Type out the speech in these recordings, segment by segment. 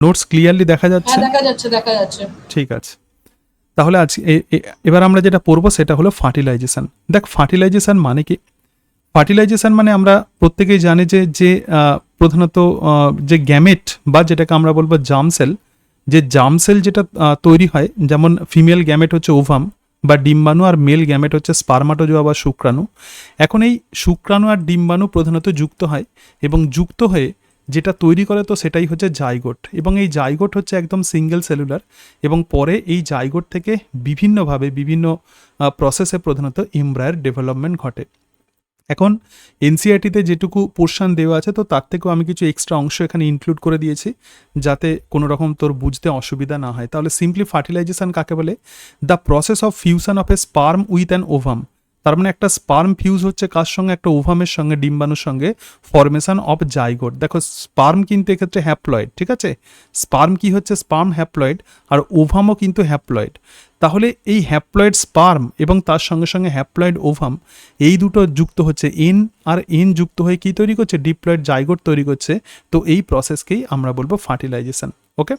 Notes clearly দেখা যাচ্ছে? দেখা যাচ্ছে। ঠিক আছে, তাহলে আজ এবার আমরা যেটা পড়বো সেটা হলো ফার্টিলাইজেশন। দেখ, ফার্টিলাইজেশন মানে কি? ফার্টিলাইজেশন মানে আমরা প্রত্যেকেই জানি যে যে প্রধানত যে গ্যামেট বা যেটাকে আমরা বলবো জার্ম সেল, যে জার্ম সেল যেটা তৈরি হয়, যেমন ফিমেল গ্যামেট হচ্ছে ওভাম বা ডিম্বাণু, আর মেল গ্যামেট হচ্ছে স্পার্মাটোজোয়া বা শুক্রাণু। এখন এই শুক্রাণু আর ডিম্বাণু প্রধানত যুক্ত হয়, এবং যুক্ত হয়ে যেটা তৈরি করে তো সেটাই হচ্ছে জাইগোট, এবং এই জাইগোট হচ্ছে একদম সিঙ্গেল সেলুলার, এবং পরে এই জাইগোট থেকে বিভিন্নভাবে বিভিন্ন প্রসেসে প্রধানত এমব্রায়োর ডেভেলপমেন্ট ঘটে। এখন এনসিআরটিতে যেটুকু পোর্শন দেওয়া আছে তো তার থেকেও আমি কিছু এক্সট্রা অংশ এখানে ইনক্লুড করে দিয়েছি, যাতে কোনো রকম তোর বুঝতে অসুবিধা না হয়। তাহলে সিম্পলি ফার্টিলাইজেশন কাকে বলে? The process of fusion of A sperm with an ovum. তার মানে একটা স্পার্ম ফিউজ হচ্ছে কার সঙ্গে? একটা ওভামের সঙ্গে, ডিম্বাণুর সঙ্গে, ফরমেশন অফ জাইগোট। দেখো, স্পার্ম কিন্তু এক্ষেত্রে হ্যাপ্লয়েড, ঠিক আছে? স্পার্ম কি হচ্ছে? স্পার্ম হ্যাপ্লয়েড, আর ওভামও কিন্তু হ্যাপ্লয়েড। তাহলে এই হ্যাপ্লয়েড স্পার্ম এবং তার সঙ্গে সঙ্গে হ্যাপ্লয়েড ওভাম, এই দুটো যুক্ত হচ্ছে, এন আর এন যুক্ত হয়ে কি তৈরি করছে? ডিপ্লয়েড জাইগোট তৈরি করছে। তো এই প্রসেসকেই আমরা বলবো ফার্টিলাইজেশন। ওকে,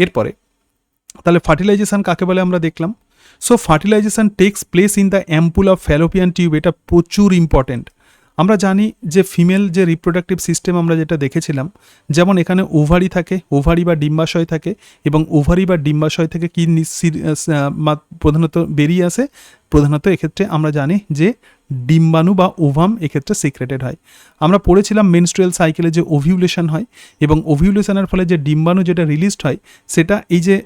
এরপরে তাহলে ফার্টিলাইজেশন কাকে বলে আমরা দেখলাম। So fertilisation takes place in the ampulla of fallopian tube. এটা প্রচুর ইম্পর্টেন্ট। আমরা জানি যে ফিমেল যে রিপ্রোডাক্টিভ সিস্টেম আমরা যেটা দেখেছিলাম, যেমন এখানে ওভারি থাকে, ওভারি বা ডিম্বাশয় থাকে, এবং ওভারি বা ডিম্বাশয় থেকে কি প্রধানত বেরিয়ে আসে? প্রধানত এক্ষেত্রে আমরা জানি যে ডিম্বাণু বা ওভাম এক্ষেত্রে সিক্রেটেড হয়। আমরা পড়েছিলাম মেনস্ট্রুয়াল সাইকেলে যে ওভিউলেশন হয়, এবং ওভিউলেশনের ফলে যে ডিম্বাণু যেটা রিলিজড হয়, সেটা এই যে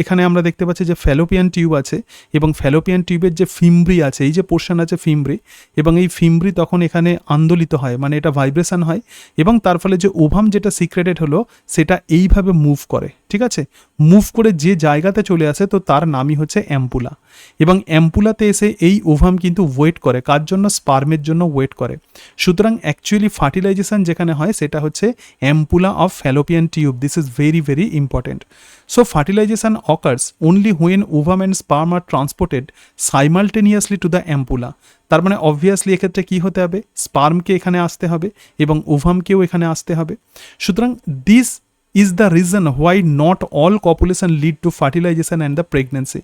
এখানে আমরা দেখতে পাচ্ছি যে ফ্যালোপিয়ান টিউব আছে, এবং ফ্যালোপিয়ান টিউবের যে ফিমব্রি আছে, এই যে পোর্শন আছে ফিমব্রি, এবং এই ফিমব্রি তখন এখানে আন্দোলিত হয়, মানে এটা ভাইব্রেশন হয়, এবং তার ফলে যে ওভাম যেটা সিক্রেটেড হলো সেটা এইভাবে মুভ করে, ঠিক আছে? মুভ করে যে জায়গাতে চলে আসে তো তার নামই হচ্ছে অ্যাম্পুলা, এবং অ্যাম্পুলাতে এসে এই ওভাম কিন্তু ওয়েট করে কার জন্য? স্পার্মের জন্য ওয়েট করে। সুতরাং অ্যাকচুয়ালি ফার্টিলাইজেশন যেখানে হয় সেটা হচ্ছে ampulla of fallopian tube. This is very very important. So fertilization occurs only when ovum and sperm are transported simultaneously to the ampulla. তার মানে অবভিয়াসলি এক্ষেত্রে কি হতে হবে? স্পার্মকে এখানে আসতে হবে এবং ওভামকেও এখানে আসতে হবে। সুতরাং this is the reason why not all copulation lead to fertilization and the pregnancy.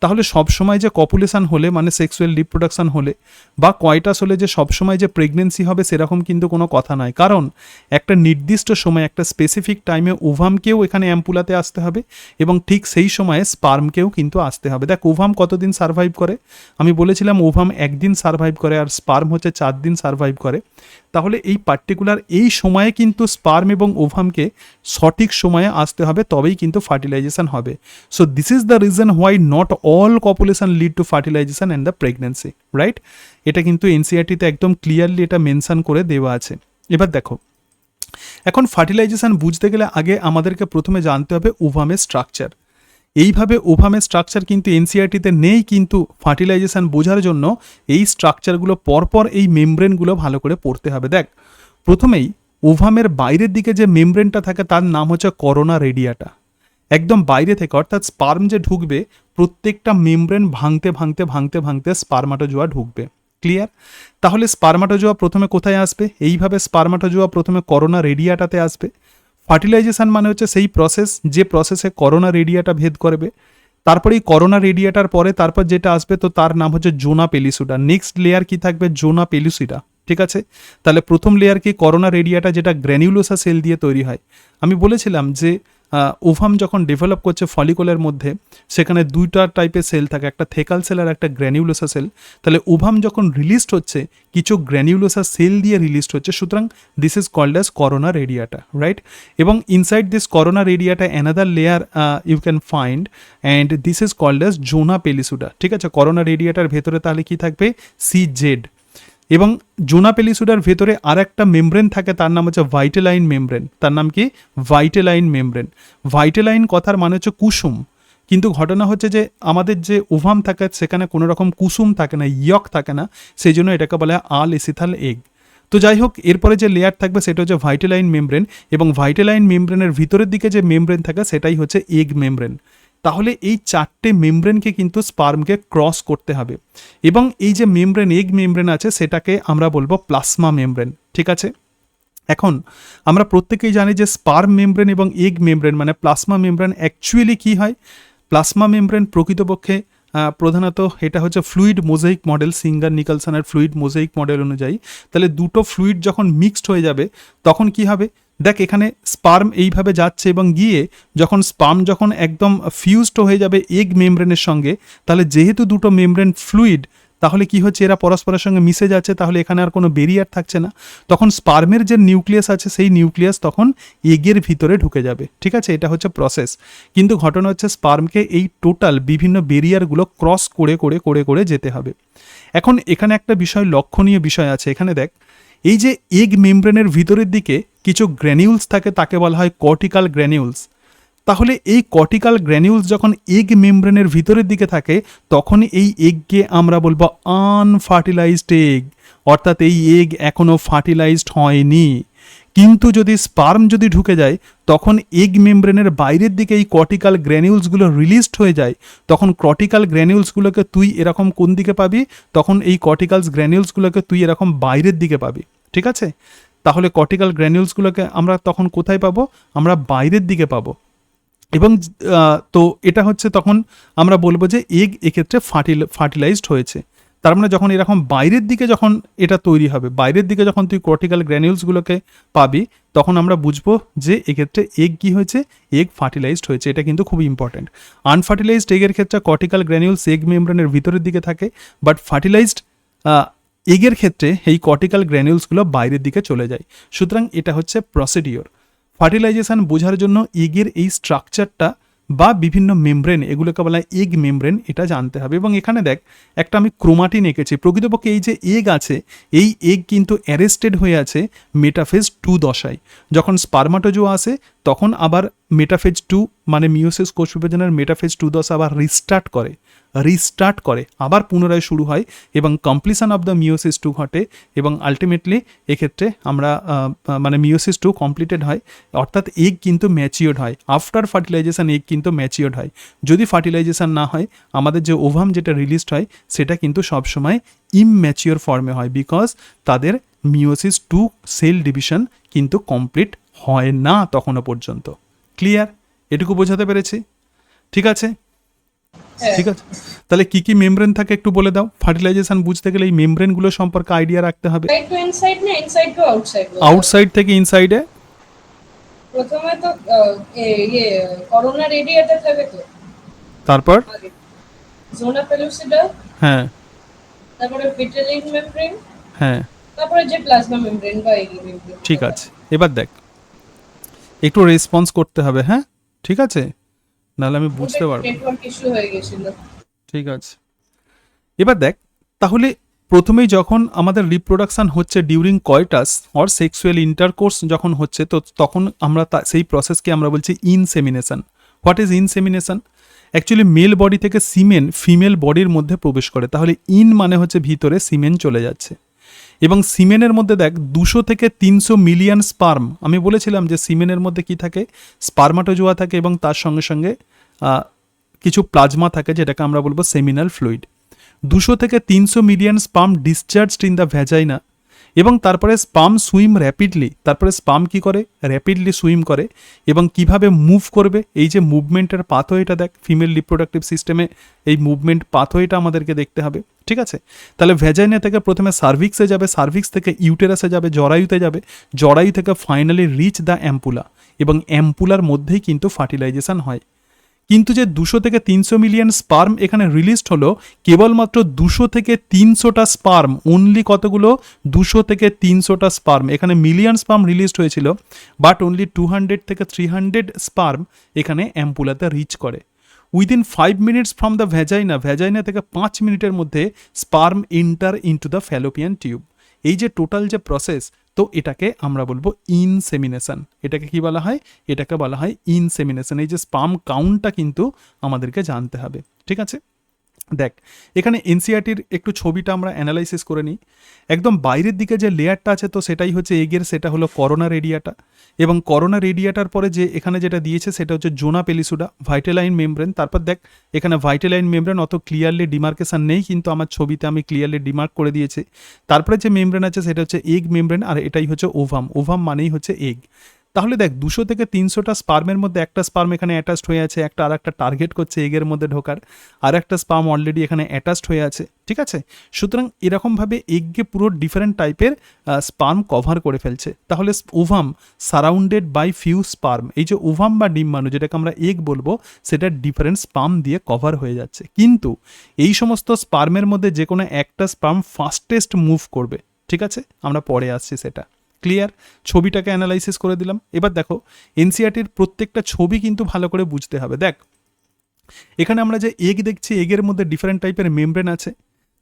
তাহলে সবসময় যে কপুলেশন হলে, মানে সেক্সুয়াল রিপ্রোডাকশন হলে বা কয়টাস হলে যে সবসময় যে প্রেগনেন্সি হবে সেরকম কিন্তু কোনো কথা নয়। কারণ একটা নির্দিষ্ট সময়, একটা স্পেসিফিক টাইমে ওভামকেও এখানে অ্যাম্পুলাতে আসতে হবে, এবং ঠিক সেই সময়ে স্পার্মকেও কিন্তু আসতে হবে। দেখ, ওভাম কতদিন সার্ভাইভ করে? আমি বলেছিলাম ওভাম একদিন সার্ভাইভ করে, আর স্পার্ম হচ্ছে 4 দিন সার্ভাইভ করে। তাহলে এই পার্টিকুলার এই সময়ে কিন্তু স্পার্ম এবং ওভামকে সঠিক সময়ে আসতে হবে, তবেই কিন্তু ফার্টিলাইজেশন হবে। So this is the reason why not all copulation lead to fertilization and the pregnancy, right? এটা কিন্তু এনসিআরটিতে একদম ক্লিয়ারলি এটা মেনশন করে দেওয়া আছে। এবার দেখো, এখন ফার্টিলাইজেশন বুঝতে গেলে আগে আমাদেরকে প্রথমে জানতে হবে ওভামের স্ট্রাকচার। এইভাবে ওভামের স্ট্রাকচার কিন্তু এনসিআরটিতে নেই, কিন্তু ফার্টিলাইজেশন বোঝার জন্য এই স্ট্রাকচারগুলো পরপর এই মেমব্রেনগুলো ভালো করে পড়তে হবে। দেখ, প্রথমেই ওভামের বাইরের দিকে যে মেমব্রেনটা থাকে তার নাম হচ্ছে করোনা রেডিয়াটা। একদম বাইরে থেকে, অর্থাৎ স্পার্ম যে ঢুকবে, প্রত্যেকটা মেমব্রেন ভাঙতে ভাঙতে ভাঙতে ভাঙতে স্পার্মাটোজোয়া ঢুকবে। ক্লিয়ার? তাহলে স্পার্মাটোজোয়া প্রথমে কোথায় আসবে? এইভাবে স্পার্মাটোজোয়া প্রথমে করোনা রেডিয়াটাতে আসবে। ফার্টিলাইজেশন মানে হচ্ছে সেই প্রসেস যে প্রসেসে করোনা রেডিয়াটা ভেদ করবে। তারপরে এই করোনা রেডিয়াটার পরে তারপর যেটা আসবে তো তার নাম হচ্ছে জোনা পেলিসুডা। নেক্সট লেয়ার কি থাকবে? জোনা পেলিসিডা, ঠিক আছে? তাহলে প্রথম লেয়ার কি? করোনা রেডিয়াটা, যেটা গ্র্যানিউলোসা সেল দিয়ে তৈরি হয়। আমি বলেছিলাম যে ওভাম যখন ডেভেলপ করছে ফলিকলের মধ্যে, সেখানে দুইটা টাইপের সেল থাকে, একটা থেকাল সেল আর একটা গ্র্যানিউলোসা সেল। তাহলে ওভাম যখন রিলিজড হচ্ছে, কিছু গ্র্যানিউলোসা সেল দিয়ে রিলিজড হচ্ছে, সুতরাং this is called as corona radiata, right? এবং inside this corona radiata another layer you can find, and this is called as zona pellucida, ঠিক আছে? করোনা রেডিয়াটার ভেতরে তাহলে কি থাকবে? CZ। এবং জোনা পেলিসুডার ভেতরে আর একটা মেমব্রেন থাকে, তার নাম হচ্ছে ভাইটেলাইন মেমব্রেন। তার নাম কি? ভাইটেলাইন মেমব্রেন। ভাইটেলাইন কথার মানে হচ্ছে কুসুম, কিন্তু ঘটনা হচ্ছে যে আমাদের যে ওভাম থাকে সেখানে কোনো রকম কুসুম থাকে না, ইয়ক থাকে না, সেই জন্য এটাকে বলে আল-এসিথাল এগ। তো যাই হোক, এরপরে যে লেয়ার থাকবে সেটা হচ্ছে ভাইটেলাইন মেমব্রেন, এবং ভাইটেলাইন মেমব্রেনের ভিতরের দিকে যে মেমব্রেন থাকে সেটাই হচ্ছে এগ মেমব্রেন। তাহলে এই 4টে মেমব্রেনকে কিন্তু স্পার্মকে ক্রস করতে হবে, এবং এই যে মেমব্রেন, এগ মেমব্রেন আছে, সেটাকে আমরা বলবো প্লাজমা মেমব্রেন, ঠিক আছে? এখন আমরা প্রত্যেকেই জানি যে স্পার্ম মেমব্রেন এবং এগ মেমব্রেন মানে প্লাজমা মেমব্রেন অ্যাকচুয়ালি কী হয়। প্লাজমা মেমব্রেন প্রকৃতপক্ষে প্রধানত এটা হচ্ছে ফ্লুইড মোজাইক মডেল, সিঙ্গার নিকলসনের ফ্লুইড মোজাইক মডেল অনুযায়ী। তাহলে দুটো ফ্লুইড যখন মিক্সড হয়ে যাবে তখন কি হবে, দেখ এখানে স্পার্ম এইভাবে যাচ্ছে এবং গিয়ে যখন স্পার্ম যখন একদম ফিউজড হয়ে যাবে এগ মেমব্রেনের সঙ্গে, তাহলে যেহেতু দুটো মেমব্রেন ফ্লুইড, তাহলে কি হচ্ছে এরা পরস্পরের সঙ্গে মিশে যাচ্ছে, তাহলে এখানে আর কোনো ব্যারিয়ার থাকছে না। তখন স্পার্মের যে নিউক্লিয়াস আছে সেই নিউক্লিয়াস তখন এগের ভিতরে ঢুকে যাবে। ঠিক আছে, এটা হচ্ছে প্রসেস। কিন্তু ঘটনা হচ্ছে স্পার্মকে এই টোটাল বিভিন্ন ব্যারিয়ারগুলো ক্রস করে করে করে করে যেতে হবে। এখন এখানে একটা বিষয়, লক্ষণীয় বিষয় আছে। এখানে দেখ, এই যে এগ মেমব্রেনের ভিতরের দিকে কিছু গ্র্যানিউলস থাকে, তাকে বলা হয় কর্টিক্যাল গ্র্যানিউলস। তাহলে এই কর্টিক্যাল গ্র্যানিউলস যখন এগ মেমব্রেনের ভিতরের দিকে থাকে তখন এই এগকে আমরা বলবো আনফার্টিলাইজড এগ, অর্থাৎ এই এগ এখনও ফার্টিলাইজড হয়নি। কিন্তু যদি স্পার্ম যদি ঢুকে যায় তখন এগ মেমব্রেনের বাইরের দিকে এই কর্টিক্যাল গ্র্যানিউলসগুলো রিলিজড হয়ে যায়। তখন কর্টিক্যাল গ্র্যানিউলসগুলোকে তুই এরকম কোন দিকে পাবি, তখন এই কর্টিক্যালস গ্র্যানিউলসগুলোকে তুই এরকম বাইরের দিকে পাবি। ঠিক আছে, তাহলে কর্টিক্যাল গ্র্যানিউলসগুলোকে আমরা তখন কোথায় পাবো, আমরা বাইরের দিকে পাবো। এবং তো এটা হচ্ছে তখন আমরা বলবো যে এগ এক্ষেত্রে ফার্টিলাইজড হয়েছে। তার মানে যখন এরকম বাইরের দিকে যখন এটা তৈরি হবে, বাইরের দিকে যখন তুই কর্টিক্যাল গ্র্যানিউলসগুলোকে পাবি, তখন আমরা বুঝবো যে এক্ষেত্রে এগ কী হয়েছে, এগ ফার্টিলাইজড হয়েছে। এটা কিন্তু খুবই ইম্পর্টেন্ট। আনফার্টিলাইজড এগের ক্ষেত্রে কর্টিক্যাল গ্র্যানিউলস এগ মেমব্রেনের ভিতরের দিকে থাকে, বাট ফার্টিলাইজড এগের ক্ষেত্রে এই কর্টিক্যাল গ্র্যানিউলসগুলো বাইরের দিকে চলে যায়। সুতরাং এটা হচ্ছে প্রসিডিওর। ফার্টিলাইজেশন বোঝার জন্য এগের এই স্ট্রাকচারটা বা বিভিন্ন মেমব্রেন, এগুলোকে বলা হয় এগ মেমব্রেন, এটা জানতে হবে। এবং এখানে দেখ একটা আমি ক্রোমাটিন এঁকেছি। প্রকৃতপক্ষে এই যে এগ আছে, এই এগ কিন্তু অ্যারেস্টেড হয়ে আছে মেটাফেজ 2 দশায়। যখন স্পার্মাটোজোয়া আসে তখন আবার মেটাফেজ 2 মানে মিওসিস কোষ বিভাজনের মেটাফেজ 2 দশা আবার রিস্টার্ট করে আবার পুনরায় শুরু হয় এবং কমপ্লিশন অফ দ্য মিওসিস 2 ঘটে এবং আলটিমেটলি এক্ষেত্রে আমরা মানে মিওসিস 2 কমপ্লিটেড হয়, অর্থাৎ এগ কিন্তু ম্যাচিওর্ড হয়। আফটার ফার্টিলাইজেশন এগ কিন্তু ম্যাচিওর্ড হয়। যদি ফার্টিলাইজেশন না হয় আমাদের যে ওভাম যেটা রিলিজড হয় সেটা কিন্তু সবসময় ইমম্যাচিওর ফর্মে হয়, বিকজ তাদের মিওসিস 2 সেল ডিভিশন কিন্তু কমপ্লিট হয় না তখনও পর্যন্ত। ক্লিয়ার? এটুকু বোঝাতে পেরেছি? ঠিক আছে, ঠিক আছে। তাহলে কি কি মেমব্রেন থাকে একটু বলে দাও। ফার্টিলাইজেশন বুঝতে গেলে এই মেমব্রেনগুলো সম্পর্কে আইডিয়া রাখতে হবে। আউটসাইড থেকে ইনসাইডে। প্রথমে তো করোনা রেডিয়েটর থাকে তো, তারপর জোনা পেলুসিডা, হ্যাঁ, তারপরে ভিটেলিন মেমব্রেন, হ্যাঁ, তারপরে যে প্লাজমা মেমব্রেন বা এগ মেমব্রেন। ঠিক আছে। এবার দেখ একটু রেসপন্স করতে হবে, হ্যাঁ ঠিক আছে, নাহলে আমি বুঝতে পারবো। নেটওয়ার্ক ইস্যু হয়ে গেছিল। ঠিক আছে, এবার দেখ তাহলে প্রথমেই যখন আমাদের রিপ্রোডাকশান হচ্ছে during coitus or sexual intercourse যখন হচ্ছে, তো তখন আমরা সেই প্রসেসকে আমরা বলছি insemination. What is insemination? Actually male body থেকে সিমেন ফিমেল বডির মধ্যে প্রবেশ করে। তাহলে ইন মানে হচ্ছে ভিতরে সিমেন চলে যাচ্ছে এবং সিমেনের মধ্যে দেখ 200 থেকে 300 মিলিয়ন স্পার্ম। আমি বলেছিলাম যে সিমেনের মধ্যে কি থাকে, স্পার্মাটোজোয়া থাকে এবং তার সঙ্গে সঙ্গে কিছু প্লাজমা থাকে যেটাকে আমরা বলবো সেমিনাল ফ্লুইড। 200 থেকে 300 million sperm discharged in the vagina এবং তারপরে স্পার্ম সুইম র্যাপিডলি। তারপরে স্পার্ম কি করে, র্যাপিডলি সুইম করে এবং কিভাবে মুভ করবে, এই যে মুভমেন্টের পাথওয়েটা দেখ, ফিমেল রিপ্রোডাক্টিভ সিস্টেমে এই মুভমেন্ট পাথওয়েটা আমাদেরকে দেখতে হবে। ঠিক আছে, তাহলে ভ্যাজাইনা থেকে প্রথমে সার্ভিক্সে যাবে, সার্ভিক্স থেকে ইউটেরাসে যাবে, জরায়ুতে যাবে, জরায়ু থেকে ফাইনালি রিচ দ্য অ্যাম্পুলা এবং অ্যাম্পুলার মধ্যেই কিন্তু ফার্টিলাইজেশন হয়। কিন্তু যে 200 থেকে 300 মিলিয়ন স্পার্ম এখানে রিলিজড হলো, কেবলমাত্র 200 থেকে 300টা স্পার্ম, অনলি কতগুলো, 200 থেকে 300টা স্পার্ম, এখানে মিলিয়ন স্পার্ম রিলিজড হয়েছিল, বাট অনলি 200 থেকে 300 স্পার্ম এখানে অ্যাম্পুলাতে রিচ করে। Within 5 minutes from the vagina থেকে 5 মিনিটের মধ্যে sperm enter into the fallopian tube. এই যে টোটাল যে প্রসেস, তো এটাকে আমরা বলবো ইনসেমিনেশন। এটাকে কি বলা হয়, এটাকে বলা হয় ইনসেমিনেশন। এই যে স্পার্ম কাউন্টটা কিন্তু আমাদেরকে জানতে হবে। ঠিক আছে, দেখ এখানে এনসিআরটির একটু ছবিটা আমরা অ্যানালাইসিস করে নিই। একদম বাইরের দিকে যে লেয়ারটা আছে তো সেটাই হচ্ছে এগের, সেটা হলো করোনা রেডিয়াটা, এবং করোনা রেডিয়াটার পরে যে এখানে যেটা দিয়েছে সেটা হচ্ছে জোনা পেলিসুডা, ভাইটেলাইন মেমব্রেন। তারপর দেখ এখানে ভাইটেলাইন মেমব্রেন অত ক্লিয়ারলি ডিমার্কেশন নেই, কিন্তু আমার ছবিতে আমি ক্লিয়ারলি ডিমার্ক করে দিয়েছি। তারপরে যে মেমব্রেন আছে সেটা হচ্ছে এগ মেমব্রেন, আর এটাই হচ্ছে ওভাম। ওভাম মানেই হচ্ছে এগ। তাহলে দেখ 200 থেকে 300টা স্পার্মের মধ্যে একটা স্পার্ম এখানে অ্যাটাচড হয়ে আছে, একটা আর একটা টার্গেট করছে এগের মধ্যে ঢোকার, আর একটা স্পার্ম অলরেডি এখানে অ্যাটাচড হয়ে আছে, ঠিক আছে। সুতরাং এরকমভাবে এগকে পুরো ডিফারেন্ট টাইপের স্পার্ম কভার করে ফেলছে। তাহলে ovum surrounded by few sperm, এই যে ওভাম বা ডিম্বাণু যেটাকে আমরা এগ বলবো, সেটা ডিফারেন্ট স্পার্ম দিয়ে কভার হয়ে যাচ্ছে। কিন্তু এই সমস্ত স্পার্মের মধ্যে যে কোনো একটা স্পার্ম ফাস্টেস্ট মুভ করবে, ঠিক আছে, আমরা পরে আসছি সেটা। ক্লিয়ার? ছবিটাকে অ্যানালাইসিস করে দিলাম। এবার দেখো এনসিআরটির প্রত্যেকটা ছবি কিন্তু ভালো করে বুঝতে হবে। দেখ এখানে আমরা যে এগ দেখছি, এগের মধ্যে ডিফারেন্ট টাইপের মেমব্রেন আছে।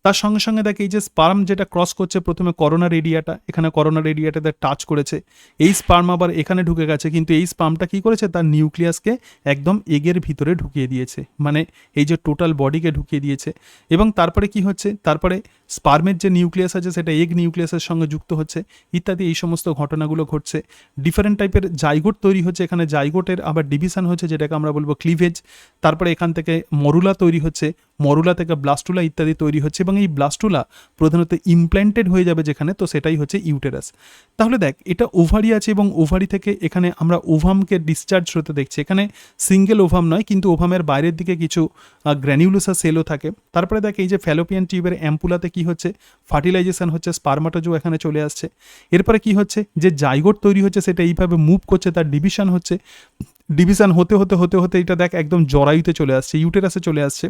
তার সঙ্গে সঙ্গে দেখ এই যে স্পার্ম যেটা ক্রস করছে প্রথমে করোনা রেডিয়াটা, এখানে করোনা রেডিয়াটাতে টাচ করেছে, এই স্পার্ম আবার এখানে ঢুকে গেছে, কিন্তু এই স্পার্মটা কি করেছে, তার নিউক্লিয়াসকে একদম এগের ভিতরে ঢুকিয়ে দিয়েছে, মানে এই যে টোটাল বডিকে ঢুকিয়ে দিয়েছে। এবং তারপরে কি হচ্ছে, তারপরে স্পার্মের যে নিউক্লিয়াস আছে সেটা এগ নিউক্লিয়াসের সঙ্গে যুক্ত হচ্ছে, ইত্যাদি এই সমস্ত ঘটনাগুলো ঘটছে। ডিফারেন্ট টাইপের জাইগোট তৈরি হচ্ছে, এখানে জাইগোটের আবার ডিভিশন হচ্ছে যেটাকে আমরা বলবো ক্লিভেজ। তারপরে এখান থেকে মরুলা তৈরি হচ্ছে, মরুলা থেকে ব্লাস্টুলা ইত্যাদি তৈরি হচ্ছে, এবং এই ব্লাস্টুলা প্রধানত ইমপ্ল্যান্টেড হয়ে যাবে যেখানে, তো সেটাই হচ্ছে ইউটেরাস। তাহলে দেখ এটা ওভারি আছে, এবং ওভারি থেকে এখানে আমরা ওভামকে ডিসচার্জ হতে দেখছি। এখানে সিঙ্গেল ওভাম নয়, কিন্তু ওভামের বাইরের দিকে কিছু গ্র্যানিউলোসা সেলও থাকে। তারপরে দেখ এই যে ফ্যালোপিয়ান টিউবের অ্যাম্পুলাতে কি হচ্ছে, ফার্টিলাইজেশন হচ্ছে, স্পার্মাটোজো এখানে চলে আসছে। এরপরে কি হচ্ছে, যে জাইগোট তৈরি হচ্ছে সেটা এইভাবে মুভ করছে, তার ডিভিশন হচ্ছে, ডিভিশন হতে হতে হতে হতে এটা দেখ একদম জরায়ুতে চলে আসছে, ইউটেরাসে চলে আসছে,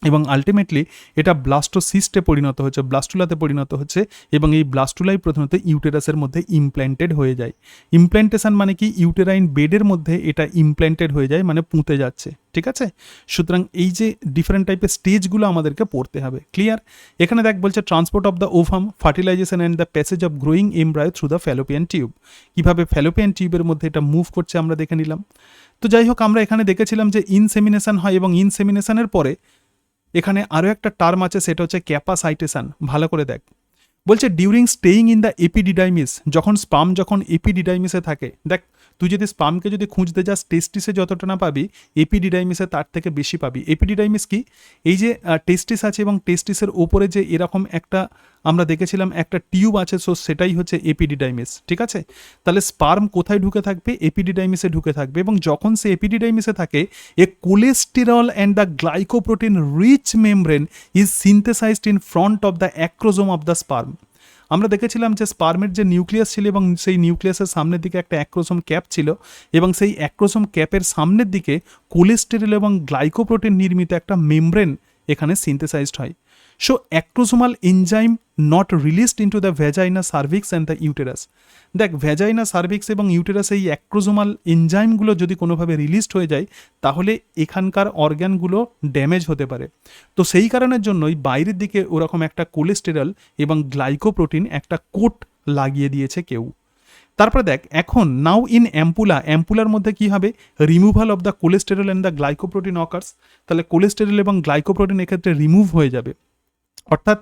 এবং আলটিমেটলি এটা ব্লাস্টোসিস্টে পরিণত হচ্ছে, ব্লাস্টুলাতে পরিণত হচ্ছে, এবং এই ব্লাস্টুলাই প্রধানত ইউটেরাসের মধ্যে ইমপ্ল্যান্টেড হয়ে যায়। ইমপ্ল্যান্টেশন মানে কি, ইউটেরাইন বেডের মধ্যে এটা ইমপ্ল্যান্টেড হয়ে যায়, মানে পুঁতে যাচ্ছে, ঠিক আছে। সুতরাং এই যে ডিফারেন্ট টাইপের স্টেজগুলো আমাদেরকে পড়তে হবে। ক্লিয়ার? এখানে দেখ বলছে transport of the ovum, fertilisation and the passage of growing embryo through the fallopian tube. কীভাবে ফ্যালোপিয়ান টিউবের মধ্যে এটা মুভ করছে আমরা দেখে নিলাম। তো যাই হোক, আমরা এখানে দেখেছিলাম যে ইনসেমিনেশন হয়, এবং ইনসেমিনেশনের পরে এখানে আরও একটা টার্ম আছে, সেটা হচ্ছে ক্যাপাসাইটেশন। ভালো করে দেখ, বলছে during staying in the epididymis, যখন স্পার্ম যখন এপিডিডাইমিসে থাকে, দেখ তুই যদি স্পার্মকে যদি খুঁজতে যাস টেস্টিসে যতটা না পাবি, এপিডিডাইমিসে তার থেকে বেশি পাবি। এপিডিডাইমিস কি, এই যে টেস্টিস আছে এবং টেস্টিসের ওপরে যে এরকম একটা আমরা দেখেছিলাম একটা টিউব আছে, সো সেটাই হচ্ছে এপিডিডাইমিস, ঠিক আছে। তাহলে স্পার্ম কোথায় ঢুকে থাকবে, এপিডিডাইমিসে ঢুকে থাকবে, এবং যখন সে এপিডিডাইমিসে থাকে, a cholesterol and the glycoprotein rich membrane is synthesized in front of the acrosome of the sperm. আমরা দেখেছিলাম যে স্পার্মের যে নিউক্লিয়াস ছিল, এবং সেই নিউক্লিয়াসের সামনের দিকে একটা অ্যাক্রোসোম ক্যাপ ছিল, এবং সেই অ্যাক্রোসোম ক্যাপের সামনের দিকে কোলেস্টেরল এবং গ্লাইকোপ্রোটিন নির্মিত একটা মেমব্রেন এখানে সিনথেসাইজড হয়। So acrosomal enzyme not released into the vagina cervix and the uterus. দেখ ভ্যাজাইনা সার্ভিক্স এবং ইউটেরাস এই অ্যাক্রোসোমাল এনজাইমগুলো যদি কোনোভাবে রিলিজড হয়ে যায়, তাহলে এখানকার অর্গ্যানগুলো ড্যামেজ হতে পারে। তো সেই কারণের জন্যই বাইরের দিকে ওরকম একটা কোলেস্টেরল এবং গ্লাইকোপ্রোটিন একটা কোট লাগিয়ে দিয়েছে কেউ। তারপরে দেখ এখন নাও ইন অ্যাম্পুলার মধ্যে কি হবে, removal of the cholesterol and the glycoprotein occurs. তাহলে কোলেস্টেরল এবং গ্লাইকোপ্রোটিন এক্ষেত্রে রিমুভ হয়ে যাবে, অর্থাৎ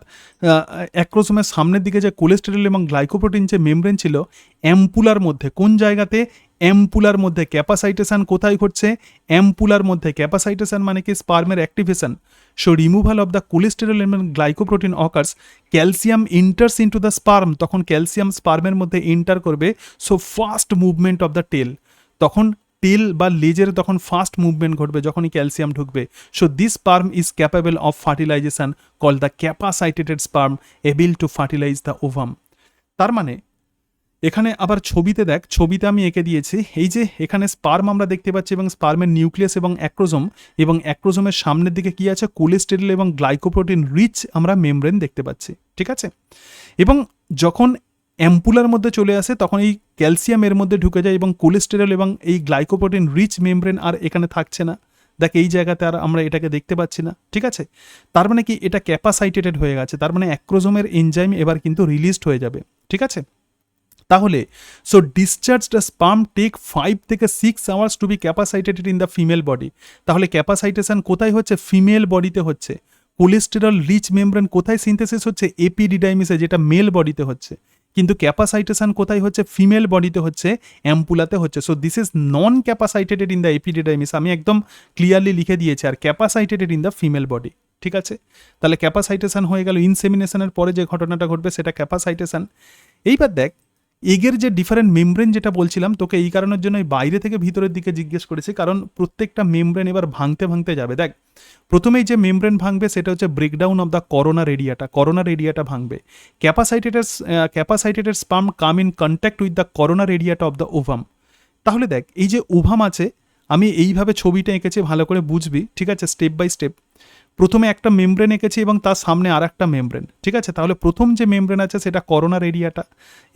অ্যাক্রোসোমের সামনের দিকে যে কোলেস্টেরল এবং গ্লাইকোপ্রোটিন যে মেমব্রেন ছিল, অ্যাম্পুলার মধ্যে কোন জায়গাতে, অ্যাম্পুলার মধ্যে ক্যাপাসাইটেশন কোথায় ঘটছে, অ্যাম্পুলার মধ্যে। ক্যাপাসাইটেশন মানে কি, স্পার্মের activation. So removal of the cholesterol এবং glycoprotein occurs, calcium enters into the sperm, তখন ক্যালসিয়াম স্পার্মের মধ্যে এন্টার করবে। So fast movement of the tail, তখন টেল বা লেজের তখন ফাস্ট মুভমেন্ট ঘটবে যখনই ক্যালসিয়াম ঢুকবে। So this sperm is capable of fertilization called the capacitated sperm able to fertilize the ovum. তার মানে এখানে আবার ছবিতে দেখ, ছবিতে আমি এঁকে দিয়েছি, এই যে এখানে স্পার্ম আমরা দেখতে পাচ্ছি, এবং স্পার্মের নিউক্লিয়াস এবং অ্যাক্রোজোম, এবং অ্যাক্রোজোমের সামনের দিকে কি আছে, কোলেস্টেরল এবং গ্লাইকোপ্রোটিন রিচ আমরা মেমব্রেন দেখতে পাচ্ছি, ঠিক আছে। এবং যখন অ্যাম্পুলার মধ্যে চলে আসে, তখন এই ক্যালসিয়াম এর মধ্যে ঢুকে যায়, এবং কোলেস্টেরল এবং এই গ্লাইকোপ্রোটিন রিচ মেমব্রেন আর এখানে থাকছে না। দেখ এই জায়গাতে আর আমরা এটাকে দেখতে পাচ্ছি না, ঠিক আছে। তার মানে কি, এটা ক্যাপাসাইটেটেড হয়ে গেছে, তার মানে অ্যাক্রোজোমের এনজাইম এবার কিন্তু রিলিজড হয়ে যাবে, ঠিক আছে। তাহলে so discharge the sperm take 5 থেকে 6 hours to be capacitated in the female body. তাহলে ক্যাপাসাইটেশন কোথায় হচ্ছে, ফিমেল বডিতে হচ্ছে। কোলেস্টেরল রিচ মেমব্রেন কোথায় সিনথেসিস হচ্ছে? এপিডিডাইমিসে, যেটা মেল বডিতে হচ্ছে। কিন্তু ক্যাপাসাইটেশন কোথায় হচ্ছে? ফিমেল বডিতে হচ্ছে, অ্যাম্পুলাতে হচ্ছে। So this is non capacitated in the epididymis, আমি একদম ক্লিয়ারলি লিখে দিয়েছি, আর capacitated in the female body. ঠিক আছে, তাহলে ক্যাপাসাইটেশন হয়ে গেল। ইনসেমিনেশনের পরে যে ঘটনাটা ঘটবে সেটা ক্যাপাসাইটেশন। এইবার দেখ, এগের যে ডিফারেন্ট মেমব্রেন যেটা বলছিলাম তোকে, এই কারণের জন্য বাইরে থেকে ভিতরের দিকে জিজ্ঞেস করেছি, কারণ প্রত্যেকটা মেমব্রেন এবার ভাঙতে ভাঙতে যাবে। দেখ, প্রথমেই যে মেমব্রেন ভাঙবে সেটা হচ্ছে ব্রেকডাউন অফ দ্য করোনার এরিয়াটা ভাঙবে। Capacitated sperm come in contact with the করোনার এরিয়াটা অফ দ্য ওভাম। তাহলে দেখ, এই যে ওভাম আছে, আমি এইভাবে ছবিটা এঁকেছি, ভালো করে বুঝবি। ঠিক আছে, স্টেপ বাই স্টেপ। প্রথমে একটা মেমব্রেন এঁকেছি এবং তার সামনে আর একটা মেমব্রেন। ঠিক আছে, তাহলে প্রথম যে মেমব্রেন আছে সেটা করোনার এরিয়াটা,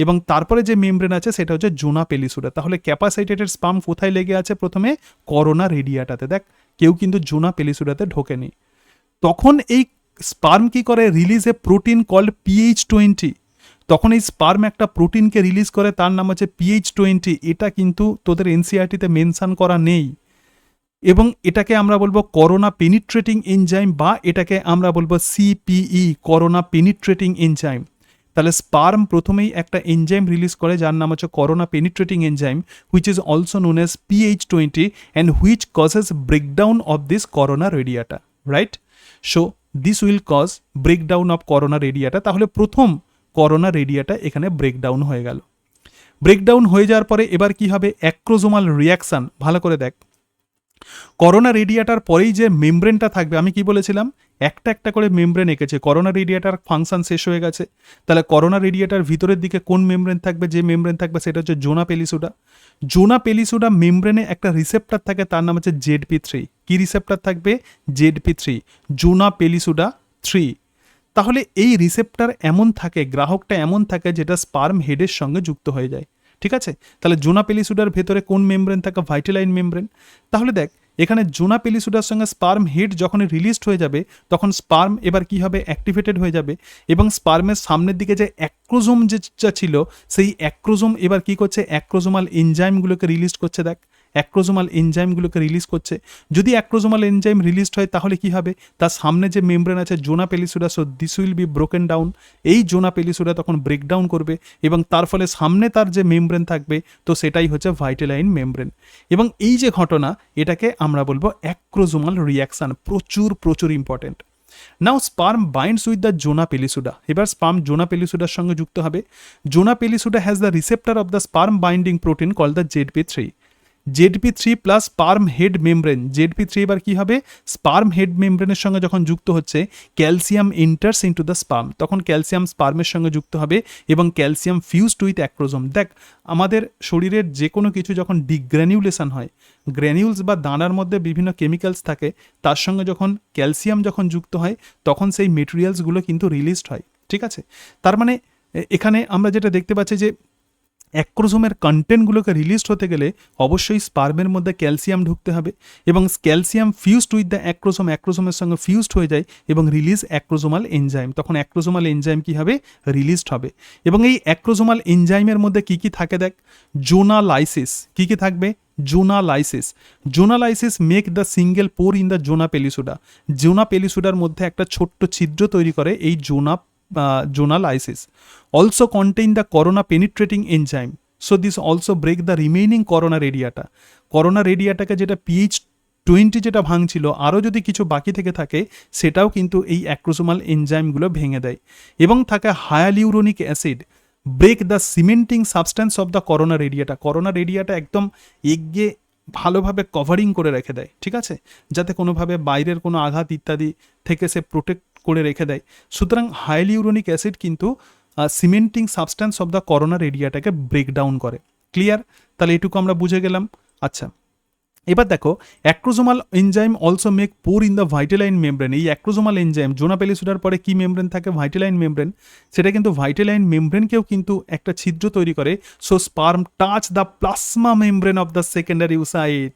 এবং তারপরে যে মেমব্রেন আছে সেটা হচ্ছে জোনা পেলিসুডা। তাহলে ক্যাপাসাইটেটেড স্পার্ম কোথায় লেগে আছে? প্রথমে করোনার এরিয়াটাতে। দেখ, কেউ কিন্তু জোনা পেলিসুডাতে ঢোকেনি। তখন এই স্পার্ম কি করে? Release a protein called PH20। তখন এই স্পার্ম একটা প্রোটিনকে রিলিজ করে, তার নাম হচ্ছে PH20। এটা কিন্তু তোদের এনসিআরটিতে মেনশন করা নেই, এবং এটাকে আমরা বলবো করোনা পেনিট্রেটিং এনজাইম, বা এটাকে আমরা বলবো CPE, করোনা পেনিট্রেটিং এনজাইম। তাহলে স্পার্ম প্রথমেই একটা এনজাইম রিলিজ করে যার নাম হচ্ছে corona penetrating enzyme, which is also known as PH20 and which causes breakdown of this corona radiata, right? So this will cause breakdown of corona radiata. তাহলে প্রথম corona রেডিয়াটা এখানে ব্রেকডাউন হয়ে গেল। ব্রেকডাউন হয়ে যাওয়ার পরে এবার কি হবে? অ্যাক্রোজোমাল রিয়াকশান। ভালো করে দেখ, করোনা রেডিয়াটার পরেই যে মেমব্রেনটা থাকবে, আমি কি বলেছিলাম? একটা একটা করে মেমব্রেন এঁকেছে। করোনা রেডিয়াটার ফাংশন শেষ হয়ে গেছে, তাহলে করোনা রেডিয়াটার ভিতরের দিকে কোন মেমব্রেন থাকবে? যে মেমব্রেন থাকবে সেটা হচ্ছে জোনা পেলিসুডা। জোনা পেলিসুডা মেমব্রেনে একটা রিসেপ্টর থাকে, তার নাম হচ্ছে ZP3। কি রিসেপ্টর থাকবে? ZP3, জোনা পেলিসুডা 3। তাহলে এই রিসেপ্টর এমন থাকে, গ্রাহকটা এমন থাকে যেটা স্পার্ম হেডের সঙ্গে যুক্ত হয়ে যায়। ঠিক আছে, তাহলে জোনা পেলিসুডার ভেতরে কোন মেমব্রেন থাকে? Vitelline membrane. তাহলে দেখ, এখানে জোনা পেলিসুডার সঙ্গে স্পার্ম হেড যখন রিলিজড হয়ে যাবে, তখন স্পার্ম এবার কি হবে? অ্যাক্টিভেটেড হয়ে যাবে, এবং স্পার্মের সামনের দিকে যে অ্যাক্রোজোম যেটা ছিল, সেই অ্যাক্রোজোম এবার কি করছে? অ্যাক্রোজোমাল এনজাইমগুলোকে রিলিজ করছে। দেখ, অ্যাক্রোজোমাল এনজাইমগুলোকে রিলিজ করছে। যদি অ্যাক্রোজোমাল এনজাইম রিলিজড হয় তাহলে কি হবে? তার সামনে যে মেমব্রেন আছে zona pellucida, so this will be broken down. এই জোনা পেলিসুডা তখন ব্রেকডাউন করবে, এবং তার ফলে সামনে তার যে মেমব্রেন থাকবে, তো সেটাই হচ্ছে ভাইটালাইন মেমব্রেন। এবং এই যে ঘটনা, এটাকে আমরা বলবো অ্যাক্রোজোমাল রিয়াকশান। প্রচুর important. Now sperm binds with the zona pellucida. এবার স্পার্ম জোনা পেলিসুডার সঙ্গে যুক্ত হবে। Zona pellucida has the receptor of the sperm binding protein called the ZP3। ZP3 plus sperm head membrane. ZP3 এবার কি হবে? Sperm head মেমব্রেনের সঙ্গে যখন যুক্ত হচ্ছে, calcium enters into the sperm. তখন ক্যালসিয়াম স্পার্মের সঙ্গে যুক্ত হবে, এবং ক্যালসিয়াম ফিউজড উইথ অ্যাক্রোজোম। দেখ, আমাদের শরীরের যে কোনো কিছু যখন ডিগ্র্যানিউলেশন হয়, গ্র্যানিউলস বা দানার মধ্যে বিভিন্ন কেমিক্যালস থাকে, তার সঙ্গে যখন ক্যালসিয়াম যখন যুক্ত হয়, তখন সেই মেটেরিয়ালসগুলো কিন্তু রিলিজড হয়। ঠিক আছে, তার মানে এখানে আমরা যেটা দেখতে পাচ্ছি যে অ্যাক্রোজোমের কন্টেন্টগুলোকে রিলিজ হতে গেলে অবশ্যই স্পার্মের মধ্যে ক্যালসিয়াম ঢুকতে হবে, এবং calcium fused with the acrosome, অ্যাক্রোজোমের সঙ্গে ফিউজড হয়ে যায় এবং রিলিজ অ্যাক্রোজোমাল এনজাইম। তখন অ্যাক্রোজোমাল এনজাইম কী হবে? রিলিজড হবে। এবং এই অ্যাক্রোজোমাল এনজাইমের মধ্যে কী কী থাকে? দেখ, জোনালাইসিস। কী কী থাকবে? Zonalysis. Zonalysis make the single pore in the zona pellucida. Zona পেলিসুডার মধ্যে একটা ছোট্ট ছিদ্র তৈরি করে এই জোনালাইসিস। Also contain the corona penetrating enzyme, so this also break the remaining corona radiata. corona radiataকে যেটা PH20 যেটা ভাঙছিল, আরও যদি কিছু বাকি থেকে থাকে, সেটাও কিন্তু এই অ্যাক্রোজোমাল এনজাইমগুলো ভেঙে দেয়। এবং থাকে hyaluronic acid, break the cementing substance of the corona radiata. Corona radiata একদম এগিয়ে ভালোভাবে কভারিং করে রেখে দেয়। ঠিক আছে, যাতে কোনোভাবে বাইরের কোনো আঘাত ইত্যাদি থেকে সে প্রোটেক্ট করে রেখে দেয়। সুতরাং হাইলিউরোনিক অ্যাসিড কিন্তু cementing substance of the corona রেডিয়াটাকে ব্রেকডাউন করে। ক্লিয়ার? তাহলে এটুকু আমরা বুঝে গেলাম। আচ্ছা, এবার দেখো, acrosomal enzyme also make pore in the vitelline membrane. এই অ্যাক্রোজোমাল এনজাইম জোনা পেলিসুডার পরে কি মেমব্রেন থাকে? Vitelline membrane. সেটা কিন্তু ভাইটালাইন মেমব্রেনকেও কিন্তু একটা ছিদ্র তৈরি করে। So sperm touch the plasma membrane of the secondary oocyte.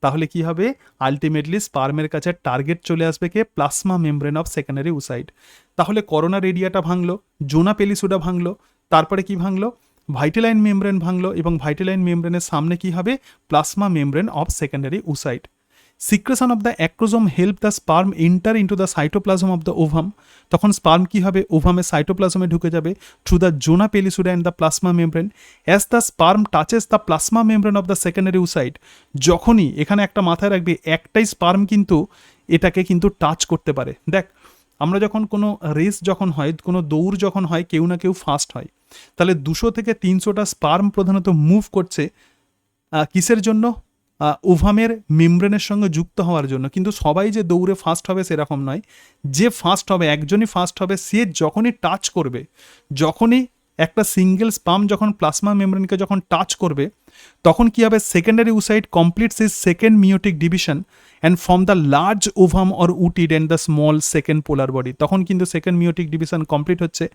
তাহলে কি হবে? আলটিমেটলি স্পার্মের কাছে টার্গেট চলে আসবে কে? Plasma membrane of secondary oocyte. তাহলে করোনা রেডিয়াটা ভাঙলো, জোনা পেলিসুডা ভাঙলো, তারপরে কি ভাঙলো? ভাইটালাইন মেমব্রেন ভাঙলো, এবং ভাইটালাইন মেমব্রেনের সামনে কি হবে? Plasma membrane of secondary oocyte. Secretion of the acrosome help the sperm enter into the cytoplasm of the ovum, তখন স্পার্ম কী হবে, ওভামের সাইটোপ্লাজমে ঢুকে যাবে through the zona pellucida and the plasma membrane. As the sperm touches the plasma membrane of the secondary oocyte, যখনই, এখানে একটা মাথায় রাখবে, একটাই স্পার্ম কিন্তু এটাকে কিন্তু টাচ করতে পারে। দেখ, আমরা যখন কোনো রেস যখন হয়, কোনো দৌড় যখন হয়, কেউ না কেউ ফার্স্ট হয়, তাহলে 200 থেকে 300টা স্পার্ম প্রধানত মুভ করছে কিসের জন্য, ওভামের মেমব্রেনের সঙ্গে যুক্ত হওয়ার জন্য। কিন্তু সবাই যে দৌড়ে ফার্স্ট হবে সেরকম নয়, যে ফার্স্ট হবে, একজনই ফার্স্ট হবে, সে যখনই টাচ করবে, যখনই একটা সিঙ্গেল স্পার্ম যখন প্লাজমা মেমব্রেনকে যখন টাচ করবে, তখন কি হবে, secondary oocyte completes is second meiotic division and from the large ovum or ootid and the small second polar body, তখন কিন্তু সেকেন্ড মিওটিক ডিভিশন কমপ্লিট হচ্ছে।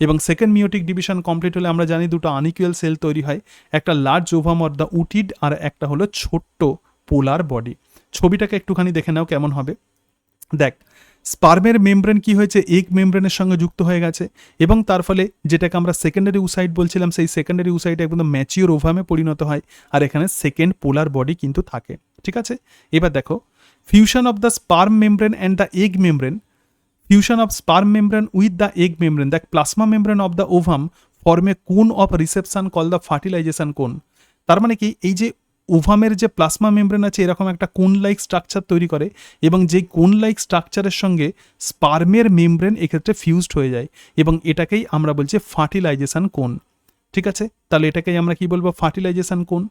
এবং সেকেন্ড মিওটিক ডিভিশন কমপ্লিট হলে আমরা জানি দুটো আনইকুয়াল সেল তৈরি হয়, একটা লার্জ ওভাম অর দ্য উটিড, আর একটা হলো ছোট্ট পোলার বডি। ছবিটাকে একটুখানি দেখে নাও কেমন হবে। দেখ, স্পার্মের মেমব্রেন কি হয়েছে, এগ মেমব্রেনের সঙ্গে যুক্ত হয়ে গেছে, এবং তার ফলে যেটাকে আমরা সেকেন্ডারি উসাইট বলছিলাম, সেই সেকেন্ডারি উসাইট একদম ম্যাচিওর ওভামে পরিণত হয়, আর এখানে সেকেন্ড পোলার বডি কিন্তু থাকে। ঠিক আছে, এবার দেখো, fusion of the sperm membrane and the egg membrane, fusion of sperm membrane with the egg membrane, the plasma membrane of the ovum form a cone of reception call the fertilization cone. তার মানে কি, এই যে ওভামের যে plasma membrane আছে, এরকম একটা কোন লাইক স্ট্রাকচার তৈরি করে, এবং যেই কোন লাইক স্ট্রাকচারের সঙ্গে স্পার্মের মেমব্রেন এক্ষেত্রে ফিউজড হয়ে যায়, এবং এটাকেই আমরা বলছি ফার্টিলাইজেশন কোন। ঠিক আছে, তাহলে এটাকেই আমরা কি বলবো, ফার্টিলাইজেশন কোন।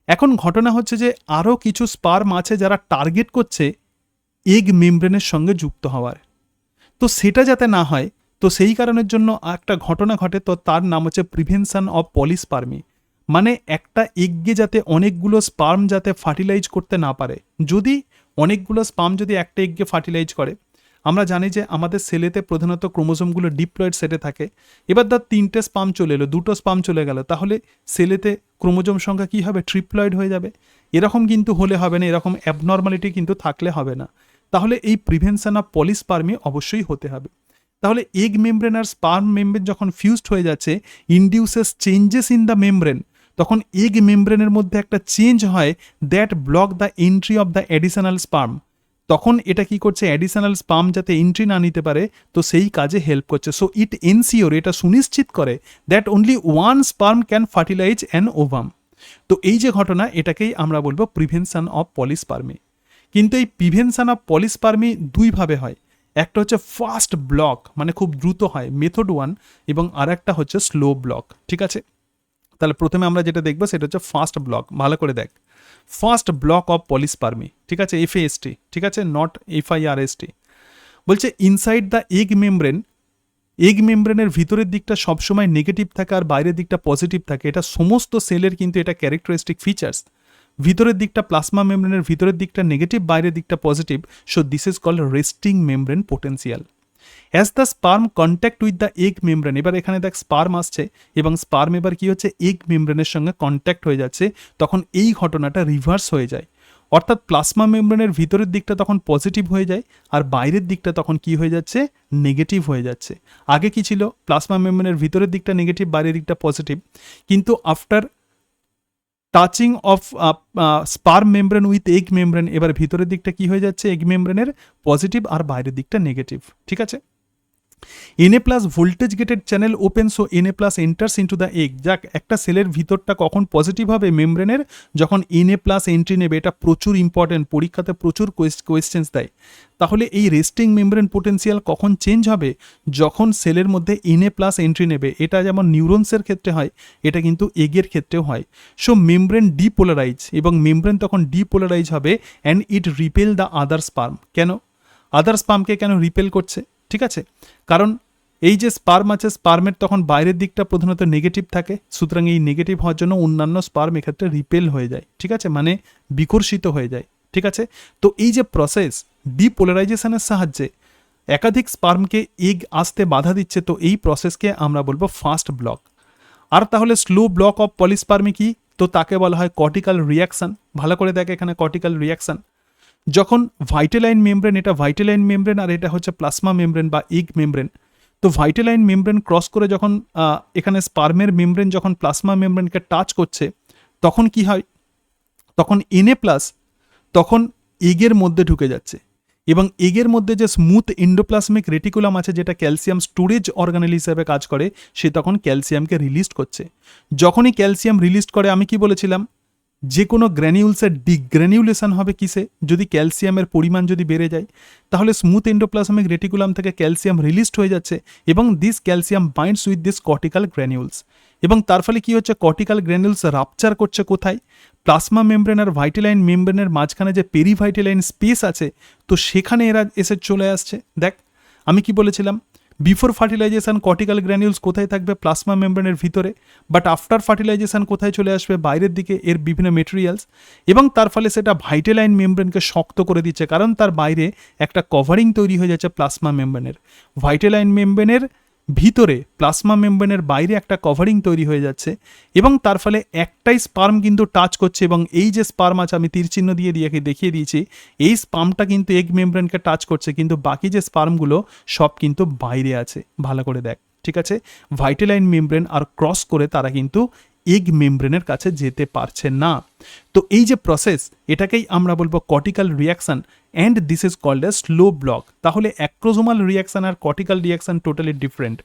এখন ঘটনা হচ্ছে যে আরও কিছু স্পার্ম আছে যারা টার্গেট করছে এগ মেমব্রেনের সঙ্গে যুক্ত হওয়ার, তো সেটা যাতে না হয়, তো সেই কারণের জন্য একটা ঘটনা ঘটে, তো তার নাম হচ্ছে প্রিভেনশন অফ পলিস্পার্মি। মানে একটা এগকে যাতে অনেকগুলো স্পার্ম যাতে ফার্টিলাইজ করতে না পারে। যদি অনেকগুলো স্পার্ম যদি একটা এগকে ফার্টিলাইজ করে, আমরা জানি যে আমাদের সেলেতে প্রধানত ক্রোমোজোমগুলো ডিপ্লয়েড সেটে থাকে। এবার ধর 3টে স্পার্ম চলে এলো, 2টো স্পার্ম চলে গেল, তাহলে সেলেতে ক্রোমোজোম সংখ্যা কী হবে, ট্রিপ্লয়েড হয়ে যাবে। এরকম কিন্তু হলে হবে না, এরকম অ্যাবনর্মালিটি কিন্তু থাকলে হবে না। তাহলে এই প্রিভেনশন অফ পলিস্পার্মি অবশ্যই হতে হবে। তাহলে এগ মেমব্রেন আর স্পার্ম মেমব্রেন যখন ফিউজড হয়ে যাচ্ছে, ইনডিউসেস চেঞ্জেস ইন দ্য মেমব্রেন, তখন এগ মেমব্রেনের মধ্যে একটা চেঞ্জ হয়, that block the entry of the additional sperm. তখন এটা কি করছে, অ্যাডিশনাল স্পার্ম যাতে এন্ট্রি না নিতে পারে, তো সেই কাজে হেল্প করছে। সো ইট এনসিওর, এটা সুনিশ্চিত করে, that only one sperm can fertilise an ovum. তো এই যে ঘটনা, এটাকেই আমরা বলবো প্রিভেনশন অফ পলিস্পার্মি। কিন্তু এই প্রিভেনশন অফ পলিস্পার্মি দুইভাবে হয়, একটা হচ্ছে ফাস্ট ব্লক, মানে খুব দ্রুত হয়, মেথড 1, এবং আর একটা হচ্ছে স্লো ব্লক। ঠিক আছে, তাহলে প্রথমে আমরা যেটা দেখবো সেটা হচ্ছে ফাস্ট ব্লক। ভালো করে দেখ, ফার্স্ট ব্লক অফ পলিস্পার্মি, ঠিক আছে, এফএএসটি, ঠিক আছে, নট এফআইআরএসটি। বলছে inside the egg membrane, egg মেমব্রেনের ভিতরের দিকটা সবসময় নেগেটিভ থাকে আর বাইরের দিকটা পজিটিভ থাকে, এটা সমস্ত সেলের কিন্তু এটা ক্যারেক্টারিস্টিক ফিচার্স। ভিতরের দিকটা প্লাজমা মেমব্রেনের ভিতরের দিকটা নেগেটিভ, বাইরের দিকটা positive. So this is called resting membrane potential. As the sperm contact with the egg membrane, এবার এখানে দেখ স্পার্ম আসছে এবং স্পার্ম এবার কি হচ্ছে, এগ মেমব্রেনের সঙ্গে কন্ট্যাক্ট হয়ে যাচ্ছে, তখন এই ঘটনাটা রিভার্স হয়ে যায়। অর্থাৎ প্লাজমা মেমব্রেনের ভিতরের দিকটা তখন পজিটিভ হয়ে যায়, আর বাইরের দিকটা তখন কি হয়ে যাচ্ছে, নেগেটিভ হয়ে যাচ্ছে। আগে কি ছিল, প্লাজমা মেমব্রেনের ভিতরের দিকটা নেগেটিভ, বাইরের দিকটা পজিটিভ, কিন্তু after touching of sperm membrane with egg membrane, এবার ভিতরের দিকটা কি হয়ে যাচ্ছে, এগ মেমব্রেনের পজিটিভ, আর বাইরের দিকটা নেগেটিভ। ঠিক আছে, Na plus voltage gated channel open, so Na plus enters into the egg. যাক, একটা সেলের ভিতরটা কখন পজিটিভ হবে মেমব্রেনের, যখন Na প্লাস এন্ট্রি নেবে। এটা প্রচুর ইম্পর্টেন্ট, পরীক্ষাতে প্রচুর কোয়েশ্চেন্স দেয়। তাহলে এই রেস্টিং মেমব্রেন পোটেন্সিয়াল কখন চেঞ্জ হবে, যখন সেলের মধ্যে Na প্লাস এন্ট্রি নেবে। এটা যেমন নিউরনসের ক্ষেত্রে হয়, এটা কিন্তু এগের ক্ষেত্রেও হয়। সো মেমব্রেন ডিপোলারাইজ, এবং মেমব্রেন তখন ডিপোলারাইজ হবে, and it repel the other sperm. কেন আদার স্পার্মকে কেন রিপেল করছে, ঠিক আছে, কারণ এই যে স্পার্ম আছে, স্পার্মের তখন বাইরের দিকটা প্রধানত নেগেটিভ থাকে, সুতরাং এই নেগেটিভ হওয়ার জন্য অন্যান্য স্পার্ম এক্ষেত্রে রিপেল হয়ে যায়। ঠিক আছে, মানে বিকর্ষিত হয়ে যায়। ঠিক আছে, তো এই যে প্রসেস ডিপোলারাইজেশনের সাহায্যে একাধিক স্পার্মকে এগ আসতে বাধা দিচ্ছে, তো এই প্রসেসকে আমরা বলবো ফাস্ট ব্লক। আর তাহলে স্লো ব্লক অফ পলিস্পার্মি কি, তো তাকে বলা হয় কর্টিক্যাল রিয়াকশন। ভালো করে দেখে এখানে কর্টিক্যাল রিয়াকশন, যখন ভাইটেলাইন মেমব্রেন, এটা ভাইটেলাইন মেমব্রেন আর এটা হচ্ছে প্লাজমা মেমব্রেন বা এগ মেমব্রেন, তো ভাইটেলাইন মেমব্রেন ক্রস করে যখন এখানে স্পার্মের মেমব্রেন যখন প্লাজমা মেমব্রেনকে টাচ করছে, তখন কি হয়, তখন Na প্লাস তখন এগের মধ্যে ঢুকে যাচ্ছে এবং এগের মধ্যে যে স্মুথ এন্ডোপ্লাজমিক রেটিকুলাম আছে যেটা ক্যালসিয়াম স্টোরেজ অর্গানেল হিসেবে কাজ করে, সে তখন ক্যালসিয়ামকে রিলিজ করছে। যখনই ক্যালসিয়াম রিলিজ করে, আমি কি বলেছিলাম, যে কোনো গ্র্যানিউলসের ডিগ্র্যানিউলেশন হবে কিসে, যদি ক্যালসিয়ামের পরিমাণ যদি বেড়ে যায়, তাহলে স্মুথ এন্ডোপ্লাজমিক রেটিকুলাম থেকে ক্যালসিয়াম রিলিজড হয়ে যাচ্ছে এবং this calcium binds with this cortical granules, এবং তার ফলে কি হচ্ছে, কর্টিক্যাল গ্র্যানিউলস রাপচার করছে কোথায়, প্লাজমা মেমব্রেন আর ভাইটালাইন মেমব্রেনের মাঝখানে যে পেরিভাইটালাইন স্পেস আছে, তো সেখানে এরা এসে চলে আসছে। দেখ আমি কি বলেছিলাম, বিফোর ফার্টিলাইজেশন কর্টিক্যাল গ্র্যানিউলস কোথায় থাকবে, প্লাজমা মেমব্রেনের ভিতরে, বাট আফটার ফার্টিলাইজেশন কোথায় চলে আসবে, বাইরের দিকে এর বিভিন্ন মেটেরিয়ালস, এবং তার ফলে সেটা ভাইটালাইন মেমব্রেনকে শক্ত করে দিচ্ছে, কারণ তার বাইরে একটা কভারিং তৈরি হয়ে যাচ্ছে প্লাজমা মেমব্রেনের। ভাইটালাইন মেমব্রেনের ভিতরে প্লাজমা মেমব্রেনের বাইরে একটা কভারিং তৈরি হয়ে যাচ্ছে এবং তার ফলে একটাই স্পার্ম কিন্তু টাচ করছে, এবং এই যে স্পার্ম আছে আমি তীর চিহ্ন দিয়ে দেখিয়ে দিয়েছি, এই স্পার্মটা কিন্তু এগ মেমব্রেনকে টাচ করছে, কিন্তু বাকি যে স্পার্মগুলো সব কিন্তু বাইরে আছে। ভালো করে দেখ, ঠিক আছে, ভাইটালাইন মেমব্রেন আর ক্রস করে তারা কিন্তু এগ মেমব্রেনের কাছে যেতে পারছে না। তো এই যে প্রসেস, এটাকেই আমরা বলবো cortical reaction, and this is called a slow block. তাহলে অ্যাক্রোজোমাল রিয়াকশন আর cortical reaction totally different.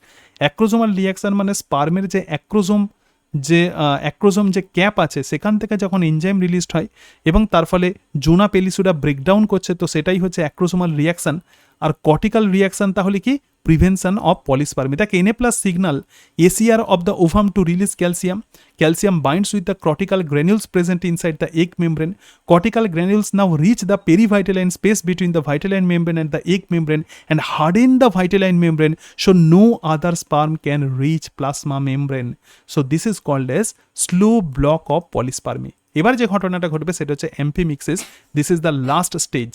Acrosomal reaction মানে স্পার্মের যে অ্যাক্রোজোম যে ক্যাপ আছে সেখান থেকে যখন এনজাইম রিলিজড হয় এবং তার ফলে জোনা পেলিসুডা ব্রেকডাউন করছে, তো সেটাই হচ্ছে অ্যাক্রোজোমাল রিয়াকশন। আর কর্টিক্যাল রিয়াকশন তাহলে কি, প্রিভেনশন অফ পলিস্পার্মি। দেখ Na+ signal ACR of the ovum to release calcium. Calcium binds with the cortical granules present inside the egg membrane. Cortical granules now reach the perivitaline space between the vitaline membrane and the egg membrane and harden the vitaline membrane, so no other sperm can reach plasma membrane. So this is called as slow block of polyspermy. এবার যে ঘটনাটা ঘটবে সেটা হচ্ছে amphimixis. This is the last stage.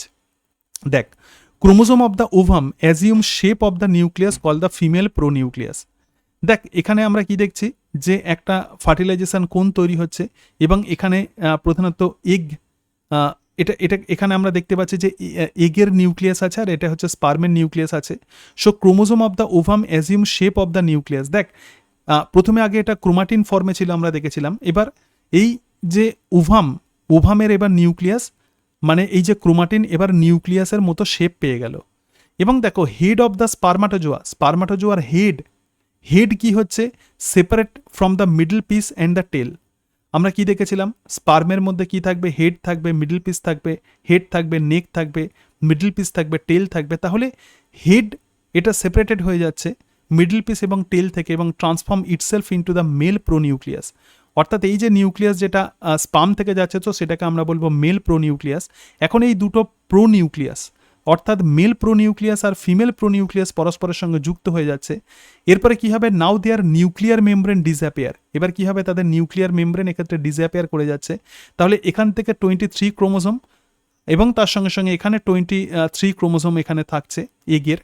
দেখ, chromosome of the ovum assume shape of the nucleus call the female pronucleus. দেখ এখানে আমরা কি দেখছি, যে একটা ফার্টিলাইজেশন কোন তৈরি হচ্ছে এবং এখানে প্রধানত এগ, এটা এটা এখানে আমরা দেখতে পাচ্ছি যে এগের নিউক্লিয়াস আছে আর এটা হচ্ছে স্পার্মের নিউক্লিয়াস আছে। So chromosome of the ovum assume shape of the nucleus. দেখ প্রথমে আগে এটা ক্রোমাটিন ফর্মে ছিল, আমরা দেখেছিলাম। এবার এই যে ওভামের এবার নিউক্লিয়াস, মানে এই যে ক্রোমাটিন এবার নিউক্লিয়াসের মতো শেপ পেয়ে গেল। এবং দেখো হেড অফ দ্য স্পার্মাটোজোয়ার হেড কি হচ্ছে, separate from the middle piece and the tail. আমরা কি দেখেছিলাম, স্পার্মের মধ্যে কি থাকবে, হেড থাকবে, মিডল পিস থাকবে, হেড থাকবে, নেক থাকবে, মিডল পিস থাকবে, টেল থাকবে। তাহলে হেড এটা সেপারেটেড হয়ে যাচ্ছে মিডল পিস এবং টেল থেকে এবং transform itself into the male pronucleus. অর্থাৎ এই যে নিউক্লিয়াস যেটা স্পার্ম থেকে যাচ্ছে, তো সেটাকে আমরা বলবো মেল প্রোনিউক্লিয়াস। এখন এই দুটো প্রোনিউক্লিয়াস অর্থাৎ মেল প্রোনিউক্লিয়াস আর ফিমেল প্রোনিউক্লিয়াস পরস্পরের সঙ্গে যুক্ত হয়ে যাচ্ছে। এরপরে কি হবে, নাও দেয়ার নিউক্লিয়ার মেমব্রেন ডিসঅ্যাপিয়ার। এবার কি হবে, তাদের নিউক্লিয়ার মেমব্রেন এক্ষেত্রে ডিসঅ্যাপিয়ার করে যাচ্ছে। তাহলে এখান থেকে 23 ক্রোমোজোম এবং তার সঙ্গে সঙ্গে এখানে 23 ক্রোমোজোম এখানে থাকছে এগের।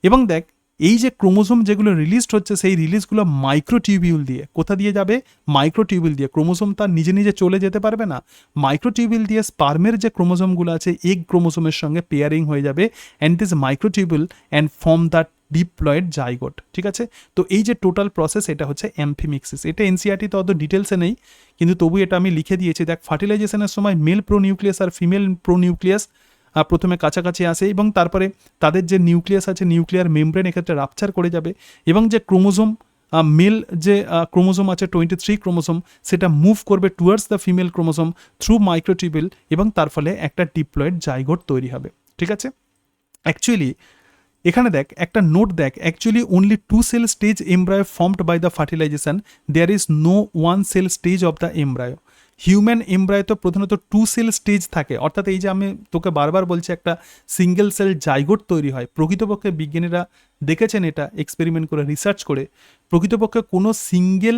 এবং দেখ এই যে ক্রোমোজোম যেগুলো রিলিজড হচ্ছে, সেই রিলিজগুলো মাইক্রোটিউবিউল দিয়ে, কোথা দিয়ে যাবে, মাইক্রোটিউবিউল দিয়ে। ক্রোমোজোম তার নিজে নিজে চলে যেতে পারবে না, মাইক্রোটিউবিউল দিয়ে স্পার্মের যে ক্রোমোজোমগুলো আছে এগ ক্রোমোজোমের সঙ্গে পেয়ারিং হয়ে যাবে and this microtubule and form the diploid zygote. ঠিক আছে, তো এই যে টোটাল প্রসেস এটা হচ্ছে এমফিমিক্সিস। এটা এনসিআরটি তো অত ডিটেলসে নেই, কিন্তু তবু এটা আমি লিখে দিয়েছি। দেখ ফার্টিলাইজেশনের সময় মেল প্রোনিউক্লিয়াস আর ফিমেল প্রোনিউক্লিয়াস প্রথমে কাছাকাছি আসে এবং তারপরে তাদের যে নিউক্লিয়াস আছে, নিউক্লিয়ার মেমব্রেন এক্ষেত্রে রাপচার করে যাবে এবং যে ক্রোমোজোম মেল যে ক্রোমোজোম আছে 23 ক্রোমোজোম, সেটা মুভ করবে towards the female chromosome through microtubule এবং তার ফলে একটা ডিপ্লয়েড জাইগোট তৈরি হবে। ঠিক আছে, অ্যাকচুয়ালি এখানে দেখ একটা নোট দেখ, actually only 2 cell stage embryo formed by the fertilization, there is no 1 cell stage of the embryo. Human embryo তো প্রধানত 2 cell স্টেজ থাকে, অর্থাৎ এই যে আমি তোকে বারবার বলছি একটা সিঙ্গেল সেল জাইগোট তৈরি হয়। প্রকৃতপক্ষে বিজ্ঞানীরা দেখেছেন এটা এক্সপেরিমেন্ট করে, রিসার্চ করে, প্রকৃতপক্ষে কোনো সিঙ্গেল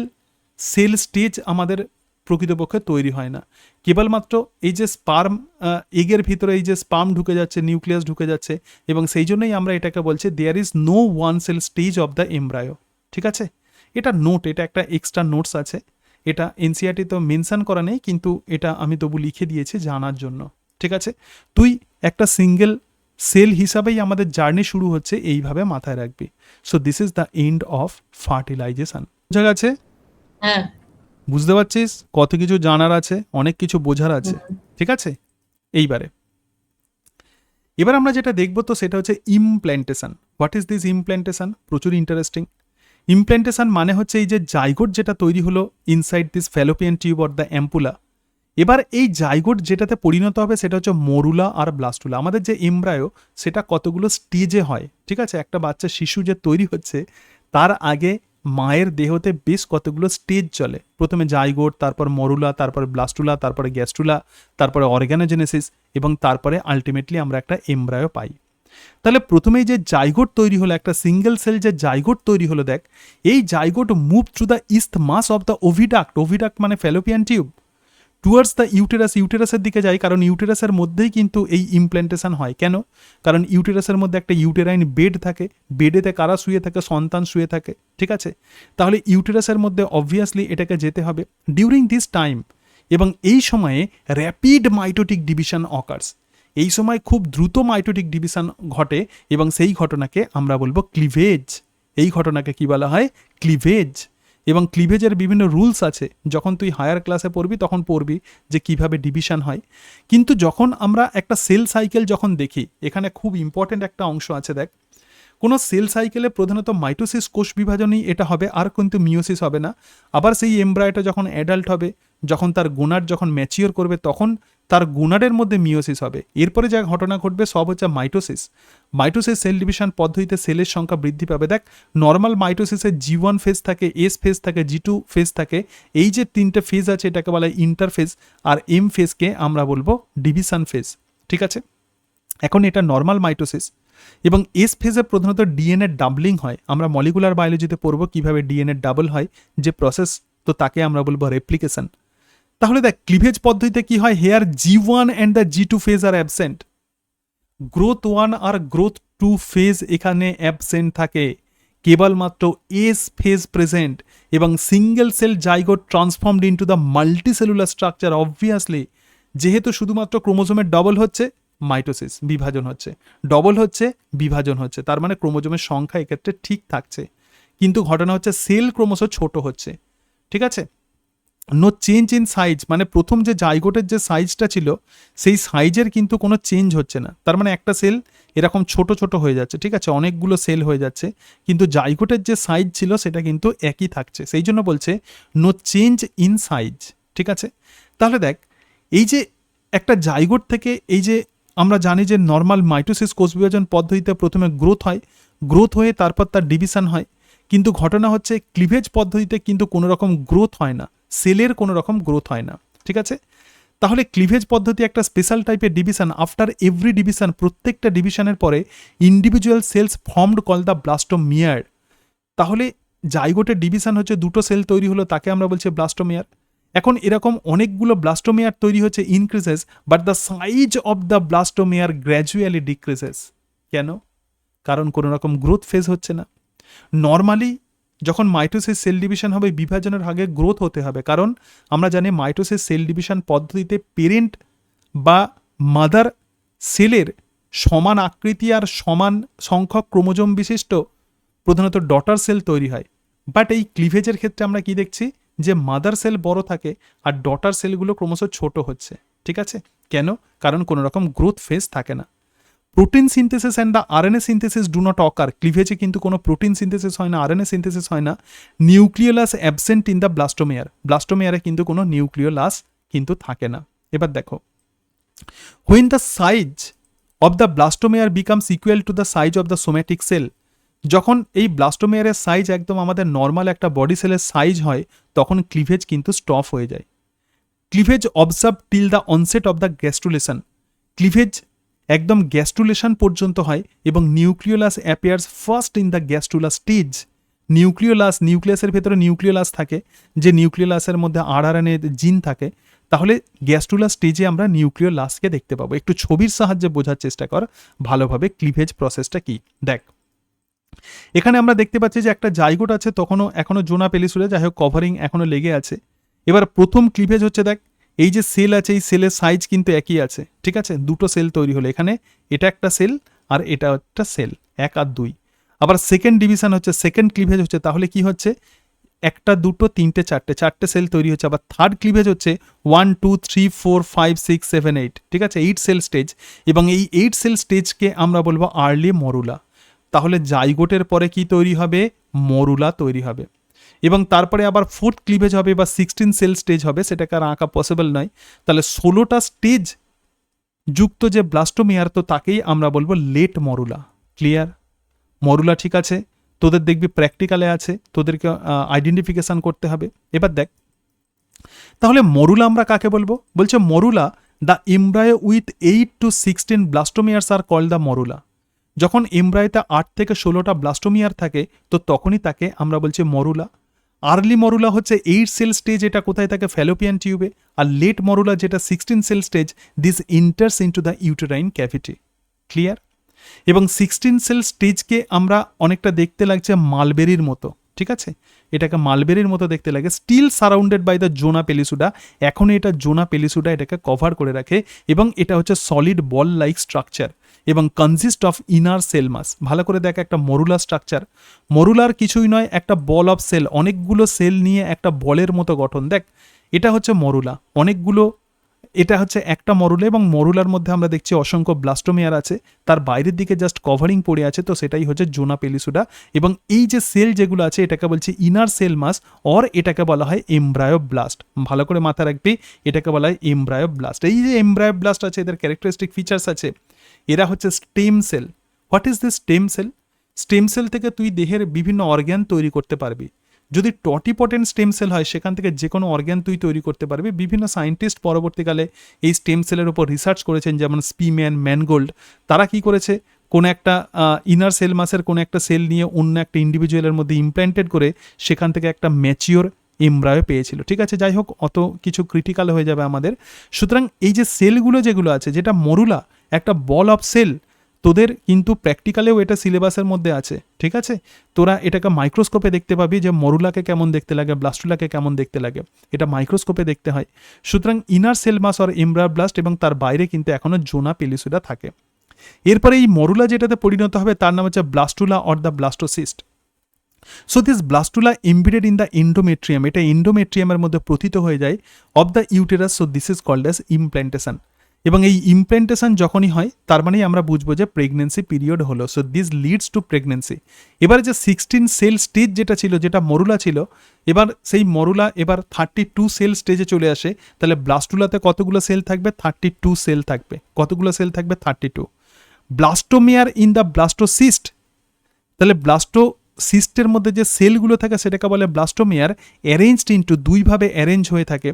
সেল স্টেজ আমাদের প্রকৃতপক্ষে তৈরি হয় না। কেবলমাত্র এই যে স্পার্ম এগের ভিতরে এই যে স্পার্ম ঢুকে যাচ্ছে, নিউক্লিয়াস ঢুকে যাচ্ছে, এবং সেই জন্যই আমরা এটাকে বলছি there is no 1 cell stage of the embryo. ঠিক আছে, এটা নোট, এটা একটা এক্সট্রা নোটস আছে, এটা এনসিআরটি তো মেনশন করা নেই, কিন্তু এটা আমি তবু লিখে দিয়েছি জানার জন্য। ঠিক আছে, তুই একটা সিঙ্গেল সেল হিসাবেই আমাদের জার্নি শুরু হচ্ছে, এইভাবে মাথায় রাখবি। So this is the end of fertilisation. বোঝা গেছে? হ্যাঁ, বুঝতে পারছিস কত কিছু জানার আছে, অনেক কিছু বোঝার আছে। ঠিক আছে, এইবারে এবার আমরা যেটা দেখব তো সেটা হচ্ছে implantation. What is this implantation? প্রচুর ইন্টারেস্টিং। ইমপ্ল্যান্টেশন মানে হচ্ছে এই যে জাইগোট যেটা তৈরি হলো inside this Fallopian tube or the ampulla, এবার এই জাইগোট যেটাতে পরিণত হবে সেটা হচ্ছে মরুলা আর ব্লাস্টুলা। আমাদের যে এমব্রায়ো সেটা কতগুলো স্টেজে হয়, ঠিক আছে? একটা বাচ্চা শিশু যে তৈরি হচ্ছে তার আগে মায়ের দেহতে বেশ কতগুলো স্টেজ চলে। প্রথমে জাইগোট, তারপর মরুলা, তারপরে ব্লাস্টুলা, তারপরে গ্যাস্টুলা, তারপরে অর্গানোজেনেসিস এবং তারপরে আলটিমেটলি আমরা একটা এমব্রায়ো পাই। তাহলে প্রথমেই যে জাইগোট তৈরি হলো, একটা সিঙ্গেল সেল যে জাইগোট তৈরি হলো, দেখ এই zygote move through the isthmus of the oviduct. Oviduct মানে fallopian tube, towards the uterus. ইউটেরাসের দিকে যায়, কারণ ইউটেরাসের মধ্যেই কিন্তু এই ইমপ্ল্যান্টেশন হয়। কেন? কারণ ইউটেরাসের মধ্যে একটা ইউটেরাইন বেড থাকে, বেডেতে কারা শুয়ে থাকে? সন্তান শুয়ে থাকে, ঠিক আছে? তাহলে ইউটেরাসের মধ্যে অবভিয়াসলি এটাকে যেতে হবে ডিউরিং দিস টাইম, এবং এই সময়ে র্যাপিড মাইটোটিক ডিভিশন অকার্স। এই সময় খুব দ্রুত মাইটোটিক ডিভিশন ঘটে এবং সেই ঘটনাকে আমরা বলবো ক্লিভেজ। এই ঘটনাকে কি বলা হয়? ক্লিভেজ। এবং ক্লিভেজের বিভিন্ন রুলস আছে, যখন তুই হায়ার ক্লাসে পড়বি তখন পড়বি যে কিভাবে ডিভিশন হয়। কিন্তু যখন আমরা একটা সেল সাইকেল যখন দেখি, এখানে খুব ইম্পর্টেন্ট একটা অংশ আছে। দেখ, কোনো সেল সাইকেলে প্রধানত মাইটোসিস কোষ বিভাজনই এটা হবে, আর কিন্তু মিওসিস হবে না। আবার সেই এমব্রায়োটা যখন অ্যাডাল্ট হবে, যখন তার গোনাড যখন ম্যাচিওর করবে, তখন তার গোনাডের মধ্যে মিওসিস হবে। এরপরে যা ঘটনা ঘটবে সব হচ্ছে মাইটোসিস। মাইটোসিস সেল ডিভিশন পদ্ধতিতে সেলের সংখ্যা বৃদ্ধি পাবে। দেখ, নর্মাল মাইটোসিসে G1 ফেজ থাকে, এস ফেজ থাকে, G2 ফেজ থাকে। এই যে তিনটে ফেজ আছে এটাকে বলা হয় ইন্টারফেজ, আর এম ফেজকে আমরা বলবো ডিভিশন ফেজ, ঠিক আছে? এখন এটা নর্মাল মাইটোসিস। এবং এস ফেজে প্রধানত ডিএনএ ডাবলিং হয়। আমরা মলিকুলার বায়োলজিতে পড়ব কিভাবে ডিএনএ ডাবল হয়, যে প্রসেস, তো তাকে আমরা বলবো রেপ্লিকেশন। তাহলে দেখ, ক্লিভেজ পদ্ধতিতে কি হয়? Here G1 and the G2 phase are absent. Growth 1 আর গ্রোথ 2 ফেজ এখানে অ্যাবসেন্ট থাকে, কেবলমাত্র এস ফেজ প্রেজেন্ট। এবং single cell zygote transformed into the multicellular structure. Obviously যেহেতু শুধুমাত্র ক্রোমোজোমের ডবল হচ্ছে, মাইটোসিস বিভাজন হচ্ছে, ডবল হচ্ছে, বিভাজন হচ্ছে, তার মানে ক্রোমোজোমের সংখ্যা এক্ষেত্রে ঠিক থাকছে। কিন্তু ঘটনা হচ্ছে সেল ক্রমশ ছোট হচ্ছে, ঠিক আছে? নো চেঞ্জ ইন সাইজ, মানে প্রথম যে জাইগোটের যে সাইজটা ছিল সেই সাইজের কিন্তু কোনো চেঞ্জ হচ্ছে না। তার মানে একটা সেল এরকম ছোট ছোট হয়ে যাচ্ছে, ঠিক আছে? অনেকগুলো সেল হয়ে যাচ্ছে, কিন্তু জাইগোটের যে সাইজ ছিল সেটা কিন্তু একই থাকছে। সেই জন্য বলছে নো চেঞ্জ ইন সাইজ, ঠিক আছে? তাহলে দেখ, এই যে একটা জাইগোট থেকে, এই যে আমরা জানি যে নর্মাল মাইটোসিস কোষ বিভাজন পদ্ধতিতে প্রথমে গ্রোথ হয়, গ্রোথ হয়ে তারপর তার ডিভিশন হয়। কিন্তু ঘটনা হচ্ছে ক্লিভেজ পদ্ধতিতে কিন্তু কোনো রকম গ্রোথ হয় না, সেলের কোনো রকম গ্রোথ হয় না, ঠিক আছে? তাহলে ক্লিভেজ পদ্ধতি একটা স্পেশাল টাইপের ডিভিশন। আফটার এভরি ডিভিশন, প্রত্যেকটা ডিভিশনের পরে individual cells formed call the blastomere. তাহলে জাইগোটের ডিভিশন হচ্ছে দুটো সেল তৈরি হলো, তাকে আমরা বলছি ব্লাস্টোমিয়ার। এখন এরকম অনেকগুলো ব্লাস্টোমিয়ার তৈরি হচ্ছে, increases, but the size of the blastomere gradually decreases. কেন? কারণ কোনো রকম গ্রোথ ফেজ হচ্ছে না। নর্মালি যখন মাইটোসিস সেল ডিভিশন হবে, বিভাজনের আগে গ্রোথ হতে হবে, কারণ আমরা জানি মাইটোসিস সেল ডিভিশন পদ্ধতিতে পেরেন্ট বা মাদার সেলের সমান আকৃতি আর সমান সংখ্যক ক্রোমোজোম বিশিষ্ট প্রধানত ডটার সেল তৈরি হয়। বাট এই ক্লিভেজের ক্ষেত্রে আমরা কি দেখছি, যে মাদার সেল বড় থাকে আর ডটার সেলগুলো ক্রমশ ছোট হচ্ছে, ঠিক আছে? কেন? কারণ কোনো রকম গ্রোথ ফেজ থাকে না। Protein synthesis and the RNA synthesis do not occur. ক্লিভেজে কিন্তু কোনো প্রোটিন সিনথেসিস হয় না, আরএনএ সিনথেসিস হয় না। Nucleolus absent in the blastomere. ব্লাস্টোমেয়ারে কিন্তু কোনো নিউক্লিওলাস কিন্তু থাকে না। এবার দেখো, when the size of the blastomere becomes equal to the size of the somatic cell, যখন এই ব্লাস্টোমেয়ারের সাইজ একদম আমাদের নর্মাল একটা বডি সেলের সাইজ হয়, তখন ক্লিভেজ কিন্তু স্টপ হয়ে যায়। Cleavage observe till the onset of the gastrulation. Cleavage একদম গ্যাস্ট্রুলেশন পর্যন্ত হয় এবং nucleolus appears first in the gastrulas stage. নিউক্লিয়াসের ভেতরে নিউক্লিওলাস থাকে, যে নিউক্লিওলাসের মধ্যে আরআরএনএ জিন থাকে। তাহলে গ্যাস্ট্রুলাস স্টেজে আমরা নিউক্লিওলাসকে দেখতে পাবো। একটু ছবির সাহায্যে বোঝার চেষ্টা কর ভালোভাবে ক্লিভেজ প্রসেসটা কি। দেখ, এখানে আমরা দেখতে পাচ্ছি যে একটা জাইগোট আছে, এখনো জোনা পেলিসুলে, যাই হোক কভারিং এখনো লেগে আছে। এবার প্রথম ক্লিভেজ হচ্ছে, দেখ এই যে সেল আছে, এই সেলের সাইজ কিন্তু একই আছে, ঠিক আছে? দুটো সেল তৈরি হলো, এখানে এটা একটা সেল আর এটা একটা সেল, 1 আর 2। আবার সেকেন্ড ডিভিশন হচ্ছে, সেকেন্ড ক্লিভেজ হচ্ছে, তাহলে কি হচ্ছে, একটা দুটো তিনটে চারটে সেল তৈরি হচ্ছে, আবার থার্ড ক্লিভেজ হচ্ছে 1 2 3 4 5 6 7 8, ঠিক আছে, 8 সেল স্টেজ, এবং এই 8 সেল স্টেজকে আমরা বলবো আর্লি মরুলা। তাহলে জাইগোটের পরে কি তৈরি হবে? মরুলা তৈরি হবে, এবং তারপরে আবার ফোর্থ ক্লিভেজ হবে বা 16 সেল স্টেজ হবে, সেটাকে আর আঁকা পসিবল নয়। তাহলে 16টা স্টেজ যুক্ত যে ব্লাস্টোমিয়ার, তো তাকেই আমরা বলবো লেট মরুলা। ক্লিয়ার? মরুলা ঠিক আছে, তোদের দেখবি প্র্যাকটিক্যালে আছে, তোদেরকে আইডেন্টিফিকেশন করতে হবে। এবার দেখ, তাহলে মরুলা আমরা কাকে বলবো? বলছে morula, the embryo with 8 to 16 blastomeres are called the morula. যখন এমব্রায়োতে 8 থেকে 16টা ব্লাস্টোমিয়ার থাকে, তো তখনই তাকে আমরা বলছি মরুলা। আর্লি মরুলা হচ্ছে 8 সেল স্টেজ, এটা কোথায় থাকে? ফ্যালোপিয়ান টিউবে। আর লেট মরুলা যেটা 16 cell stage, this enters into the uterine cavity. Clear? এবং 16 সেল স্টেজকে আমরা অনেকটা দেখতে লাগছে মালবেরির মতো, ঠিক আছে, এটাকে মালবেরির মতো দেখতে লাগে, still surrounded by the zona পেলিসুডা। এখন এটা জোনা পেলিসুডা এটাকে কভার করে রাখে, এবং এটা হচ্ছে সলিড বল লাইক স্ট্রাকচার এবং consist of inner cell mass. ভালো করে দেখ, একটা মরুলার স্ট্রাকচার, মরুলার কিছুই নয়, একটা বল অফ সেল, অনেকগুলো সেল নিয়ে একটা বলের মতো গঠন। দেখ, এটা হচ্ছে মরুলা, অনেকগুলো, এটা হচ্ছে একটা মরুলা, এবং মরুলার মধ্যে আমরা দেখছি অসংখ্য ব্লাস্টোমিয়ার আছে, তার বাইরের দিকে জাস্ট কভারিং পড়ে আছে, তো সেটাই হচ্ছে জোনা পেলিসুডা। এবং এই যে সেল যেগুলো আছে, এটাকে বলছি ইনার সেল মাস, অর এটাকে বলা হয় এমব্রায়ো ব্লাস্ট। ভালো করে মাথা রাখবি, এটাকে বলা হয় এমব্রায়ো ব্লাস্ট। এই যে এমব্রায়ো ব্লাস্ট আছে, এদের ক্যারেক্টারিস্টিক ফিচার্স আছে, এরা হচ্ছে stem cell. What is this stem cell? Stem cell থেকে তুই দেহের বিভিন্ন অর্গ্যান তৈরি করতে পারবি। যদি টটিপটেন্ট স্টেম সেল হয়, সেখান থেকে যে কোনো অর্গ্যান তুই তৈরি করতে পারবি। বিভিন্ন সায়েন্টিস্ট পরবর্তীকালে এই স্টেম সেলের উপর রিসার্চ করেছেন, যেমন স্পিম্যান, ম্যানগোল্ড। তারা কি করেছে, কোনো একটা ইনার সেল মাসের কোনো একটা সেল নিয়ে অন্য একটা ইন্ডিভিজুয়ালের মধ্যে ইমপ্ল্যান্টেড করে সেখান থেকে একটা ম্যাচিওর এমব্রায়ো পেয়েছিল। ঠিক আছে, যাই হোক, অত কিছু ক্রিটিক্যাল হয়ে যাবে আমাদের। সুতরাং এই যে সেলগুলো যেগুলো আছে, যেটা মরুলা, একটা বল অফ সেল, তোদের কিন্তু প্র্যাকটিক্যালেও এটা সিলেবাসের মধ্যে আছে। ঠিক আছে, তোরা এটাকে মাইক্রোস্কোপে দেখতে পাবি যে মরুলাকে কেমন দেখতে লাগে, ব্লাস্টুলাকে কেমন দেখতে লাগে, এটা মাইক্রোস্কোপে দেখতে হয়। সুতরাং inner cell mass or embryoblast, এবং তার বাইরে কিন্তু এখনো জোনা পেলিসুডা থাকে। এরপরে এই মরুলা যেটাতে পরিণত হবে, তার নাম হচ্ছে blastula or the blastocyst. So this blastula embedded in the endometrium, এটা এন্ডোমেট্রিয়ামের মধ্যে প্রথিত হয়ে যায় of the uterus. So this is called as implantation. এবং এই ইমপ্ল্যান্টেশন যখনই হয়, তার মানেই আমরা বুঝবো যে প্রেগনেন্সি পিরিয়ড হলো। So this leads two pregnancy. এবারে যে 16 সেল স্টেজ যেটা ছিল, যেটা মরুলা ছিল, এবার সেই মরুলা এবার 32 সেল স্টেজে চলে আসে। তাহলে ব্লাস্টুলাতে কতগুলো সেল থাকবে? 32 সেল থাকবে। কতগুলো সেল থাকবে? 32। ব্লাস্টোমিয়ার ইন দ্য ব্লাস্টোসিস্ট, তাহলে ব্লাস্টোসিস্টের মধ্যে যে সেলগুলো থাকে সেটাকে বলে ব্লাস্টোমিয়ার। অ্যারেঞ্জড ইন্টু, দুইভাবে অ্যারেঞ্জ হয়ে থাকে।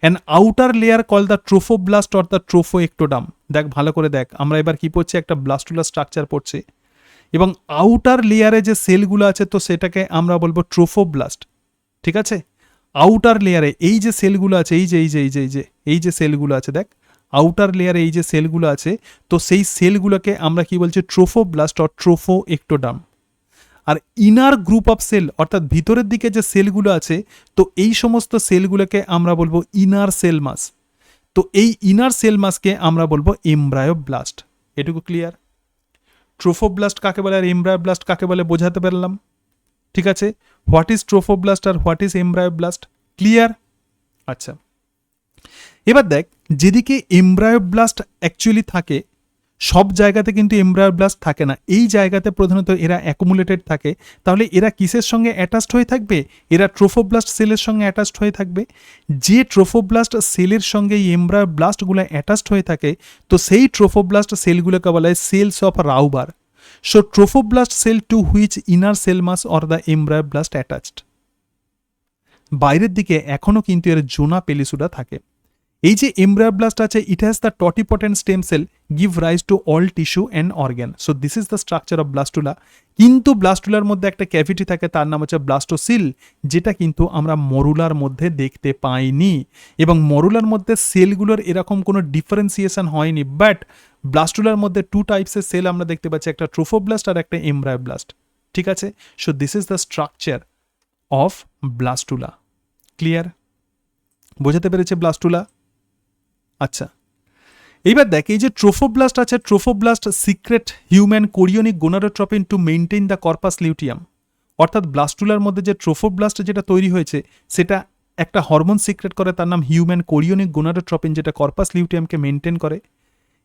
An outer layer call the trophoblast or the trophectoderm. দেখ, ভালো করে দেখ, আমরা এবার কি পড়ছি? একটা ব্লাস্টুলার স্ট্রাকচার পড়ছি, এবং আউটার লেয়ারে যে সেলগুলো আছে, তো সেটাকে আমরা বলবো ট্রোফোব্লাস্ট। ঠিক আছে, আউটার লেয়ারে এই যে সেলগুলো আছে, এই যে সেলগুলো আছে, দেখ আউটার লেয়ারে এই যে সেলগুলো আছে, তো সেই সেলগুলোকে আমরা কি বলছি? Trophoblast or trophectoderm. আর ইনার গ্রুপ অফ সেল, অর্থাৎ ভিতরের দিকে যে সেলগুলো আছে, তো এই সমস্ত সেলগুলোকে আমরা বলবো ইনার সেল মাস। তো এই ইনার সেল মাসকে আমরা বলবো এমব্রায়ো ব্লাস্ট। এটুকু ক্লিয়ার? ট্রোফোব্লাস্ট কাকে বলে আর এমব্রায়ো ব্লাস্ট কাকে বলে বোঝাতে পারলাম। ঠিক আছে, হোয়াট ইজ ট্রোফোব্লাস্ট আর what is embryoblast? Clear? আচ্ছা, এবার দেখ, যেদিকে এমব্রায়ো ব্লাস্ট অ্যাকচুয়ালি থাকে, সব জায়গাতে কিন্তু এমব্রায়ো ব্লাস্ট থাকে না। এই জায়গাতে প্রধানত এরা অ্যাকুমুলেটেড থাকে। তাহলে এরা কিসের সঙ্গে অ্যাটাচড হয়ে থাকবে? এরা ট্রোফোব্লাস্ট সেলের সঙ্গে অ্যাটাচড হয়ে থাকবে। যে ট্রোফোব্লাস্ট সেলের সঙ্গে এই এমব্রায়ো ব্লাস্টগুলো অ্যাটাচড হয়ে থাকে, তো সেই ট্রোফোব্লাস্ট সেলগুলোকে বলা হয় cells of Rauber. So trophoblast cell to which inner cell mass or the embryoblast attached. বাইরের দিকে এখনও কিন্তু এর জোনা পেলিসুডা থাকে। এই যে এমব্রায়ো ব্লাস্ট আছে, it has the totipotent stem cell give rise to all tissue and organ. So this is the structure of blastula. কিন্তু ব্লাস্টুলার মধ্যে একটা ক্যাভিটি থাকে, তার নাম হচ্ছে ব্লাস্টোসিল, যেটা কিন্তু আমরা মরুলার মধ্যে দেখতে পাইনি। এবং মরুলার মধ্যে সেলগুলোর এরকম কোনো ডিফারেন্সিয়েশন হয়নি। বাট ব্লাস্টুলার মধ্যে 2 টাইপসের সেল আমরা দেখতে পাচ্ছি, একটা ট্রোফোব্লাস্ট আর একটা এমব্রায়ো ব্লাস্ট। ঠিক আছে, so this is the structure of blastula. Clear? বোঝাতে পেরেছে ব্লাস্টুলা? আচ্ছা, এইবার দেখ, এই যে ট্রোফোব্লাস্ট আছে, trophoblast secret human chorionic gonadotropin to maintain the corpus luteum. অর্থাৎ ব্লাস্টুলার মধ্যে যে ট্রোফোব্লাস্ট যেটা তৈরি হয়েছে সেটা একটা হরমোন সিক্রেট করে, তার নাম হিউম্যান কোরিওনিক গোনাডোট্রপিন, যেটা কর্পাস লিউটিয়ামকে মেনটেন করে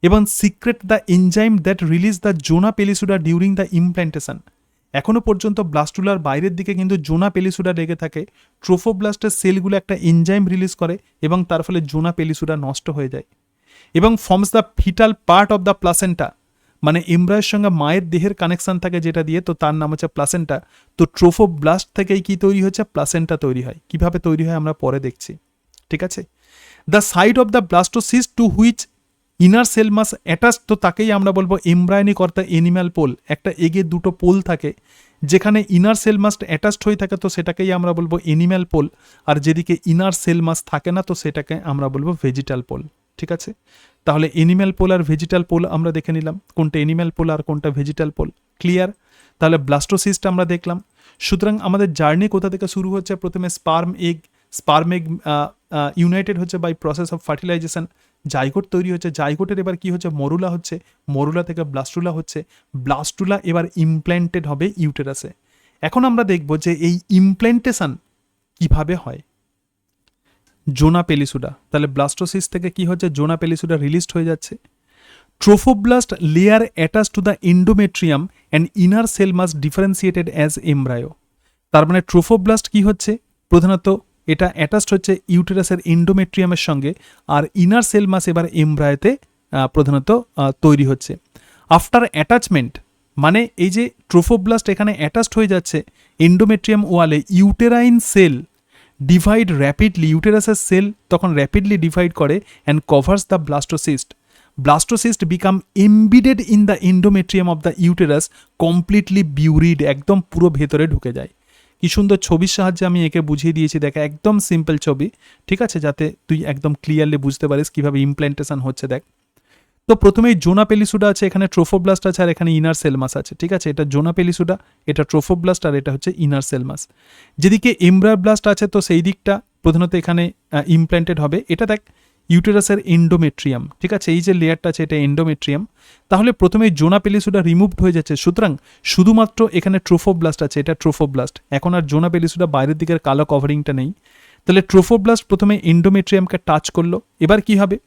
এবং secrete the enzyme that release the zona pellucida during the implantation. এখনও পর্যন্ত ব্লাস্টুলার বাইরের দিকে কিন্তু জোনা পেলিসুডা লেগে থাকে, ট্রোফোব্লাস্টের সেলগুলো একটা এনজাইম রিলিজ করে এবং তার ফলে জোনা পেলিসুডা নষ্ট হয়ে যায় এবং forms the fetal part of the placenta, মানে এমব্রায়োর সঙ্গে মায়ের দেহের কানেকশন থাকে যেটা দিয়ে, তো তার নাম হচ্ছে প্লাসেন্টা। তো ট্রোফোব্লাস্ট থেকেই কি তৈরি হচ্ছে, প্লাসেন্টা তৈরি হয়। কিভাবে তৈরি হয় আমরা পরে দেখছি, ঠিক আছে। The side of the blastocyst to which inner cell mass attach, তো তাকেই আমরা বলবো এমব্রায়োনিক অর্থাৎ এনিম্যাল পোল। একটা এগে দুটো পোল থাকে যেখানে ইনার সেল মাস্ট অ্যাটাচড হয়ে থাকে, তো সেটাকেই আমরা বলবো এনিম্যাল পোল, আর যেদিকে ইনার সেল মাস থাকে না তো সেটাকে আমরা বলবো ভেজিটাল পোল, ঠিক আছে। তাহলে এনিম্যাল পোল আর ভেজিটাল পোল আমরা দেখে নিলাম, কোনটা এনিম্যাল পোল আর কোনটা ভেজিটাল পোল, ক্লিয়ার। তাহলে ব্লাস্টোসিস্ট আমরা দেখলাম। সুতরাং আমাদের জার্নি কোথা থেকে শুরু হচ্ছে, প্রথমে স্পার্ম এগ ইউনাইটেড হচ্ছে by process of fertilisation, zygote তৈরি হচ্ছে, জাইগোটের এবার কি হচ্ছে, মরুলা হচ্ছে, মরুলা থেকে ব্লাস্টুলা হচ্ছে, ব্লাস্টুলা এবার ইমপ্ল্যান্টেড হবে ইউটেরাসে। এখন আমরা দেখব যে এই ইমপ্ল্যান্টেশন কিভাবে হয়। জোনা পেলিসুডা, তাহলে ব্লাস্টোসিস থেকে কি হচ্ছে, জোনা পেলিসুডা রিলিজড হয়ে যাচ্ছে। Trophoblast layer attach to the endometrium and inner cell mass differentiated as embryo. তার মানে ট্রোফোব্লাস্ট কি হচ্ছে, প্রধানত এটা অ্যাটাচড হচ্ছে ইউটেরাসের এন্ডোমেট্রিয়ামের সঙ্গে, আর ইনার সেল মাস এবার এমব্রায়োতে প্রধানত তৈরি হচ্ছে। আফটার অ্যাটাচমেন্ট মানে এই যে ট্রোফোব্লাস্ট এখানে অ্যাটাচড হয়ে যাচ্ছে এন্ডোমেট্রিয়াম ওয়ালে, ইউটেরাইন সেল ডিভাইড র্যাপিডলি, ইউটেরাসের সেল তখন র্যাপিডলি ডিভাইড করে and covers the blastocyst. Blastocyst become embedded in the endometrium of the uterus, completely buried, একদম পুরো ভেতরে ঢুকে যায়। কি সুন্দর ছবির সাহায্যে আমি একে বুঝিয়ে দিয়েছি, দেখা একদম সিম্পল ছবি, ঠিক আছে, যাতে তুই একদম ক্লিয়ারলি বুঝতে পারিস কিভাবে ইমপ্ল্যান্টেশন হচ্ছে। দেখ, তো প্রথমেই জোনা পেলিসুডা আছে, এখানে ট্রোফোব্লাস্ট আছে, আর এখানে ইনার সেল মাস আছে, ঠিক আছে। এটা জোনা পেলিসুডা, এটা ট্রোফোব্লাস্ট, আর এটা হচ্ছে ইনার সেল মাস। যেদিকে এমব্রায়োব্লাস্ট আছে তো সেই দিকটা প্রধানত এখানে ইমপ্ল্যান্টেড হবে। এটা দেখ ইউটেরাসের এন্ডোমেট্রিয়াম, ঠিক আছে, এই যে লেয়ারটা আছে এটা এন্ডোমেট্রিয়াম। তাহলে প্রথমে জোনা পেলিসুডা রিমুভড হয়ে যাচ্ছে, সুতরাং শুধুমাত্র এখানে ট্রোফোব্লাস্ট আছে, এটা ট্রোফোব্লাস্ট। এখন আর জোনা পেলিসুডা বাইরের দিকের কালো কভারিংটা নেই। তাহলে ট্রোফোব্লাস্ট প্রথমে এন্ডোমেট্রিয়ামকে টাচ করলো, এবার কি হবে,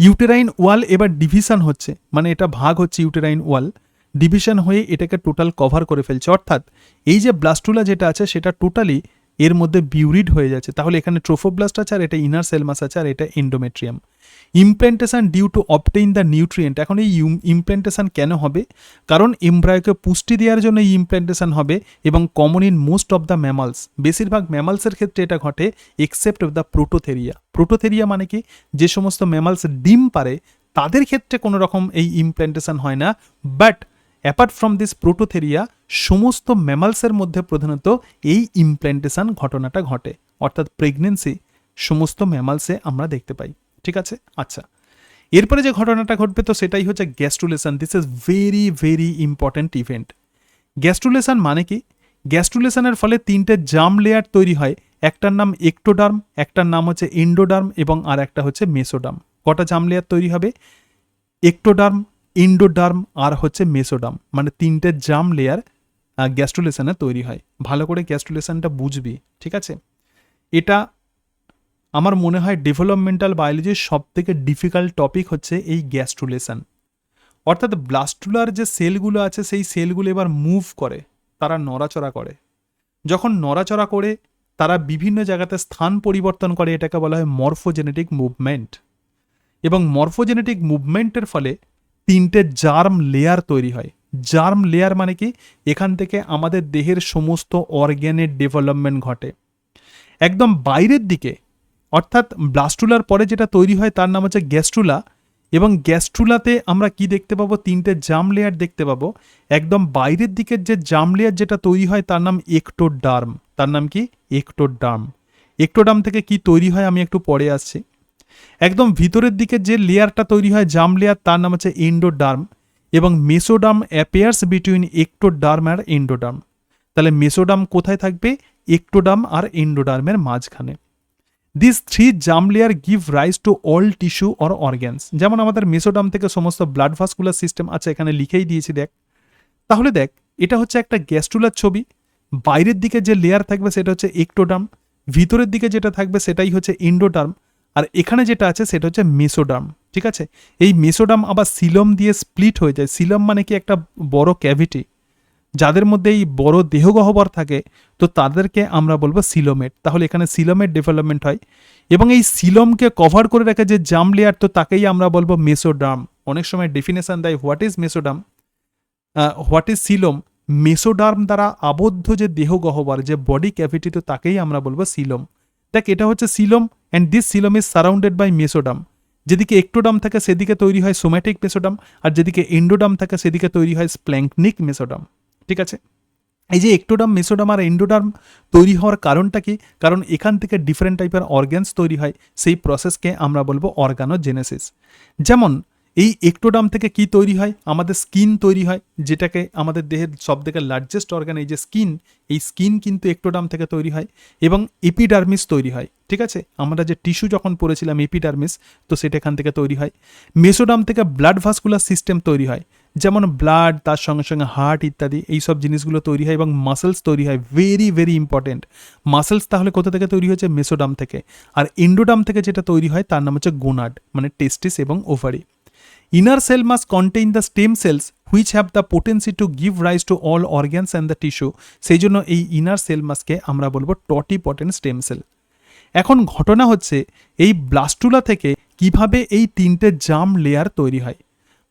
ইউটেরাইন ওয়াল এবার ডিভিশন হচ্ছে, মানে এটা ভাগ হচ্ছে ইউটেরাইন ওয়াল, ডিভিশন হয়ে এটাকে টোটাল কভার করে ফেলছে। অর্থাৎ এই যে ব্লাস্টুলা যেটা আছে সেটা টোটালি এর মধ্যে বিউরিড হয়ে যাচ্ছে। তাহলে এখানে ট্রোফোব্লাস্ট আছে, আর এটা ইনার সেল মাস আছে, আর এটা endometrium. Implantation due to obtain the nutrient. এখন এই ইমপ্ল্যান্টেশন কেন হবে, কারণ এমব্রায়োকে পুষ্টি দেওয়ার জন্য এই ইমপ্ল্যান্টেশন হবে, এবং common in most of the mammals, বেশিরভাগ ম্যামালসের ক্ষেত্রে এটা ঘটে, এক্সেপ্ট দ্য প্রোটোথেরিয়া। প্রোটোথেরিয়া মানে কি, যে সমস্ত ম্যামালস ডিম পারে তাদের ক্ষেত্রে কোনো রকম এই ইমপ্ল্যান্টেশন হয় না, বাট অ্যাপার্ট ফ্রম দিস প্রোটোথেরিয়া সমস্ত ম্যামালসের মধ্যে প্রধানত এই ইমপ্ল্যান্টেশন ঘটনাটা ঘটে, অর্থাৎ প্রেগনেন্সি সমস্ত ম্যামালসে আমরা দেখতে পাই, ঠিক আছে। আচ্ছা, এরপরে যে ঘটনাটা ঘটবে তো সেটাই হচ্ছে gastrulation. This is very very important event. Gastrulation মানে কি, গ্যাস্ট্রুলেশনের ফলে তিনটে জার্ম লেয়ার তৈরি হয়, একটার নাম একটোডার্ম, একটার নাম হচ্ছে এন্ডোডার্ম, এবং আর একটা হচ্ছে মেসোডার্ম। কটা জার্ম লেয়ার তৈরি হবে, একটোডার্ম, এন্ডোডার্ম আর হচ্ছে মেসোডার্ম, মানে তিনটে জার্ম লেয়ার গ্যাস্ট্রুলেশনে তৈরি হয়। ভালো করে গ্যাস্ট্রুলেশনটা বুঝবি, ঠিক আছে। এটা আমার মনে হয় ডেভেলপমেন্টাল বায়োলজির সব থেকে ডিফিকাল্ট টপিক হচ্ছে এই গ্যাস্ট্রুলেশন। অর্থাৎ ব্লাস্টুলার যে সেলগুলো আছে সেই সেলগুলো এবার মুভ করে, তারা নড়াচড়া করে। যখন নড়াচড়া করে তারা বিভিন্ন জায়গাতে স্থান পরিবর্তন করে, এটাকে বলা হয় মরফোজেনেটিক মুভমেন্ট। এবং মরফোজেনেটিক মুভমেন্টের ফলে তিনটে জার্ম লেয়ার তৈরি হয়। জার্ম লেয়ার মানে কি, এখান থেকে আমাদের দেহের সমস্ত অর্গ্যানের ডেভেলপমেন্ট ঘটে একদম বাইরের দিকে। অর্থাৎ ব্লাস্টুলার পরে যেটা তৈরি হয় তার নাম হচ্ছে গ্যাস্ট্রুলা, এবং গ্যাস্ট্রুলাতে আমরা কি দেখতে পাবো, তিনটে জার্ম লেয়ার দেখতে পাবো। একদম বাইরের দিকের যে জার্ম লেয়ার যেটা তৈরি হয় তার নাম একটোডার্ম, তার নাম কি, একটোডার্ম। একটোডার্ম থেকে কি তৈরি হয় আমি একটু পরে আসছি। একদম ভিতরের দিকে যে লেয়ারটা তৈরি হয় জার্ম লেয়ার তার নাম হচ্ছে এন্ডোডার্ম, এবং মেসোডার্ম অ্যাপিয়ার্স বিটুইন একটোডার্ম আর এন্ডোডার্ম। তাহলে মেসোডার্ম কোথায় থাকবে, একটোডার্ম আর এন্ডোডার্মের মাঝখানে। This three germ layer give rise to all tissue or organs. যেমন আমাদের মেসোডার্ম থেকে সমস্ত ব্লাড ভাস্কুলার সিস্টেম আছে, এখানে লিখেই দিয়েছি দেখ। তাহলে দেখ, এটা হচ্ছে একটা গ্যাস্ট্রুলার ছবি, বাইরের দিকে যে লেয়ার থাকবে সেটা হচ্ছে একটোডার্ম, ভিতরের দিকে যেটা থাকবে সেটাই হচ্ছে এন্ডোডার্ম, আর এখানে যেটা আছে সেটা হচ্ছে মেসোডার্ম। ঠিক আছে, এই মেসোডার্ম আবার সিলম দিয়ে স্প্লিট হয়ে যায়। সিলম মানে কি একটা বড় ক্যাভিটি, যাদের মধ্যে এই বড় দেহগহ্বর থাকে তো তাদেরকে আমরা বলবো সিলোমেট। তাহলে এখানে সিলোমেট ডেভেলপমেন্ট হয় এবং এই সিলমকে কভার করে রাখে যে জাম লেয়ার, তো তাকেই আমরা বলবো মেসোডার্ম। অনেক সময় ডেফিনেশন দেয় what is mesoderm, what is coelom. Mesoderm দ্বারা আবদ্ধ যে দেহগহ্বর, যে বডি ক্যাভিটি, তো তাকেই আমরা বলবো সিলোম। দেখ, এটা হচ্ছে coelom and this coelom is surrounded by mesoderm. যেদিকে একটোডার্ম থাকে সেদিকে তৈরি হয় সোম্যাটিক মেসোডার্ম, আর যেদিকে এন্ডোডার্ম থাকে সেদিকে তৈরি হয় স্প্ল্যাঙ্কনিক মেসোডার্ম। ঠিক আছে, এই যে একটোডার্ম, মেসোডার্ম আর এন্ডোডার্ম তৈরি হওয়ার কারণটা কি? কারণ এখান থেকে ডিফারেন্ট টাইপের অর্গ্যানস তৈরি হয়, সেই প্রসেসকে আমরা বলবো অর্গানোজেনেসিস। যেমন এই একটোডার্ম থেকে কি তৈরি হয়? আমাদের স্কিন তৈরি হয়, যেটাকে আমাদের দেহের সব থেকে লার্জেস্ট অর্গান, এই যে স্কিন, এই স্কিন কিন্তু একটোডার্ম থেকে তৈরি হয় এবং এপিডার্মিস তৈরি হয়। ঠিক আছে, আমরা যে টিস্যু যখন পড়েছিলাম এপিডার্মিস, তো সেটা এখান থেকে তৈরি হয়। মেসোডার্ম থেকে ব্লাড ভাস্কুলার সিস্টেম তৈরি হয়, যেমন ব্লাড, তার সঙ্গে সঙ্গে হার্ট ইত্যাদি এই সব জিনিসগুলো তৈরি হয় এবং মাসেলস তৈরি হয়। ভেরি ভেরি ইম্পর্টেন্ট, মাসেলস তাহলে কোথা থেকে তৈরি হয়েছে? মেসোডার্ম থেকে। আর এন্ডোডার্ম থেকে যেটা তৈরি হয় তার নাম হচ্ছে গোনাড, মানে টেস্টিস এবং ovary. Inner cell must contain the stem cells which have the potency to give rise to all organs and the tissue. সেই জন্য এই ইনার সেল মাসকে আমরা বলবো টটিপটেন্ট স্টেম সেল। এখন ঘটনা হচ্ছে এই ব্লাস্টুলা থেকে কিভাবে এই তিনটে জার্ম লেয়ার তৈরি হয়।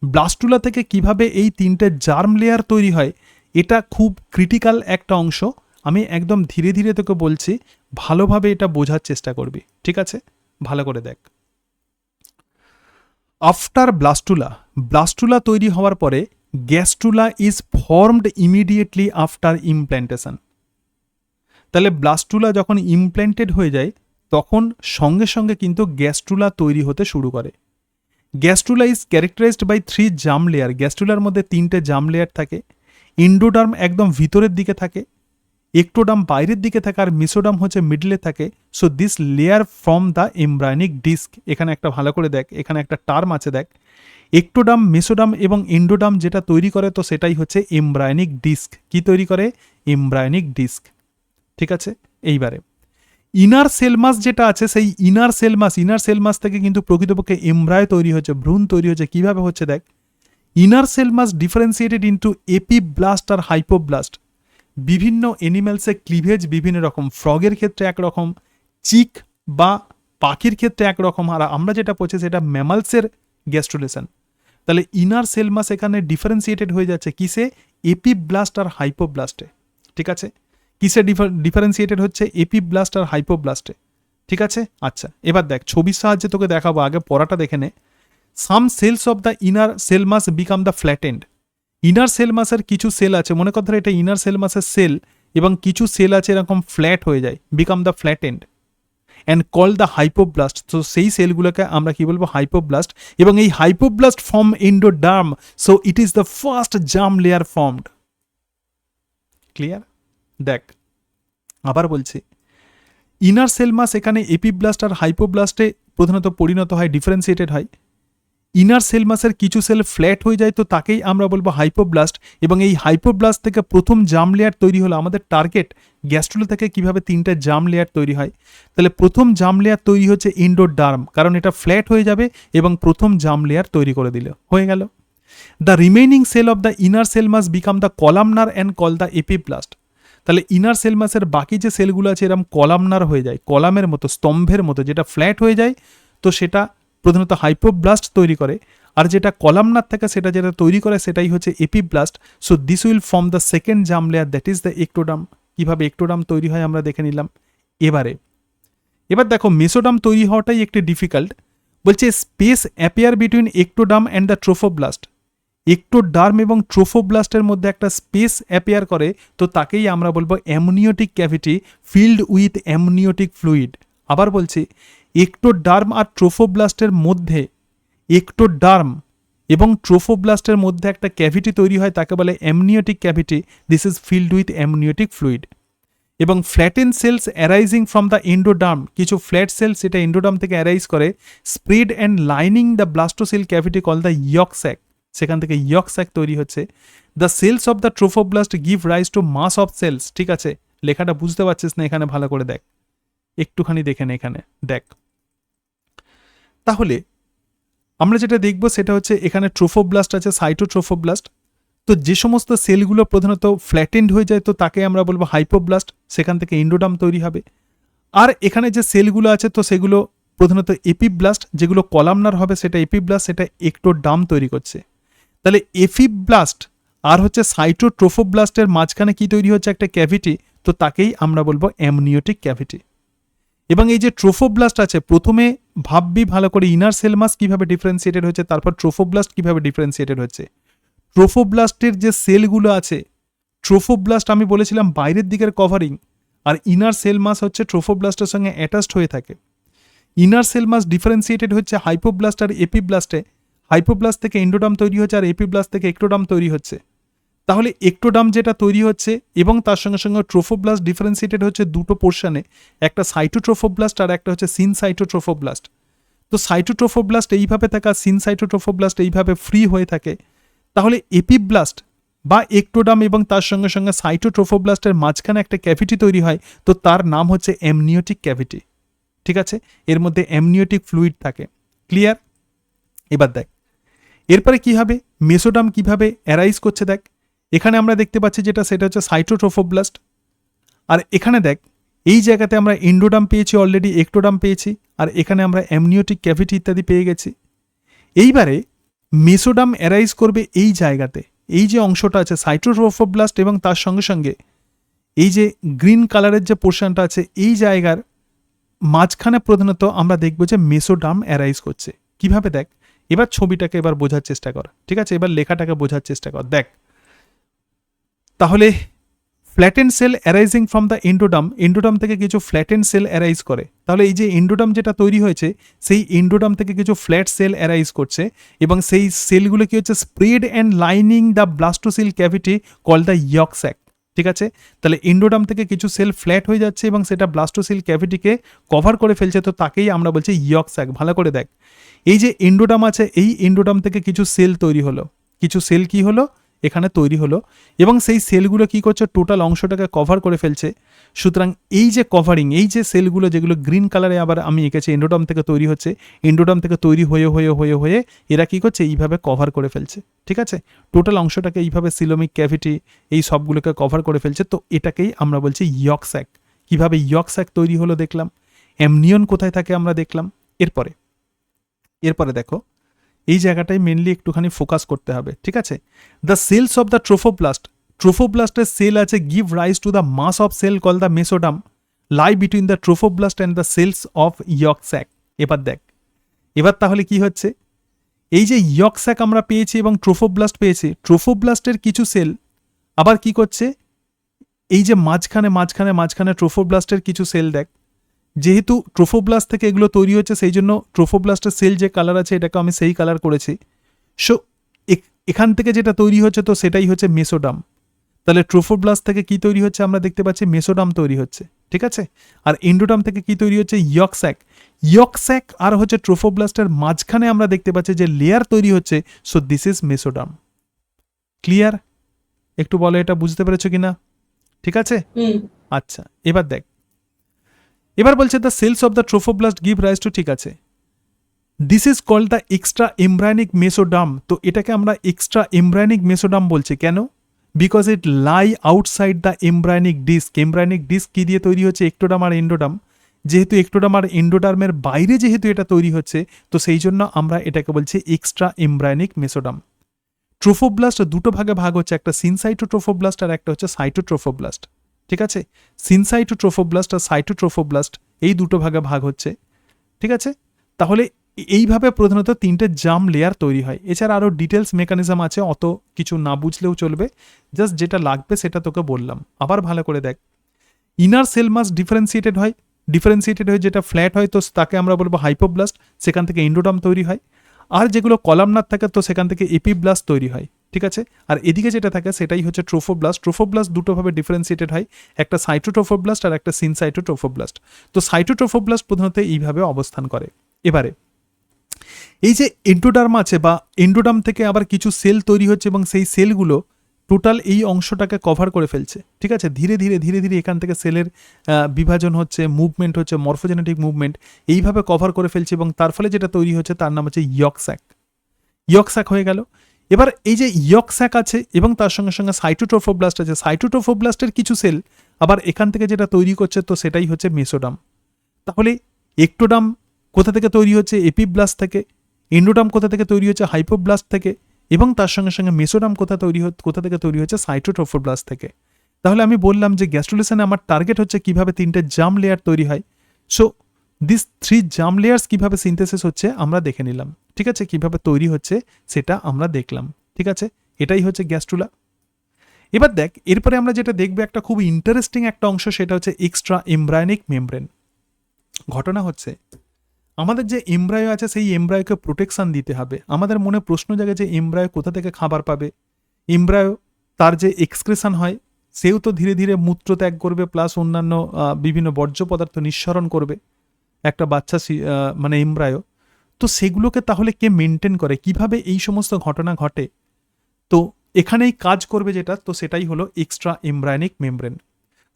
ব্লাস্টুলা থেকে কিভাবে এই তিনটে জার্ম লেয়ার তৈরি হয়, এটা খুব ক্রিটিক্যাল একটা অংশ। আমি একদম ধীরে ধীরে তোকে বলছি, ভালোভাবে এটা বোঝার চেষ্টা করবি। ঠিক আছে, ভালো করে দেখ। আফটার ব্লাস্টুলা, ব্লাস্টুলা তৈরি হওয়ার পরে gastrula is formed immediately after implantation. তাহলে ব্লাস্টুলা যখন ইমপ্ল্যান্টেড হয়ে যায় তখন সঙ্গে সঙ্গে কিন্তু গ্যাস্ট্রুলা তৈরি হতে শুরু করে। Gastrula is characterized by 3 germ layer. গ্যাস্ট্রুলার মধ্যে 3টে জার্ম লেয়ার থাকে। এন্ডোডার্ম একদম ভিতরের দিকে থাকে, একটোডার্ম বাইরের দিকে থাকে, আর মেসোডার্ম হচ্ছে মিডলে থাকে। So this layer from the embryonic disc. এখানে একটা ভালো করে দেখ, এখানে একটা টার্ম আছে দেখ, একটোডার্ম, মেসোডার্ম এবং এন্ডোডার্ম যেটা তৈরি করে তো সেটাই হচ্ছে এমব্রায়োনিক ডিস্ক। কি তৈরি করে? Embryonic disc. ঠিক আছে, এইবারে ইনার সেলমাস যেটা আছে, সেই ইনার সেলমাস থেকে কিন্তু প্রকৃতপক্ষে এমব্রায় তৈরি হচ্ছে, ভ্রূণ তৈরি হচ্ছে। কিভাবে হচ্ছে দেখ, ইনার সেলমাস ডিফারেন্সিয়েটেড ইন্টু এপিব্লাস্ট আর হাইপোব্লাস্ট। বিভিন্ন এনিম্যালসের ক্লিভেজ বিভিন্ন রকম, ফ্রগের ক্ষেত্রে একরকম, চিক বা পাখির ক্ষেত্রে একরকম, আর আমরা যেটা পড়ছি সেটা ম্যামালসের গ্যাস্ট্রুলেশন। তাহলে ইনার সেলমাস এখানে ডিফারেন্সিয়েটেড হয়ে যাচ্ছে কিসে? এপিব্লাস্ট আর হাইপোব্লাস্টে। ঠিক আছে, কিসে ডিফারেন্সিয়েটেড হচ্ছে? এপিব্লাস্ট আর হাইপোব্লাস্টে। ঠিক আছে, আচ্ছা এবার দেখ, ছবির সাহায্যে তোকে দেখাবো, আগে পড়াটা দেখে নে। Some cells of the inner cell mass become the flattened. Inner cell মাসের কিছু সেল আছে, মনে কর ধর এটা ইনার সেল মাসের সেল, এবং কিছু সেল আছে এরকম ফ্ল্যাট হয়ে যায়, become the flattened and call the hypoblast. তো সেই সেলগুলোকে আমরা কি বলবো? হাইপোব্লাস্ট। এবং এই hypoblast form endoderm, so it is the first germ layer formed. Clear? দেখ আবার বলছি, ইনার সেল মাস এখানে এপিব্লাস্ট আর হাইপোব্লাস্টে প্রধানত পরিণত হয়, ডিফারেন্সিয়েটেড হয়। ইনার সেল মাসের কিছু সেল ফ্ল্যাট হয়ে যায়, তো তাকেই আমরা বলবো হাইপোব্লাস্ট। এবং এই হাইপোব্লাস্ট থেকে প্রথম জার্ম লেয়ার তৈরি হলো। আমাদের টার্গেট গ্যাস্ট্রুলা থেকে কিভাবে 3টে জার্ম লেয়ার তৈরি হয়। তাহলে প্রথম জার্ম লেয়ার তৈরি হচ্ছে এন্ডোডার্ম, কারণ এটা ফ্ল্যাট হয়ে যাবে এবং প্রথম জার্ম লেয়ার তৈরি করে দিল, হয়ে গেল। The remaining cell of the inner cell mass become the columnar and call the epiblast. তাহলে ইনার সেল মাসের বাকি যে সেলগুলো আছে এরকম কলামনার হয়ে যায়, কলামের মতো, স্তম্ভের মতো। যেটা ফ্ল্যাট হয়ে যায় তো সেটা প্রধানত হাইপোব্লাস্ট তৈরি করে, আর যেটা কলামনার থাকে সেটা যেটা তৈরি করে সেটাই হচ্ছে epiblast. So this will form the second germ layer, that is the ectoderm. কিভাবে একটোডার্ম তৈরি হয় আমরা দেখে নিলাম। এবার দেখো, মেসোডার্ম তৈরি হওয়াটাই একটু ডিফিকাল্ট। বলছে space appear between ectoderm and the trophoblast. Ectoderm এবং ট্রোফোব্লাস্টের মধ্যে একটা স্পেস অ্যাপিয়ার করে, তো তাকেই আমরা বলবো amniotic cavity filled with amniotic fluid. আবার বলছি, একটোডার্ম আর ট্রোফোব্লাস্টের মধ্যে, একটোডার্ম এবং ট্রোফোব্লাস্টের মধ্যে একটা ক্যাভিটি তৈরি হয়, তাকে বলে amniotic cavity. This is filled with amniotic fluid. এবং flatten cells arising from the endoderm, কিছু ফ্ল্যাট সেলস এটা এন্ডোডার্ম থেকে অ্যারাইজ করে, spread and lining the blastocoel cavity call the yolk sac. সেখান থেকে ইয়ক স্যাক তৈরি হচ্ছে। The cells of the trophoblast give rise to mass of cells. ঠিক আছে, লেখাটা বুঝতে পারছিস না এখানে, ভালো করে দেখ, একটুখানি দেখে নে এখানে দেখ। তাহলে আমরা যেটা দেখব সেটা হচ্ছে এখানে ট্রোফোব্লাস্ট আছে, সাইটোট্রোফোব্লাস্ট। তো যে সমস্ত সেলগুলো প্রধানত ফ্ল্যাটেন্ড হয়ে যায় তো তাকে আমরা বলবো হাইপোব্লাস্ট, সেখান থেকে এন্ডোডার্ম তৈরি হবে। আর এখানে যে সেলগুলো আছে তো সেগুলো প্রধানত এপিব্লাস্ট, যেগুলো কলামনার হবে সেটা এপিব্লাস্ট, সেটা একটোডার্ম তৈরি করছে। তাহলে এপিব্লাস্ট আর হচ্ছে সাইটোট্রোফোব্লাস্টের মাঝখানে কি তৈরি হচ্ছে, একটা ক্যাভিটি, তো তাকেই আমরা বলবো অ্যামনিওটিক ক্যাভিটি। এবং এই যে ট্রোফোব্লাস্ট আছে, প্রথমে ভাববি ভালো করে ইনার সেল মাস কিভাবে ডিফারেন্সিয়েটেড হচ্ছে, তারপর ট্রোফোব্লাস্ট কিভাবে ডিফারেন্সিয়েটেড হচ্ছে। ট্রোফোব্লাস্টের যে সেলগুলো আছে, ট্রোফোব্লাস্ট আমি বলেছিলাম বাইরের দিকের কভারিং, আর ইনার সেল মাস হচ্ছে ট্রোফোব্লাস্টের সঙ্গে অ্যাটাচড হয়ে থাকে। ইনার সেল মাস ডিফারেন্সিয়েটেড হচ্ছে হাইপোব্লাস্ট আর এপিব্লাস্টে। হাইপোব্লাস্ট থেকে এন্ডোডার্ম তৈরি হচ্ছে আর এপিব্লাস্ট থেকে একটোডার্ম তৈরি হচ্ছে। তাহলে একটোডার্ম যেটা তৈরি হচ্ছে এবং তার সঙ্গে সঙ্গে ট্রোফোব্লাস্ট ডিফারেন্সিয়েটেড হচ্ছে দুটো পোর্শনে, একটা সাইটোট্রোফোব্লাস্ট আর একটা হচ্ছে সিনসাইটোট্রোফোব্লাস্ট। তো সাইটোট্রোফোব্লাস্ট এইভাবে থাকে আর সিনসাইটোট্রোফোব্লাস্ট এইভাবে ফ্রি হয়ে থাকে। তাহলে এপিব্লাস্ট বা একটোডার্ম এবং তার সঙ্গে সঙ্গে সাইটোট্রোফোব্লাস্টের মাঝখানে একটা ক্যাভিটি তৈরি হয়, তো তার নাম হচ্ছে অ্যামনিওটিক ক্যাভিটি। ঠিক আছে, এর মধ্যে অ্যামনিওটিক ফ্লুইড থাকে। ক্লিয়ার? এবার দেখ এরপরে কি হবে, মেসোডার্ম কিভাবে অ্যারাইজ করছে। দেখ এখানে আমরা দেখতে পাচ্ছি যেটা, সেটা হচ্ছে সাইটোট্রোফোব্লাস্ট। আর এখানে দেখ এই জায়গাতে আমরা এন্ডোডার্ম পেয়েছি অলরেডি, একটোডার্ম পেয়েছি, আর এখানে আমরা অ্যামনিওটিক ক্যাভিটি ইত্যাদি পেয়ে গেছি। এইবারে মেসোডার্ম অ্যারাইজ করবে এই জায়গাতে, এই যে অংশটা আছে সাইটোট্রোফোব্লাস্ট এবং তার সঙ্গে সঙ্গে এই যে গ্রিন কালারের যে পোর্শনটা আছে এই জায়গার মাঝখানে প্রধানত আমরা দেখব যে মেসোডার্ম অ্যারাইজ করছে। কিভাবে দেখ, এবার ছবিটাকে এবার বোঝার চেষ্টা কর। ঠিক আছে, এবার লেখাটাকে বোঝার চেষ্টা কর। দেখ তাহলে flattened cell arising from the endoderm, endoderm থেকে কিছু ফ্ল্যাটেন্ড সেল অ্যারাইজ করে। তাহলে এই যে এন্ডোডার্ম যেটা তৈরি হয়েছে সেই এন্ডোডার্ম থেকে কিছু ফ্ল্যাট সেল অ্যারাইজ করছে এবং সেই সেলগুলো কি হচ্ছে spread and lining the blastocoel cavity call the yolk sac. ঠিক আছে, তাহলে এন্ডোডার্ম থেকে কিছু সেল ফ্ল্যাট হয়ে যাচ্ছে এবং সেটা ব্লাস্টোসিল ক্যাভিটিকে কভার করে ফেলছে, তো তাকেই আমরা বলছি ইয়ক স্যাক। ভালো করে দেখ, এই যে এন্ডোডার্ম আছে এই এন্ডোডার্ম থেকে কিছু সেল তৈরি হলো, কিছু সেল কি হলো এখানে তৈরি হলো এবং সেই সেলগুলো কি করছে, টোটাল অংশটাকে কভার করে ফেলছে। সুতরাং এই যে কভারিং, এই যে সেলগুলো যেগুলো গ্রিন কালারে আবার আমি এঁকেছি এন্ডোডার্ম থেকে তৈরি হচ্ছে, এন্ডোডার্ম থেকে তৈরি হয়ে হয়ে হয়ে হয়ে এরা কি করছে, এইভাবে কভার করে ফেলছে। ঠিক আছে, টোটাল অংশটাকে এইভাবে সিলোমিক ক্যাভিটি এই সবগুলোকে কভার করে ফেলছে, তো এটাকেই আমরা বলছি ইয়ক স্যাক। কিভাবে ইয়ক স্যাক তৈরি হলো দেখলাম, অ্যামনিয়ন কোথায় থাকে আমরা দেখলাম। এরপরে দেখো এই জায়গাটায় মেনলি একটুখানি ফোকাস করতে হবে। ঠিক আছে, the cells of the trophoblast, ট্রোফোব্লাস্টের সেল আছে give rise to the mass of cell call the mesoderm lie between the trophoblast and the cells of yolk sac. এবার দেখ এবার তাহলে কি হচ্ছে, এই যে ইয়ক স্যাক আমরা পেয়েছি এবং ট্রোফোব্লাস্ট পেয়েছি, ট্রোফোব্লাস্টের কিছু সেল আবার কি করছে, এই যে মাঝখানে মাঝখানে মাঝখানে ট্রোফোব্লাস্টের কিছু সেল দেখ, যেহেতু ট্রোফোব্লাস্ট থেকে এগুলো তৈরি হচ্ছে সেই জন্য ট্রোফোব্লাস্টের সেল যে কালার আছে এটাকে আমি সেই কালার করেছি। সো এখান থেকে যেটা তৈরি হচ্ছে তো সেটাই হচ্ছে মেসোডার্ম। তাহলে ট্রোফোব্লাস্ট থেকে কি তৈরি হচ্ছে আমরা দেখতে পাচ্ছি মেসোডার্ম তৈরি হচ্ছে। ঠিক আছে, আর এন্ডোডার্ম থেকে কি তৈরি হচ্ছে, ইয়ক স্যাক। ইয়ক স্যাক আর হচ্ছে ট্রোফোব্লাস্টের মাঝখানে আমরা দেখতে পাচ্ছি যে লেয়ার তৈরি হচ্ছে, so this is mesoderm. Clear? একটু বলো এটা বুঝতে পেরেছো কিনা? ঠিক আছে, আচ্ছা এবার দেখ, এবার বলছে the cells of the trophoblast give rise to, ঠিক আছে, this is called the extra embryonic mesoderm. তো এটাকে আমরা এক্সট্রা এমব্রায়নিক মেসোডার্ম বলছি কেন, because it lie outside the embryonic disc. Embryonic disc কি দিয়ে তৈরি হচ্ছে, একটোডার্ম আর এন্ডোডার্ম। যেহেতু একটোডার্ম আর এন্ডোডার্মের বাইরে যেহেতু এটা তৈরি হচ্ছে তো সেই জন্য আমরা এটাকে বলছি এক্সট্রা এমব্রায়নিক মেসোডার্ম। ট্রোফোব্লাস্ট দুটো ভাগে ভাগ হচ্ছে, একটা সিনসাইটোট্রোফোব্লাস্ট আর একটা হচ্ছে সাইটোট্রোফোব্লাস্ট। ঠিক আছে, সিনসাইটোট্রোফোব্লাস্ট আর সাইটোট্রোফোব্লাস্ট এই দুটো ভাগে ভাগ হচ্ছে। ঠিক আছে, তাহলে এইভাবে প্রধানত তিনটে জার্ম লেয়ার তৈরি হয়। এছাড়া আরও ডিটেলস মেকানিজম আছে, অত কিছু না বুঝলেও চলবে, জাস্ট যেটা লাগবে সেটা তোকে বললাম। আবার ভালো করে দেখ, ইনার সেল মাস ডিফারেন্সিয়েটেড হয়, ডিফারেন্সিয়েটেড হয়ে যেটা ফ্ল্যাট হয় তো তাকে আমরা বলবো হাইপোব্লাস্ট, সেখান থেকে এন্ডোডার্ম তৈরি হয়। আর যেগুলো কলামনার থাকে তো সেখান থেকে এপিব্লাস্ট তৈরি হয়। ঠিক আছে, আর এদিকে যেটা থাকে সেটাই হচ্ছে ট্রোফোব্লাস্ট। ট্রোফোব্লাস্ট দুটোভাবে ডিফারেন্সিয়েটেড হয়, একটা সাইটোট্রোফোব্লাস্ট আর একটা সিনসাইটোট্রোফোব্লাস্ট। তো সাইটোট্রোফোব্লাস্ট প্রধানত এইভাবে অবস্থান করে। এবারে এই যে এন্ডোডার্ম আছে বা এন্ডোডার্ম থেকে আবার কিছু সেল তৈরি হচ্ছে এবং সেই সেলগুলো টোটাল এই অংশটাকে কভার করে ফেলছে, ঠিক আছে। ধীরে ধীরে ধীরে ধীরে এখান থেকে সেলের বিভাজন হচ্ছে, মুভমেন্ট হচ্ছে, মরফোজেনেটিক মুভমেন্ট এইভাবে কভার করে ফেলছে এবং তার ফলে যেটা তৈরি হচ্ছে তার নাম হচ্ছে ইয়ক স্যাক। ইয়ক স্যাক হয়ে গেল। এবার এই যে ইয়ক স্যাক আছে এবং তার সঙ্গে সঙ্গে সাইটোট্রোফোব্লাস্ট আছে, সাইটোট্রোফোব্লাস্টের কিছু সেল আবার এখান থেকে যেটা তৈরি করছে তো সেটাই হচ্ছে মেসোডাম। তাহলে একটোডাম কোথা থেকে তৈরি হচ্ছে? এপিব্লাস্ট থেকে। এন্ডোডাম কোথা থেকে তৈরি হচ্ছে? হাইপোব্লাস্ট থেকে। এবং তার সঙ্গে সঙ্গে মেসোডাম কোথা থেকে তৈরি হচ্ছে? সাইটোট্রোফোব্লাস্ট থেকে। তাহলে আমি বললাম যে গ্যাস্ট্রুলেশনে আমার টার্গেট হচ্ছে কিভাবে 3টে জার্ম লেয়ার তৈরি হয়। সো দিস 3 জার্ম লেয়ার্স কিভাবে সিনথেসিস হচ্ছে আমরা দেখে নিলাম, ঠিক আছে। কিভাবে তৈরি হচ্ছে সেটা আমরা দেখলাম, ঠিক আছে। এটাই হচ্ছে গ্যাস্ট্রুলা। এবার দেখ, এরপরে আমরা যেটা দেখবো একটা খুব ইন্টারেস্টিং একটা অংশ, সেটা হচ্ছে এক্সট্রা এমব্রায়োনিক মেমব্রেন। ঘটনা হচ্ছে আমাদের যে এমব্রায়ো আছে সেই এমব্রায়োকে প্রোটেকশন দিতে হবে। আমাদের মনে প্রশ্ন জাগে যে এমব্রায়ো কোথা থেকে খাবার পাবে? এমব্রায়ো তার যে এক্সক্রেশন হয় সেও তো ধীরে ধীরে মূত্র ত্যাগ করবে, প্লাস অন্যান্য বিভিন্ন বর্জ্য পদার্থ নিঃসরণ করবে একটা বাচ্চা মানে এমব্রায়ো। তো সেগুলোকে তাহলে কে মেনটেন করে? কিভাবে এই সমস্ত ঘটনা ঘটে? তো এখানেই কাজ করবে যেটা, তো সেটাই হলো extra embryonic membrane.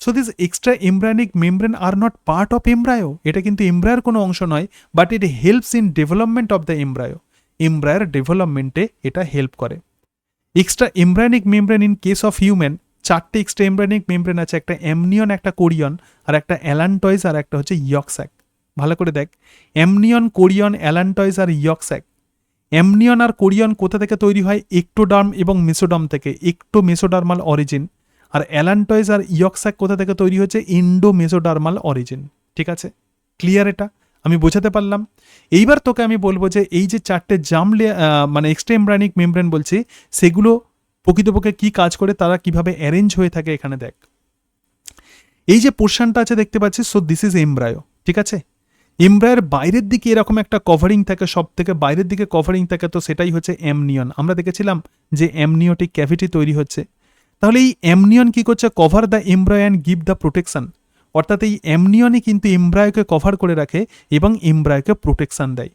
So this extra embryonic membrane are not part of embryo. এটা কিন্তু এমব্রায়োর কোনো অংশ নয়, but it helps in development of the embryo. এমব্রায়োর ডেভেলপমেন্টে এটা হেল্প করে। Extra embryonic membrane in case of human 4টে এক্সট্রা এমব্রায়োনিক মেমব্রেন আছে, একটা অ্যামনিয়ন, একটা কোরিয়ন, আর একটা অ্যালান্টয়েজ, আর একটা হচ্ছে ইয়ক স্যাক। ভালো করে দেখ, অ্যামনিয়ন, কোরিয়ন, অ্যালান্টয়েজ আর ইয়ক স্যাক। অ্যামনিয়ন আর কোরিয়ন কোথা থেকে তৈরি হয়? একটোডার্ম এবং মেসোডার্ম থেকে, একটো মেসোডার্মাল অরিজিন। আর অ্যালান্টয়েজ আর ইয়ক স্যাক কোথা থেকে তৈরি হচ্ছে? ইন্ডো মেসোডার্মাল অরিজিন, ঠিক আছে। ক্লিয়ার? এটা আমি বোঝাতে পারলাম। এইবার তোকে আমি বলবো যে এই যে 4টে মানে এক্সট্রা এমব্রায়োনিক মেমব্রেন বলছি, সেগুলো প্রকৃতপক্ষে কি কাজ করে, তারা কিভাবে অ্যারেঞ্জ হয়ে থাকে এখানে দেখ। এই যে পোর্শনটা আছে দেখতে পাচ্ছিস, সো দিস ইজ এমব্রায়ো, ঠিক আছে। এমব্রায়োর বাইরের দিকে এরকম একটা কভারিং থাকে, সব থেকে বাইরের দিকে কভারিং থাকে, তো সেটাই হচ্ছে অ্যামনিয়ন। আমরা দেখেছিলাম যে অ্যামনিওটিক ক্যাভিটি তৈরি হচ্ছে। তাহলে এই অ্যামনিয়ন কি করছে? Cover the embryo and give the protection. অর্থাৎ এই অ্যামনিয়নই কিন্তু এমব্রায়োকে কভার করে রাখে এবং এমব্রায়োকে প্রোটেকশন দেয়।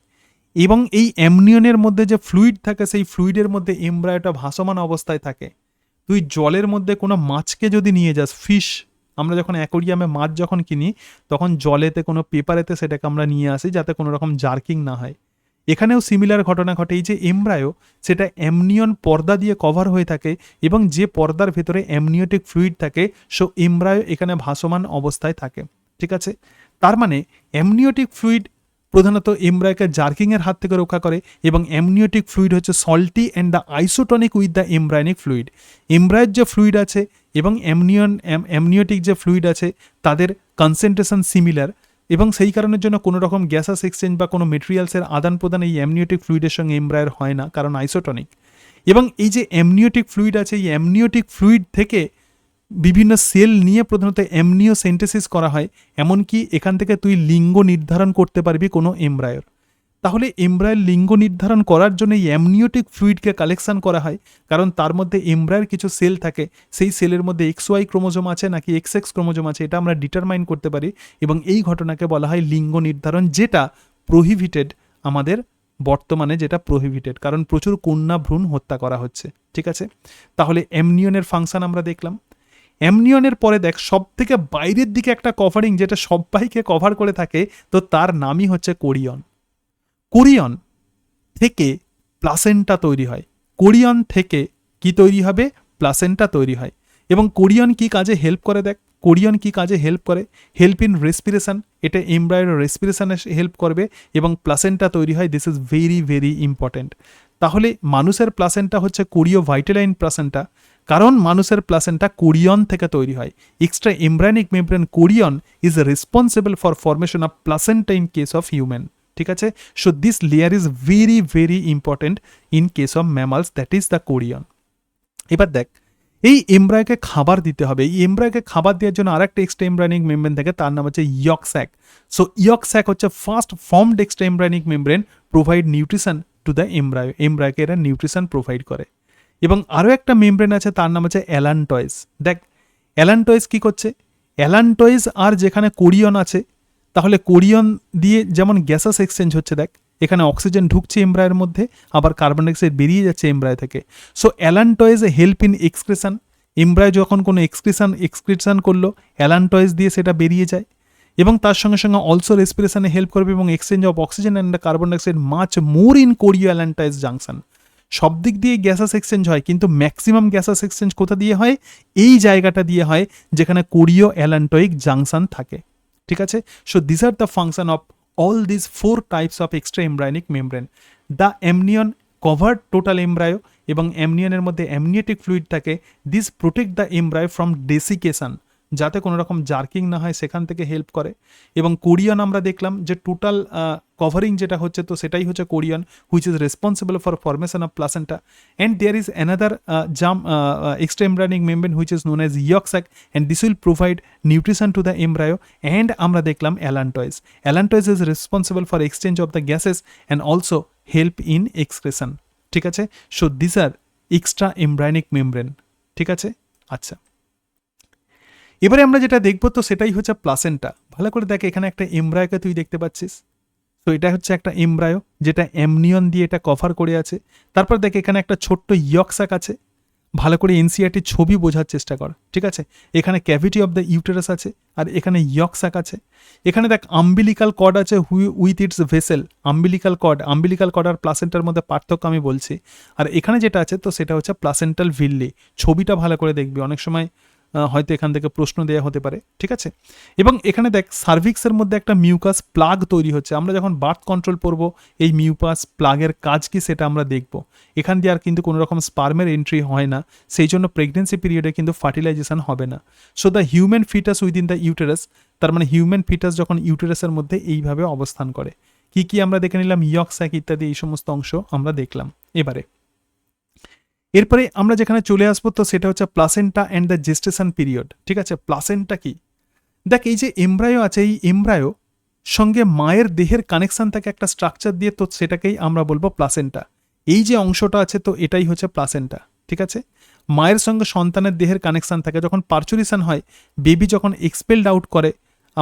এবং এই অ্যামনিয়নের মধ্যে যে ফ্লুইড থাকে, সেই ফ্লুইডের মধ্যে এমব্রায়োটা ভাসমান অবস্থায় থাকে। তুই জলের মধ্যে কোনো মাছকে যদি নিয়ে যাস, ফিশ, আমরা যখন অ্যাকোরিয়ামে মাছ যখন কিনি তখন জলেতে কোনো পেপারেতে সেটাকে আমরা নিয়ে আসি যাতে কোনো রকম জার্কিং না হয়। এখানেও সিমিলার ঘটনা ঘটে। এই যে এমব্রায়ো, সেটা অ্যামনিয়ন পর্দা দিয়ে কভার হয়ে থাকে এবং যে পর্দার ভেতরে অ্যামনিওটিক ফ্লুইড থাকে, সো এমব্রায়ো এখানে ভাসমান অবস্থায় থাকে, ঠিক আছে। তার মানে অ্যামনিওটিক ফ্লুইড প্রধানত এমব্রায়োকে জার্কিংয়ের হাত থেকে রক্ষা করে এবং অ্যামনিওটিক ফ্লুইড হচ্ছে salty and the isotonic with the embryonic fluid. এমব্রায়োর যে ফ্লুইড আছে এবং অ্যামনিওটিক যে ফ্লুইড আছে তাদের কনসেন্ট্রেশন সিমিলার, এবং সেই কারণের জন্য কোনো রকম গ্যাসাস এক্সচেঞ্জ বা কোনো মেটেরিয়ালসের আদান প্রদান এই অ্যামনিওটিক ফ্লুইডের সঙ্গে এমব্রায়োর হয় না, কারণ আইসোটনিক। এবং এই যে অ্যামনিওটিক ফ্লুইড আছে, এই অ্যামনিওটিক ফ্লুইড থেকে বিভিন্ন সেল নিয়ে প্রধানত অ্যামনিওসেন্টেসিস করা হয়। এমনকি এখান থেকে তুই লিঙ্গ নির্ধারণ করতে পারবি কোনো এমব্রায়োর। তাহলে এমব্রায়োর লিঙ্গ নির্ধারণ করার জন্য এই অ্যামনিওটিক ফ্লুইডকে কালেকশন করা হয়, কারণ তার মধ্যে এমব্রায়োর কিছু সেল থাকে, সেই সেলের মধ্যে XY ক্রোমোজোম আছে নাকি XX ক্রোমোজোম আছে, এটা আমরা ডিটারমাইন করতে পারি। এবং এই ঘটনাকে বলা হয় লিঙ্গ নির্ধারণ, যেটা প্রোহিবিটেড আমাদের বর্তমানে, যেটা প্রোহিবিটেড, কারণ প্রচুর কন্যা ভ্রূণ হত্যা করা হচ্ছে, ঠিক আছে। তাহলে অ্যামনিয়নের ফাংশন আমরা দেখলাম। অ্যামনিয়নের পরে দেখ, সব থেকে বাইরের দিকে একটা কভারিং যেটা সবাইকে কভার করে থাকে, তো তার নামই হচ্ছে কোরিয়ন। কোরিয়ন থেকে প্লাসেন্টা তৈরি হয়। কোরিয়ন থেকে কি তৈরি হবে? প্লাসেন্টা তৈরি হয়। এবং কোরিয়ন কি কাজে হেল্প করে দেখ, কোরিয়ন কি কাজে হেল্প করে? হেল্প ইন রেসপিরেশন, এটা এমব্রায়োর রেসপিরেশনে হেল্প করবে এবং প্লাসেন্টা তৈরি হয়। This is very very important. তাহলে মানুষের প্লাসেন্টা হচ্ছে কোরিও ভাইটালাইন প্লাসেন্টা, কারণ মানুষের প্লাসেন্টা কোরিয়ন থেকে তৈরি হয়। Extra embryonic membrane Korean is responsible for formation of placenta in case of human, ঠিক আছে। So this layer is very very important in case of mammals, that is the Korean. এবার দেখ, এই এমব্রায়োকে খাবার দিতে হবে। এই এমব্রায়োকে খাবার দেওয়ার জন্য আরেকটা এক্সট্রা এমব্রায়োনিক মেমব্রেন থাকে, তার নাম হচ্ছে yolk sac. So yolk sac হচ্ছে first formed extra embryonic membrane, provide nutrition to the embryo. এমব্রায়োকে এরা নিউট্রিশন প্রোভাইড করে। এবং আরও একটা মেমব্রেন আছে, তার নাম হচ্ছে অ্যালান্টয়েজ। দেখ, অ্যালান্টয়েজ কি করছে? অ্যালান্টয়েজ আর যেখানে কোরিয়ন আছে, তাহলে কোরিয়ন দিয়ে যেমন গ্যাসাস এক্সচেঞ্জ হচ্ছে, দেখ এখানে অক্সিজেন ঢুকছে এমব্রায়ের মধ্যে, আবার কার্বন ডাইঅক্সাইড বেরিয়ে যাচ্ছে এমব্রায় থেকে। সো অ্যালান্টয়েজ হেল্প ইন এক্সক্রেশন, এমব্রায় যখন কোনো এক্সক্রিশন করলো অ্যালান্টয়েজ দিয়ে সেটা বেরিয়ে যায়, এবং তার সঙ্গে সঙ্গে অলসো রেসপিরেশনে হেল্প করবে এবং exchange of oxygen and carbon dioxide much more in chorioallantoic junction. সব দিক দিয়ে গ্যাসাস এক্সচেঞ্জ হয়, কিন্তু ম্যাক্সিমাম গ্যাসাস এক্সচেঞ্জ কোথা দিয়ে হয়? এই জায়গাটা দিয়ে হয় যেখানে কোরিও অ্যালান্টয়িক জাংশন থাকে। ঠিক আছে, so this are the function of all these four types of extraembryonic membrane. The amnion covered total embryo এবং অ্যামনিয়নের মধ্যে অ্যামনিয়েটিক ফ্লুইড থাকে। This protect the embryo from desiccation, যাতে কোনো রকম জার্কিং না হয় সেখান থেকে হেল্প করে। এবং কোরিয়ন আমরা দেখলাম যে টোটাল কভারিং যেটা হচ্ছে, তো সেটাই হচ্ছে chorion, which is responsible for formation of placenta. And there is another extraembryonic membrane which is known as yolk sac, and this will provide nutrition to the embryo. And আমরা দেখলাম allantois. Allantois is responsible for exchange of the gases and also help in excretion. ঠিক আছে, so this are extra embryonic membrane. ঠিক আছে, আচ্ছা, এবারে আমরা যেটা দেখবো তো সেটাই হচ্ছে প্লাসেন্টা। ভালো করে দেখ, এখানে একটা এমব্রায়োকে তুই দেখতে পাচ্ছিস, তো এটা হচ্ছে একটা এমব্রায়ো যেটা অ্যামনিয়ন দিয়ে এটা কভার করে আছে। তারপর দেখ এখানে একটা ছোট্ট ইয়ক স্যাক আছে, ভালো করে এনসিআরটির ছবি বোঝার চেষ্টা কর। ঠিক আছে, এখানে ক্যাভিটি অফ দ্য ইউটেরাস আছে, আর এখানে ইয়ক স্যাক আছে। এখানে দেখ আম্বিলিকাল কর্ড আছে with its vessel. Umbilical cord আর প্লাসেন্টার মধ্যে পার্থক্য আমি বলছি। আর এখানে যেটা আছে তো সেটা হচ্ছে প্লাসেন্টাল ভিল্লি। ছবিটা ভালো করে দেখবি, অনেক সময় হয়তো এখান থেকে প্রশ্ন দেওয়া হতে পারে। ঠিক আছে, এবং এখানে দেখ সার্ভিক্সের মধ্যে একটা মিউকাস প্লাগ তৈরি হচ্ছে। আমরা যখন বার্থ কন্ট্রোল পড়ব, এই মিউকাস প্লাগের কাজ কি সেটা আমরা দেখব। এখান দিয়ে আর কিন্তু কোনো রকম স্পার্মের এন্ট্রি হয় না, সেই জন্য প্রেগনেন্সি পিরিয়ডে কিন্তু ফার্টিলাইজেশন হবে না। So the human foetus within the uterus, তার মানে হিউম্যান ফিটাস যখন ইউটেরাসের মধ্যে এইভাবে অবস্থান করে। কি কি আমরা দেখে নিলাম, ইয়ক স্যাক ইত্যাদি এই সমস্ত অংশ আমরা দেখলাম। এরপরে আমরা যেখানে চলে আসবো তো সেটা হচ্ছে placenta and the gestation period. ঠিক আছে, প্লাসেন্টা কি? দেখ, এই যে এমব্রায়ো আছে, এই এমব্রায়ো সঙ্গে মায়ের দেহের কানেকশন থাকে একটা স্ট্রাকচার দিয়ে, তো সেটাকেই আমরা বলবো প্লাসেন্টা। এই যে অংশটা আছে তো এটাই হচ্ছে প্লাসেন্টা। ঠিক আছে, মায়ের সঙ্গে সন্তানের দেহের কানেকশন থাকে। যখন পার্চুরেশন হয়, বেবি যখন এক্সপেলড আউট করে,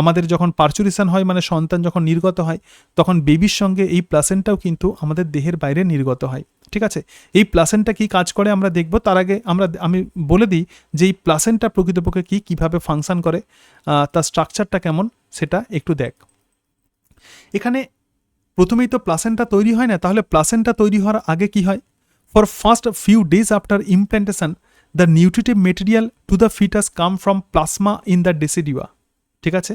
আমাদের যখন পার্চুরেশন হয় মানে সন্তান যখন নির্গত হয়, তখন বেবির সঙ্গে এই প্লাসেন্টাও কিন্তু আমাদের দেহের বাইরে নির্গত হয়। ঠিক আছে, এই প্লাসেন্টা কি কাজ করে আমরা দেখব। তার আগে আমি বলে দিই যে এই প্লাসেন্টা প্রকৃতপক্ষে কি, কিভাবে ফাংশন করে, তার স্ট্রাকচারটা কেমন সেটা একটু দেখ। এখানে প্রথমেই তো প্লাসেন্টা তৈরি হয় না, তাহলে প্লাসেন্টা তৈরি হওয়ার আগে কি হয়? For first few days after implantation, the nutritive material to the foetus come from plasma in the decidua. ঠিক আছে,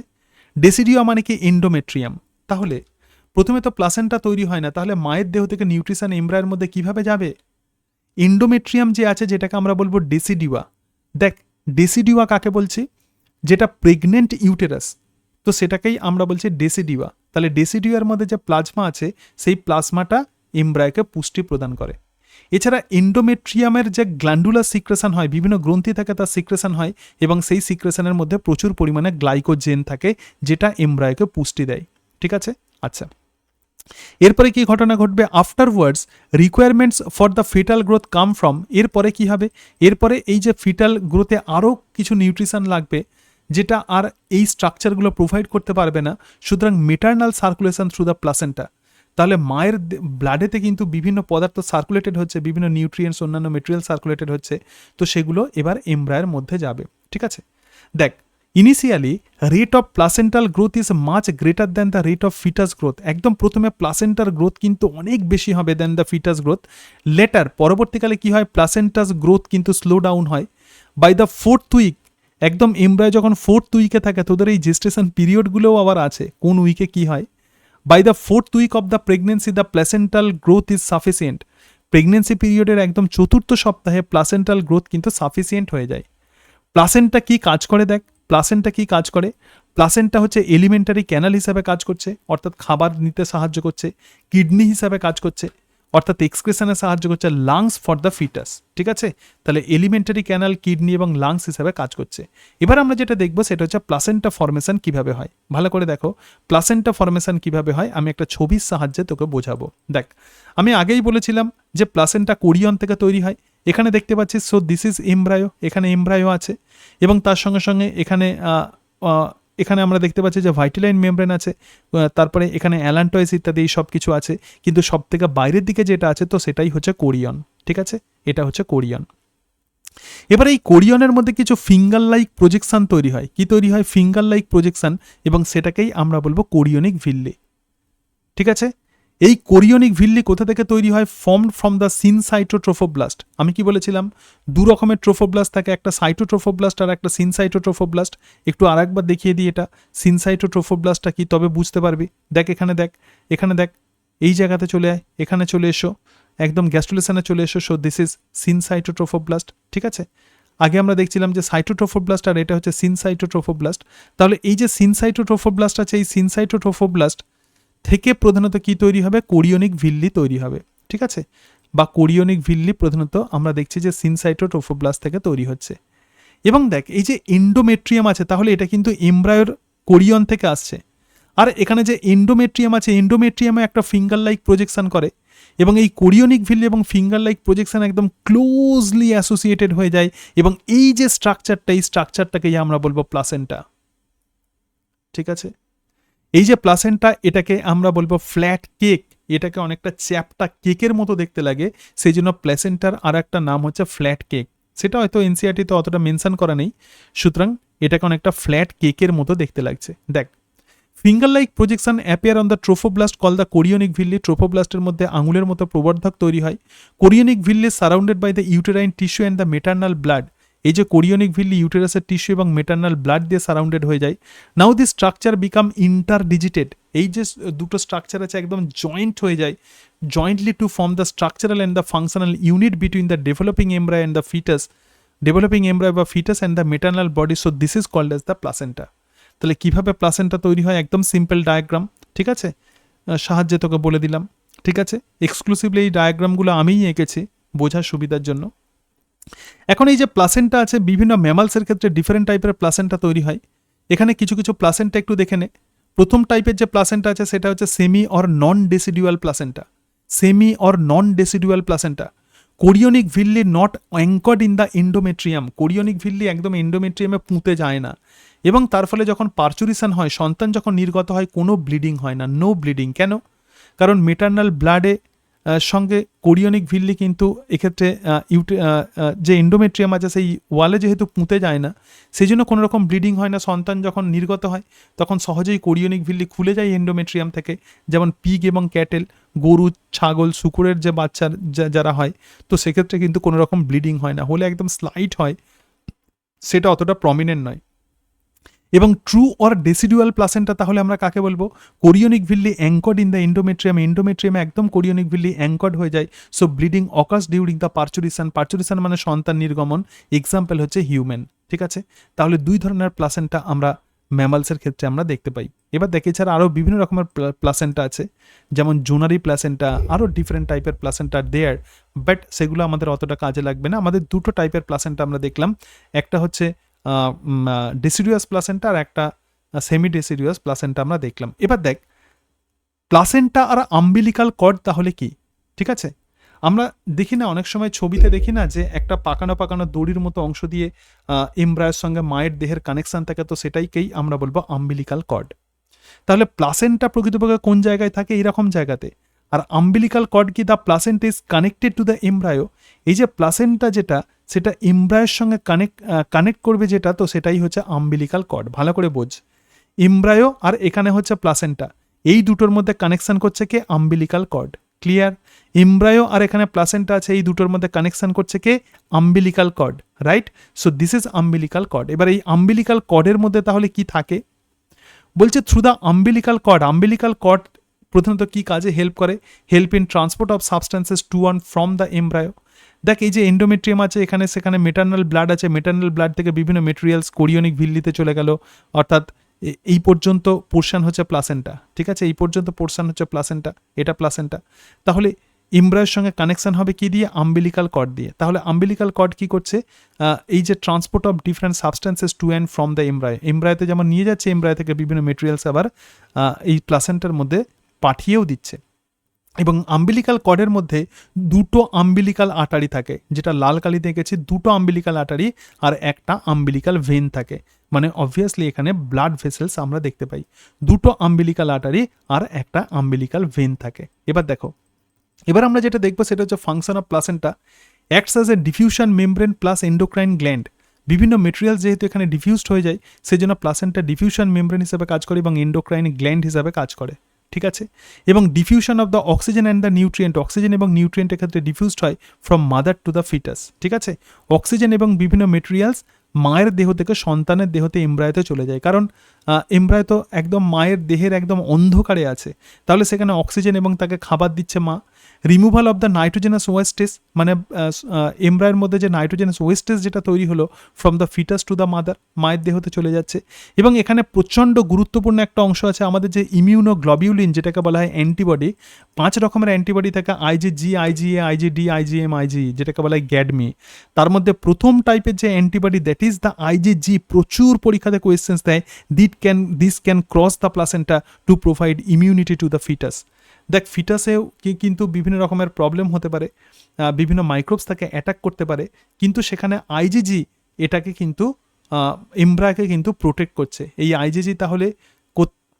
ডেসিডিউয়া মানে কি? এন্ডোমেট্রিয়াম। তাহলে প্রথমে তো প্লাসেন্টা তৈরি হয় না, তাহলে মায়ের দেহ থেকে নিউট্রিশন এমব্রায়ের মধ্যে কিভাবে যাবে? এন্ডোমেট্রিয়াম যে আছে যেটাকে আমরা বলবো ডেসিডিউয়া। দেখ, ডেসিডিউয়া কাকে বলছি? যেটা প্রেগনেন্ট ইউটেরাস, তো সেটাকেই আমরা বলছি ডেসিডিউয়া। তাহলে ডেসিডিউয়ার মধ্যে যে প্লাজমা আছে সেই প্লাজমাটা এমব্রায়োকে পুষ্টি প্রদান করে। এছাড়া এন্ডোমেট্রিয়ামের যে গ্ল্যান্ডুলার সিক্রেশন হয়, বিভিন্ন গ্রন্থি থাকে তার সিক্রেশন হয়, এবং সেই সিক্রেশনের মধ্যে প্রচুর পরিমাণে গ্লাইকোজেন থাকে যেটা এমব্রায়োকে পুষ্টি দেয়। ঠিক আছে, আচ্ছা, এরপরে কি ঘটনা ঘটবে? Afterwards requirements for the foetal growth come from, এরপরে কি হবে? এরপরে এই যে ফিটাল গ্রোথে আরও কিছু নিউট্রিশন লাগবে যেটা আর এই স্ট্রাকচারগুলো প্রোভাইড করতে পারবে না। সুতরাং maternal circulation through the placenta. তাহলে মায়ের ব্লাডেতে কিন্তু বিভিন্ন পদার্থ সার্কুলেটেড হচ্ছে, বিভিন্ন নিউট্রিয়েন্টস অন্যান্য মেটেরিয়াল সার্কুলেটেড হচ্ছে, তো সেগুলো এবার এমব্রায়ের মধ্যে যাবে। ঠিক আছে, দেখ, initially rate of placental growth is much greater than the rate of foetus growth. একদম প্রথমে প্লাসেন্টার গ্রোথ কিন্তু অনেক বেশি হবে than the foetus growth. Later পরবর্তীকালে কি হয়? প্লাসেন্টাস গ্রোথ কিন্তু স্লো ডাউন হয়। বাই দ্য 4th উইক, একদম এমব্রায় যখন 4th উইকে থাকে, তোদের এই জেস্টেশন পিরিয়ডগুলোও আবার আছে, কোন উইকে কি হয়। By the 4th week of the pregnancy the placental growth is sufficient. Pregnancy পিরিয়ডের একদম 4th সপ্তাহে প্লাসেন্টাল গ্রোথ কিন্তু সাফিসিয়েন্ট হয়ে যায়। প্লাসেন্টা কি কাজ করে? দেখ, প্লাসেন্টা কি কাজ করে? প্লাসেন্টা হচ্ছে এলিমেন্টারি ক্যানাল হিসাবে কাজ করছে, অর্থাৎ খাবার নিতে সাহায্য করছে। কিডনি হিসাবে কাজ করছে, অর্থাৎ এক্সক্রেশনে সাহায্য করছে। Lungs for the foetus. ঠিক আছে, তাহলে এলিমেন্টারি ক্যানাল, কিডনি এবং লাংস হিসাবে কাজ করছে। এবার আমরা যেটা দেখবো সেটা হচ্ছে প্লাসেন্টা ফর্মেশন কিভাবে হয়। ভালো করে দেখো, প্লাসেন্টা ফর্মেশন কিভাবে হয় আমি একটা ছবির সাহায্যে তোকে বোঝাবো। দেখ, আমি আগেই বলেছিলাম যে প্লাসেন্টা কোরিয়ন থেকে তৈরি হয়। এখানে দেখতে পাচ্ছিস, সো দিস ইজ এমব্রায়ো, এখানে এমব্রায়ো আছে, এবং তার সঙ্গে সঙ্গে এখানে এখানে আমরা দেখতে পাচ্ছি যে ভাইটালাইন মেমব্রেন আছে, তারপরে এখানে অ্যালান্টয়েস ইত্যাদি এই সব কিছু আছে, কিন্তু সব থেকে বাইরের দিকে যেটা আছে তো সেটাই হচ্ছে কোরিয়ন। ঠিক আছে, এটা হচ্ছে কোরিয়ন। এবার এই কোরিয়নের মধ্যে কিছু ফিঙ্গার লাইক প্রজেকশন তৈরি হয়। কি তৈরি হয়? ফিঙ্গার লাইক প্রজেকশন, এবং সেটাকেই আমরা বলবো কোরিয়নিক ভিল্লি। ঠিক আছে, এই কোরিয়নিক ভিল্লি কোথা থেকে তৈরি হয়? Formed from the syncytiotrophoblast. আমি কি বলেছিলাম? দু রকমের ট্রোফোব্লাস্ট থাকে, একটা সাইটোট্রোফোব্লাস্ট আর একটা সিনসাইটোট্রোফোব্লাস্ট। একটু আরেকবার দেখিয়ে দিই এটা সিনসাইটোট্রোফোব্লাস্টটা কি, তবে বুঝতে পারবি। দেখ এখানে, দেখ এখানে, দেখ এই জায়গাতে চলে আয়, এখানে চলে এসো, একদম গ্যাস্ট্রুলেশনে চলে এসো। So this is syncytiotrophoblast. ঠিক আছে, আগে আমরা দেখছিলাম যে সাইটোট্রোফোব্লাস্ট আর এটা হচ্ছে সিনসাইটোট্রোফোব্লাস্ট। তাহলে এই যে সিনসাইটোট্রোফোব্লাস্ট আছে, এই সিনসাইটোট্রোফোব্লাস্ট থেকে প্রধানত কি তৈরি হবে? কোরিয়নিক ভিল্লি তৈরি হবে। ঠিক আছে, বা কোরিয়নিক ভিল্লি প্রধানত আমরা দেখছি যে সিনসাইটোট্রোফোব্লাস্ট থেকে তৈরি হচ্ছে। এবং দেখ এই যে এন্ডোমেট্রিয়াম আছে, তাহলে এটা কিন্তু এমব্রায়োর কোরিয়ন থেকে আসছে। আর এখানে যে এন্ডোমেট্রিয়াম আছে, এন্ডোমেট্রিয়ামে একটা ফিঙ্গার লাইক প্রজেকশন করে, এবং এই কোরিয়নিক ভিল্লি এবং ফিঙ্গার লাইক প্রজেকশন একদম ক্লোজলি অ্যাসোসিয়েটেড হয়ে যায়, এবং এই যে স্ট্রাকচারটা, এই স্ট্রাকচারটাকেই আমরা বলবো প্লাসেন্টা। ঠিক আছে, এই যে প্লাসেন্টা, এটাকে আমরা বলবো ফ্ল্যাট কেক। এটাকে অনেকটা চ্যাপটা কেকের মতো দেখতে লাগে, সেই জন্য প্লাসেন্টার আর একটা নাম হচ্ছে ফ্ল্যাট কেক। সেটা হয়তো এনসিআরটিতে অতটা মেনশন করা নেই, সুতরাং এটাকে অনেকটা ফ্ল্যাট কেকের মতো দেখতে লাগছে। দেখ, finger like projection appear on the trophoblast call the chorionic villi. ট্রোফোব্লাস্টের মধ্যে আঙুলের মতো প্রবর্ধক তৈরি হয়। Chorionic villi surrounded by the uterine tissue and the maternal blood. এই যে কোরিয়নিক ভিল্লি ইউটেরাসের টিস্যু এবং মেটার্নাল ব্লাড দিয়ে সারাউন্ডেড হয়ে যায়। Now this structure become interdigitated. এই যে দুটো স্ট্রাকচার আছে একদম জয়েন্ট হয়ে যায়, jointly to form the structural and the functional unit between the developing embryo and the foetus, developing embryo বা foetus and the maternal body. So this is called as the placenta. তাহলে কিভাবে placenta তৈরি হয়? একদম simple diagram. ঠিক আছে, সাহায্যে তোকে বলে দিলাম। ঠিক আছে, এক্সক্লুসিভলি এই ডায়াগ্রামগুলো আমিই এঁকেছি বোঝার সুবিধার জন্য। এখন এই যে প্লাসেন্টা আছে, বিভিন্ন ম্যামালসের ক্ষেত্রে ডিফারেন্ট টাইপের প্লাসেন্টা তৈরি হয়। এখানে কিছু কিছু প্লাসেন্টা একটু দেখে নে। প্রথম টাইপের যে প্লাসেন্টা আছে সেটা হচ্ছে semi or non decidual placenta. Semi or non decidual placenta. Chorionic villi not anchored in the endometrium. Chorionic villi একদম এন্ডোমেট্রিয়ামে পুঁতে যায় না, এবং তার ফলে যখন পার্চুরিশন হয়, সন্তান যখন নির্গত হয়, কোনো ব্লিডিং হয় না, নো ব্লিডিং। কেন? কারণ মেটার্নাল ব্লাডে সঙ্গে কোরিয়নিক ভিল্লি কিন্তু এক্ষেত্রে যে এন্ডোমেট্রিয়াম আছে সেই ওয়ালে যেহেতু পুঁতে যায় না, সেই জন্য কোনো রকম ব্লিডিং হয় না। সন্তান যখন নির্গত হয় তখন সহজেই কোরিয়নিক ভিল্লি খুলে যায় এন্ডোমেট্রিয়াম থেকে। যেমন পিগ এবং ক্যাটেল, গরু, ছাগল, শুকুরের যে বাচ্চার যারা হয়, তো সেক্ষেত্রে কিন্তু কোনো রকম ব্লিডিং হয় না, হলে একদম স্লাইট হয়, সেটা অতটা প্রমিনেন্ট নয়। এবং ট্রু অর ডেসিডুয়াল প্লাসেন্টা তাহলে আমরা কাকে বলবো? Chorionic villi anchored in the endometrium. এন্ডোমেট্রিয়ামে একদম কোরিয়নিক ভিল্লি অ্যাঙ্কর্ড হয়ে যায়। So bleeding occurs during the parturition. Parturition মানে সন্তান নির্গমন। এক্সাম্পল হচ্ছে হিউম্যান। ঠিক আছে, তাহলে দুই ধরনের প্লাসেন্টা আমরা ম্যামালসের ক্ষেত্রে আমরা দেখতে পাই। এবার দেখে ছাড়া আরও বিভিন্ন রকমের প্লাসেন্টা আছে, যেমন জোনারি প্লাসেন্টা, আরও ডিফারেন্ট টাইপের প্লাসেন্টা দেয়ার, বাট সেগুলো আমাদের অতটা কাজে লাগবে না। আমাদের দুটো টাইপের প্লাসেন্টা আমরা দেখলাম, একটা হচ্ছে ডেসিডুয়াস প্লাসেন্টা আর একটা সেমি ডেসিডুয়াস প্লাসেন্টা আমরা দেখলাম। এবার দেখ প্লাসেন্টা আর আম্বিলিকাল কর্ড তাহলে কি? ঠিক আছে, আমরা দেখি না অনেক সময় ছবিতে দেখি না যে একটা পাকানো পাকানো দড়ির মতো অংশ দিয়ে এমব্রায়োর সঙ্গে মায়ের দেহের কানেকশন থাকে, তো সেটাইকেই আমরা বলবো আম্বিলিকাল কর্ড। তাহলে প্লাসেন্টা প্রকৃতপক্ষে কোন জায়গায় থাকে? এইরকম জায়গাতে। আর আম্বিলিকাল কর্ড কি? The placenta is connected to the embryo. এই যে প্লাসেন্টা যেটা, সেটা এমব্রায়োর সঙ্গে কানেক্ট করবে যেটা, তো সেটাই হচ্ছে আম্বিলিকাল কর্ড। ভালো করে বোঝ, এমব্রায়ো আর এখানে হচ্ছে প্লাসেন্টা, এই দুটোর মধ্যে কানেকশন করছে কে? Umbilical cord. ক্লিয়ার? এমব্রায়ো আর এখানে প্লাসেন্টা আছে, এই দুটোর মধ্যে কানেকশন করছে কে? Umbilical cord. Right? So this is umbilical cord. এবার এই আম্বিলিকাল কর্ডের মধ্যে তাহলে কি থাকে? বলছে through the umbilical cord. Umbilical cord প্রথমত কি কাজে হেল্প করে? Help in transport of substances to and from the embryo. দেখ এই যে এন্ডোমেট্রিয়াম আছে, এখানে সেখানে মেটার্নাল ব্লাড আছে, মেটার্নাল ব্লাড থেকে বিভিন্ন মেটেরিয়ালস কোরিয়নিক ভিল্লিতে চলে গেল, অর্থাৎ এই পর্যন্ত পোর্শন হচ্ছে প্লাসেন্টা। ঠিক আছে, এই পর্যন্ত পোর্শন হচ্ছে প্লাসেন্টা, এটা প্লাসেন্টা। তাহলে এমব্রায়োর সঙ্গে কানেকশন হবে কি দিয়ে? আম্বিলিকাল কর্ড দিয়ে। তাহলে আম্বিলিকাল কর্ড কি করছে? এই যে transport of different substances to and from the embryo, এমব্রায়োতে যেমন নিয়ে যাচ্ছে, এমব্রায়ো থেকে বিভিন্ন মেটেরিয়ালস আবার এই প্লাসেন্টার মধ্যে পাঠিয়েও দিচ্ছে। এবং আম্বিলিকাল কর্ডের মধ্যে দুটো আম্বিলিকাল আর্টারি থাকে, যেটা লাল কালি দেখেছি, দুটো আম্বিলিকাল আর্টারি আর একটা আম্বিলিকাল ভেন থাকে, মানে অবভিয়াসলি এখানে ব্লাড ভেসেলস আমরা দেখতে পাই, দুটো আম্বিলিকাল আর্টারি আর একটা আম্বিলিকাল ভেন থাকে। এবার দেখো, এবার আমরা যেটা দেখবো সেটা হচ্ছে function of placenta acts as a diffusion membrane plus endocrine gland. বিভিন্ন মেটেরিয়ালস যেহেতু এখানে ডিফিউজড হয়ে যায়, সেই জন্য প্লাসেন্টা ডিফিউশন মেমব্রেন হিসাবে কাজ করে এবং এন্ডোক্রাইন গ্ল্যান্ড হিসাবে কাজ করে, ঠিক আছে। এবং diffusion of the oxygen and the nutrient, oxygen এবং নিউট্রিয়েন্টের ক্ষেত্রে ডিফিউজড হয় from mother to the foetus, ঠিক আছে। অক্সিজেন এবং বিভিন্ন মেটেরিয়ালস মায়ের দেহ থেকে সন্তানের দেহতে এমব্রায়োতে চলে যায়, কারণ এমব্রায়ো তো একদম মায়ের দেহের একদম অন্ধকারে আছে, তাহলে সেখানে অক্সিজেন এবং তাকে খাবার দিচ্ছে মা। Removal of the nitrogenous wastage, মানে এমব্রায়ের মধ্যে যে নাইট্রোজেনাস ওয়েস্টেজ যেটা তৈরি হলো from the foetus to the mother, মায়ের দেহতে চলে যাচ্ছে। এবং এখানে প্রচণ্ড গুরুত্বপূর্ণ একটা অংশ আছে আমাদের যে ইমিউনোগ্লোবিউলিন, যেটাকে বলা হয় অ্যান্টিবডি। 5 রকমের অ্যান্টিবডি থাকে, IgG, IgA, IgD, IgM, Ig, যেটাকে বলা হয় গ্যাডমি। তার মধ্যে প্রথম টাইপের যে antibody, that is the IgG, প্রচুর পরীক্ষাতে কোয়েশ্চেন্স দেয়, this can cross the placenta to provide immunity to the foetus. দেখ, ফিটাসেও কিন্তু বিভিন্ন রকমের প্রবলেম হতে পারে, বিভিন্ন মাইক্রোবস তাকে অ্যাটাক করতে পারে, কিন্তু সেখানে আইজিজি এটাকে কিন্তু এমব্রায়োকে কিন্তু প্রোটেক্ট করছে। এই আইজিজি তাহলে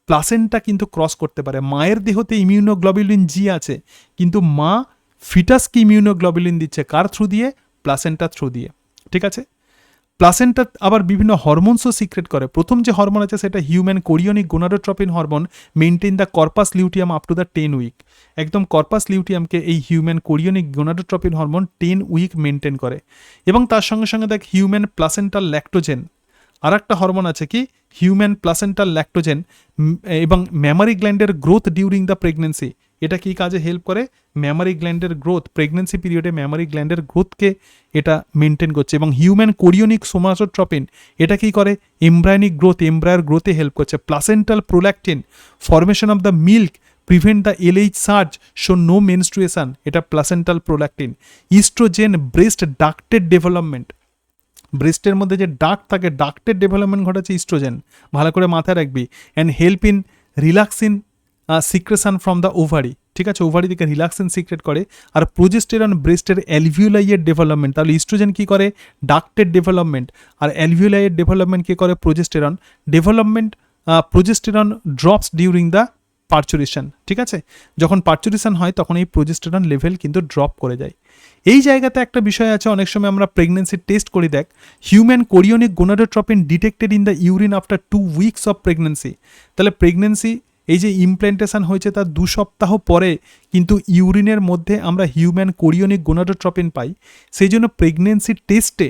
প্লাসেন্টা কিন্তু ক্রস করতে পারে। মায়ের দেহতে ইমিউনোগ্লোবিউলিন জি আছে, কিন্তু মা ফিটাসকে ইমিউনোগ্লোবিউলিন দিচ্ছে কার থ্রু দিয়ে? প্লাসেন্টা থ্রু দিয়ে, ঠিক আছে। প্লাসেন্টা আবার বিভিন্ন হরমোনসও সিক্রেট করে। প্রথম যে হরমোন আছে সেটা human chorionic gonadotropin hormone, maintain the corpus luteum up to the 10 week. একদম কর্পাস লিউটিয়ামকে এই human chorionic gonadotropin hormone 10 week maintain করে। এবং তার সঙ্গে সঙ্গে দেখ, হিউম্যান প্লাসেন্টাল ল্যাক্টোজেন, আর একটা হরমোন আছে কি হিউম্যান প্লাসেন্টাল ল্যাক্টোজেন, এবং ম্যামারি গ্ল্যান্ডের গ্রোথ ডিউরিং দ্য প্রেগনেন্সি। এটা কি কাজে হেল্প করে? ম্যামারি গ্ল্যান্ডের গ্রোথ, প্রেগনেন্সি পিরিয়ডে ম্যামারি গ্ল্যান্ডের গ্রোথকে এটা মেনটেন করছে। এবং হিউম্যান কোরিওনিক সোমাটোট্রপিন, এটা কি করে? এমব্রায়োনিক গ্রোথ, এমব্রায়োর গ্রোথে হেল্প করছে। Placental prolactin, formation of the milk, prevent the LH surge, show no menstruation, এটা প্লাসেন্টাল প্রোল্যাকটিন। ইস্ট্রোজেন, ব্রেস্ট ডাক্টের ডেভেলপমেন্ট, ব্রেস্টের মধ্যে যে ডাক্ট থাকে, ডাক্টের ডেভেলপমেন্ট ঘটাচ্ছে ইস্ট্রোজেন, ভালো করে মাথায় রাখবি। And help in relaxin secretion from the ovary, ঠিক আছে, ওভারি থেকে রিল্যাক্সিন সিক্রেট করে। আর প্রোজেস্টেরন ব্রেস্টের অ্যালভিওলাইয়ের ডেভেলপমেন্ট, তাহলে ইস্ট্রোজেন কী করে? ডাক্টের ডেভেলপমেন্ট। আর অ্যালভিওলাইয়ের ডেভেলপমেন্ট কী করে? Progesterone development. Progesterone drops during the parturition, ঠিক আছে, যখন পার্চুরেশন হয় তখন এই প্রোজেস্টেরন লেভেল কিন্তু ড্রপ করে যায়। এই জায়গাতে একটা বিষয় আছে, অনেক সময় আমরা প্রেগনেন্সি টেস্ট করি, দেখ, human chorionic gonadotropin detected in the urine after 2 weeks of pregnancy. তাহলে প্রেগনেন্সি এই যে ইমপ্ল্যান্টেশন হয়েছে তার 2 সপ্তাহ পরে কিন্তু ইউরিনের মধ্যে আমরা হিউম্যান কোরিওনিক গোনাডোট্রপিন পাই। সেই জন্য প্রেগনেন্সি টেস্টে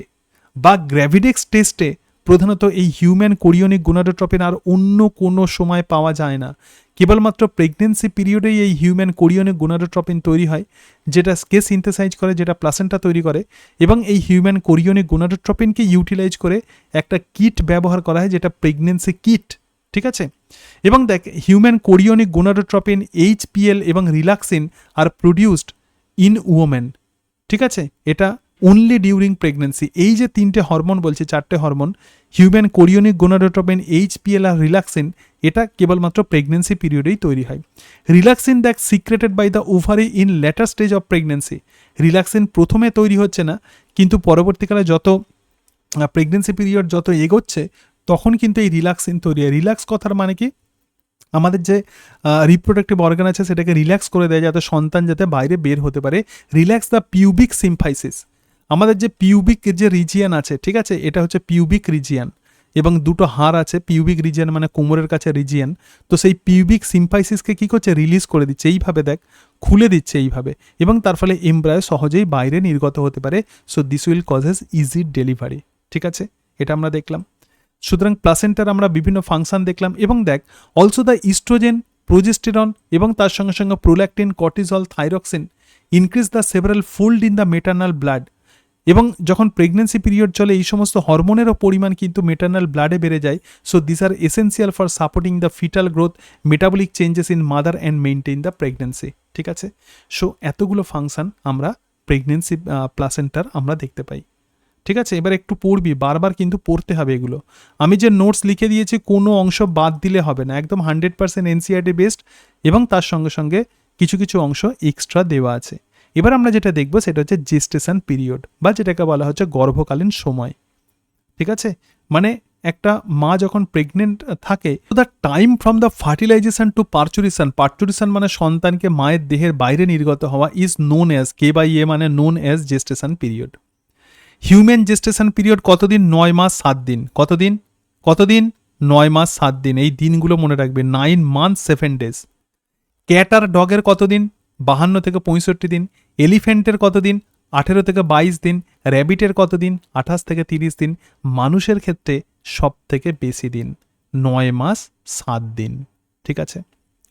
বা গ্র্যাভিডেক্স টেস্টে প্রধানত এই হিউম্যান কোরিওনিক গোনাডোট্রপিন আর অন্য কোনো সময় পাওয়া যায় না। কেবলমাত্র প্রেগনেন্সি পিরিয়ডেই এই হিউম্যান কোরিওনিক গোনাডোট্রপিন তৈরি হয়, যেটা কে সিনথেসাইজ করে, যেটা প্লাসেন্টা তৈরি করে। এবং এই হিউম্যান কোরিওনিক গোনাডোট্রপিনকে ইউটিলাইজ করে একটা কিট ব্যবহার করা হয়, যেটা প্রেগনেন্সি কিট, ঠিক আছে। এবং দেখ, হিউম্যান কোরিওনিক গোনাডোট্রপিন, এইচপিএল এবং relaxin are produced in women, ঠিক আছে, এটা অনলি ডিউরিং প্রেগনেন্সি। এই যে 3টে হরমোন বলছি, 4টে hormone, human chorionic gonadotropin, HPL আর রিল্যাক্সিন, এটা কেবলমাত্র প্রেগনেন্সি পিরিয়ডেই তৈরি হয়। রিল্যাক্সিন দেখ secreted by the ovary in later stage of pregnancy. Relaxin প্রথমে তৈরি হচ্ছে না, কিন্তু পরবর্তীকালে যত প্রেগনেন্সি পিরিয়ড যত এগোচ্ছে তখন কিন্তু এই রিল্যাক্সিন তৈরি হয়। রিল্যাক্স কথার মানে কি? আমাদের যে রিপ্রোডাক্টিভ অর্গান আছে সেটাকে রিল্যাক্স করে দেয়, যাতে সন্তান যাতে বাইরে বের হতে পারে। রিল্যাক্স দ্য পিউবিক সিম্ফাইসিস, আমাদের যে পিউবিক যে রিজিয়ান আছে, ঠিক আছে, এটা হচ্ছে পিউবিক রিজিয়ান, এবং 2টো হাড় আছে, পিউবিক রিজিয়ান মানে কোমরের কাছে রিজিয়ান। তো সেই পিউবিক সিম্ফাইসিসকে কী করছে? রিলিজ করে দিচ্ছে, এইভাবে দেখ, খুলে দিচ্ছে এইভাবে, এবং তার ফলে এমব্রায়ো সহজেই বাইরে নির্গত হতে পারে। So this will causes easy delivery, ঠিক আছে, এটা আমরা দেখলাম। সুতরাং প্লাসেন্টার আমরা বিভিন্ন ফাংশন দেখলাম। এবং দেখ, অলসো দ্য ইস্ট্রোজেন, প্রোজেস্টেরন এবং তার সঙ্গে সঙ্গে prolactin, cortisol, thyroxine increase the several fold in the maternal blood. এবং যখন প্রেগনেন্সি পিরিয়ড চলে এই সমস্ত হরমোনেরও পরিমাণ কিন্তু মেটার্নাল ব্লাডে বেড়ে যায়। So this are essential for supporting the foetal growth, metabolic changes in mother and maintain the pregnancy, ঠিক আছে। সো এতগুলো ফাংশন আমরা প্রেগনেন্সি প্লাসেন্টার আমরা দেখতে পাই, ঠিক আছে। এবার একটু পড়বি, বারবার কিন্তু পড়তে হবে এগুলো। আমি যে নোটস লিখে দিয়েছি কোনো অংশ বাদ দিলে হবে না, একদম 100% এনসিইআরটি বেসড, এবং তার সঙ্গে সঙ্গে কিছু কিছু অংশ এক্সট্রা দেওয়া আছে। এবার আমরা যেটা দেখব সেটা হচ্ছে জেস্টেশন পিরিয়ড, বা যেটাকে বলা হচ্ছে গর্ভকালীন সময়। ঠিক আছে, মানে একটা মা যখন প্রেগনেন্ট থাকে, the time from the fertilization to parturition মানে সন্তানকে মায়ের দেহের বাইরে নির্গত হওয়া, ইজ নোন অ্যাজ, K/A মানে known as gestation period. Human gestation period কতদিন? 9 মাস 7 দিন। কতদিন 9 মাস 7 দিন। এই দিনগুলো মনে রাখবে, 9 months 7 days। ক্যাট আর ডগের কতদিন? 52 থেকে 65 দিন। এলিফ্যান্টের কতদিন? 18 থেকে 22 দিন। র্যাবিটের কতদিন? 28 থেকে 30 দিন। মানুষের ক্ষেত্রে সব থেকে বেশি দিন, 9 মাস 7 দিন। ঠিক আছে,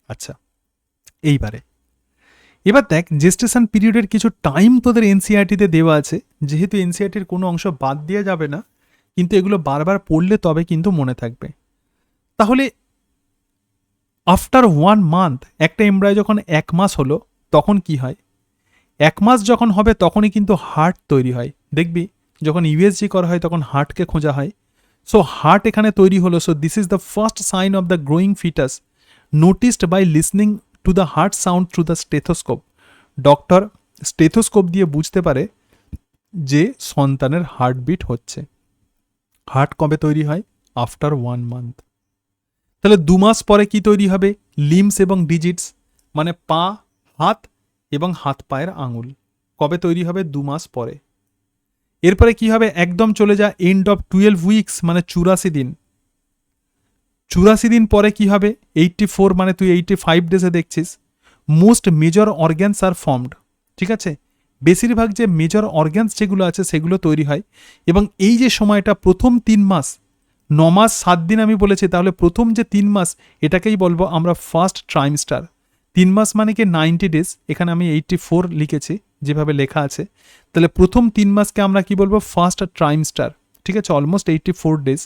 আচ্ছা এবার দেখ জেস্টেশন পিরিয়ডের কিছু টাইম তোদের এনসিআরটিতে দেওয়া আছে। যেহেতু এনসিআরটির কোনো অংশ বাদ দেওয়া যাবে না, কিন্তু এগুলো বারবার পড়লে তবে কিন্তু মনে থাকবে। তাহলে আফটার 1 month একটা এমব্রায়ো যখন 1 মাস হলো তখন কি হয়? 1 মাস যখন হবে তখনই কিন্তু হার্ট তৈরি হয়। দেখবি যখন ইউএসজি করা হয় তখন হার্টকে খোঁজা হয়। সো হার্ট এখানে তৈরি হলো। So this is the first sign of the growing foetus noticed by listening to the heart sound through the stethoscope. Doctor stethoscope দিয়ে বুঝতে পারে যে সন্তানের হার্টবিট হচ্ছে। হার্ট কবে তৈরি হয়? After 1 month। তাহলে 2 মাস পরে কি তৈরি হবে? লিমস এবং ডিজিটস, মানে পা, হাত এবং হাত পায়ের আঙুল। কবে তৈরি হবে? 2 মাস পরে। এরপরে কি হবে? একদম চলে যা এন্ড অফ 12 উইকস, মানে 84 দিন। 84 দিন পরে কি হবে? 84, মানে তুই 85 ডেজে দেখছিস। মোস্ট মেজর অর্গ্যানস আর ফর্মড। ঠিক আছে, বেশিরভাগ যে মেজর অর্গ্যানস যেগুলো আছে সেগুলো তৈরি হয়। এবং এই যে সময়টা প্রথম 3 মাস, 9 মাস 7 দিন আমি বলেছি, তাহলে প্রথম যে 3 মাস এটাকেই বলবো আমরা ফার্স্ট ট্রাইমস্টার। 3 মাস মানে কি 90 ডেজ, এখানে আমি 84 লিখেছি যেভাবে লেখা আছে। তাহলে প্রথম 3 মাসকে আমরা কি বলবো? ফার্স্ট ট্রাইমস্টার। ঠিক আছে, অলমোস্ট 84 ডেজ।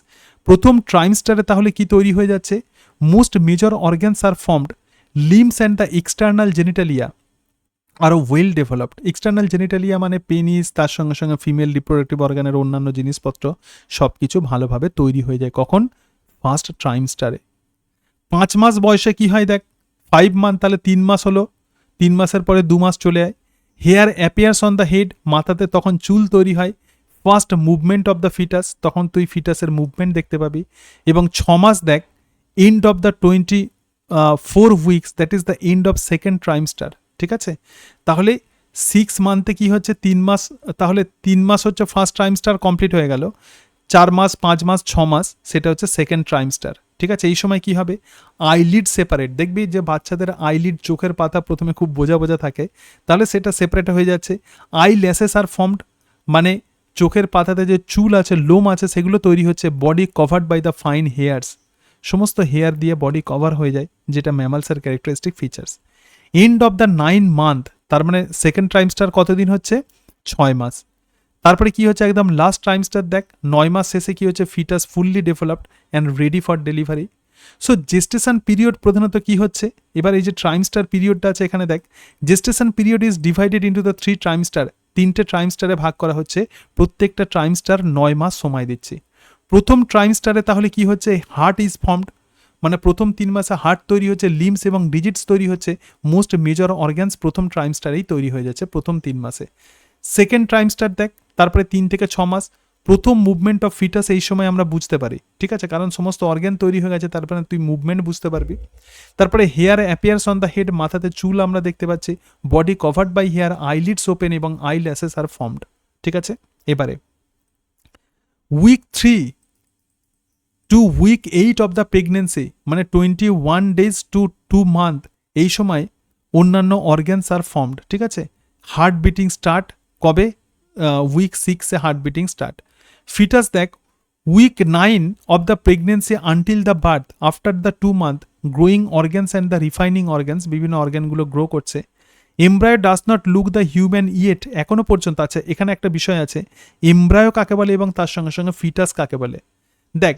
প্রথম ট্রাইমস্টারে তাহলে কি তৈরি হয়ে যাচ্ছে? Most major organs are formed, limbs and the external genitalia আরও ওয়েল ডেভেলপড। এক্সটার্নাল জেনিটালিয়া মানে পেনিস, তার সঙ্গে সঙ্গে ফিমেল রিপ্রোডাক্টিভ অর্গানের অন্যান্য জিনিসপত্র সব কিছু ভালোভাবে তৈরি হয়ে যায়। কখন? ফার্স্ট ট্রাইমস্টারে। 5 মাস বয়সে কি হয়? দেখ 5 মান্থ, তাহলে 3 মাস হলো। 3 মাসের পরে 2 মাস চলে যায়। Hair appears on the head, মাথাতে তখন চুল তৈরি হয়। First movement of the foetus, তখন তুই ফিটাসের মুভমেন্ট দেখতে পাবি। এবং 6 মাস দেখ end of the 24 weeks, that is the end of second trimester. ঠিক আছে, তাহলে 6 মান্থে কি হচ্ছে? 3 মাস, তাহলে 3 মাস হচ্ছে ফার্স্ট ট্রাইমস্টার কমপ্লিট হয়ে গেল। 4 মাস, 5 মাস, 6 মাস সেটা হচ্ছে সেকেন্ড ট্রাইমস্টার। ঠিক আছে, এই সময় কি হবে? Eyelid separate. দেখবি যে বাচ্চাদের আইলিড, চোখের পাতা প্রথমে খুব বোঝা বোঝা থাকে, তাহলে সেটা সেপারেট হয়ে যাচ্ছে। আই ল্যাসেস আর ফর্মড, মানে চোখের পাতাতে যে চুল আছে, লোম আছে, সেগুলো তৈরি হচ্ছে। Body covered by the fine hairs, সমস্ত হেয়ার দিয়ে বডি কভার হয়ে যায়, যেটা ম্যামালসের characteristic features. End of the 9 month, তার মানে সেকেন্ড ট্রাইমস্টার কতদিন হচ্ছে? 6 মাস। তারপরে কি হচ্ছে? একদম লাস্ট ট্রাইমস্টার দেখ 9 মাস শেষে কি হচ্ছে? Foetus fully developed and ready for delivery. So gestation period প্রধানত কি হচ্ছে? এবার এই যে ট্রাইমস্টার পিরিয়ডটা আছে এখানে দেখ, gestation period is divided into the 3 ট্রাইমস্টার। 3টে ট্রাইমস্টারে ভাগ করা হচ্ছে। প্রত্যেকটা ট্রাইমস্টার 9 মাস সময় দিচ্ছে। প্রথম ট্রাইমস্টারে তাহলে কি হচ্ছে? হার্ট ইজ ফর্মড, মানে প্রথম 3 মাসে হার্ট তৈরি হচ্ছে, লিমস এবং ডিজিটস তৈরি হচ্ছে। মোস্ট মেজর অর্গ্যানস প্রথম ট্রাইমস্টারেই তৈরি হয়ে যাচ্ছে প্রথম 3 মাসে। সেকেন্ড ট্রাইমস্টার দেখ, তারপরে 3 থেকে 6 মাস প্রথম মুভমেন্ট অফ ফিটাস এই সময় আমরা বুঝতে পারি। ঠিক আছে, কারণ সমস্ত অর্গ্যান তৈরি হয়ে গেছে, তারপরে তুই মুভমেন্ট বুঝতে পারবি। তারপরে hair appears on the head, মাথাতে চুল আমরা দেখতে পাচ্ছি। Body covered by hair, eyelids open এবং আই ল্যাসেস আর ফর্মড। ঠিক আছে, এবারে week 3 to week 8 of the pregnancy, মানে 21 ডেজ টু 2 মান্থ, এই সময় অন্যান্য অর্গ্যানস আর ফর্মড। ঠিক আছে, হার্ট বিটিং স্টার্ট কবে? উইক 6-এ হার্ট বিটিং স্টার্ট। ফিটাস দেখ week 9 of the pregnancy until the birth, after the 2 month growing organs and the refining organs, বিভিন্ন অর্গ্যানগুলো গ্রো করছে। Embryo does not look the human yet, এখনো পর্যন্ত আছে। এখানে একটা বিষয় আছে, এমব্রায়ো কাকে বলে এবং তার সঙ্গে সঙ্গে ফিটাস কাকে বলে। দেখ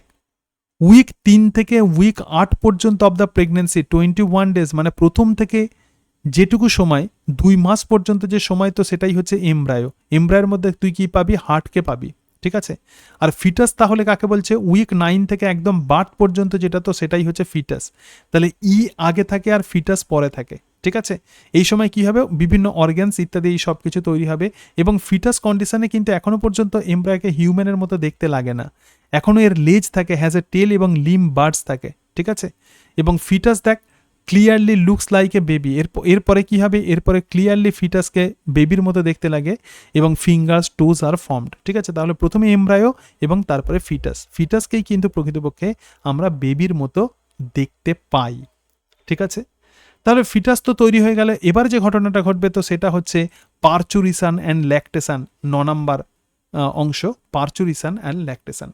উইক 3 থেকে উইক 8 পর্যন্ত অফ দ্য প্রেগনেন্সি 21 ডেজ, মানে প্রথম থেকে যেটুকু সময় 2 মাস পর্যন্ত যে সময়, তো সেটাই হচ্ছে এমব্রায়ো। এমব্রায়োর মধ্যে তুই কি পাবি? হার্টকে পাবি। ঠিক আছে, আর ফিটাস তাহলে কাকে বলছে? উইক 9 থেকে একদম বার্থ পর্যন্ত যেটা, তো সেটাই হচ্ছে ফিটাস। তাহলে ই আগে থাকে আর ফিটাস পরে থাকে। ঠিক আছে। এই সময় কি হবে, বিভিন্ন অর্গ্যানস ইত্যাদি এই সব কিছু তৈরি হবে এবং ফিটাস কন্ডিশনে কিন্তু এখনো পর্যন্ত এমব্রায়োকে হিউম্যানের মতো দেখতে লাগে না, এখনো এর লেজ থাকে, হ্যাজ এ টেল এবং লিম বার্ডস থাকে, ঠিক আছে। এবং ফিটাস দেখ clearly looks like a baby, এরপরে কি হবে, এরপরে ক্লিয়ারলি ফিটাসকে বেবির মতো দেখতে লাগে এবং ফিঙ্গার্স টোজ আর ফর্মড, ঠিক আছে। তাহলে প্রথমে এমব্রায়ো এবং তারপরে ফিটাসকেই কিন্তু প্রকৃতপক্ষে আমরা বেবির মতো দেখতে পাই, ঠিক আছে। তাহলে ফিটাস তো তৈরি হয়ে গেলে এবার যে ঘটনাটা ঘটবে তো সেটা হচ্ছে পারচুরিশন অ্যান্ড ল্যাকটেশন, 9 নম্বর অংশ, parturition and lactation.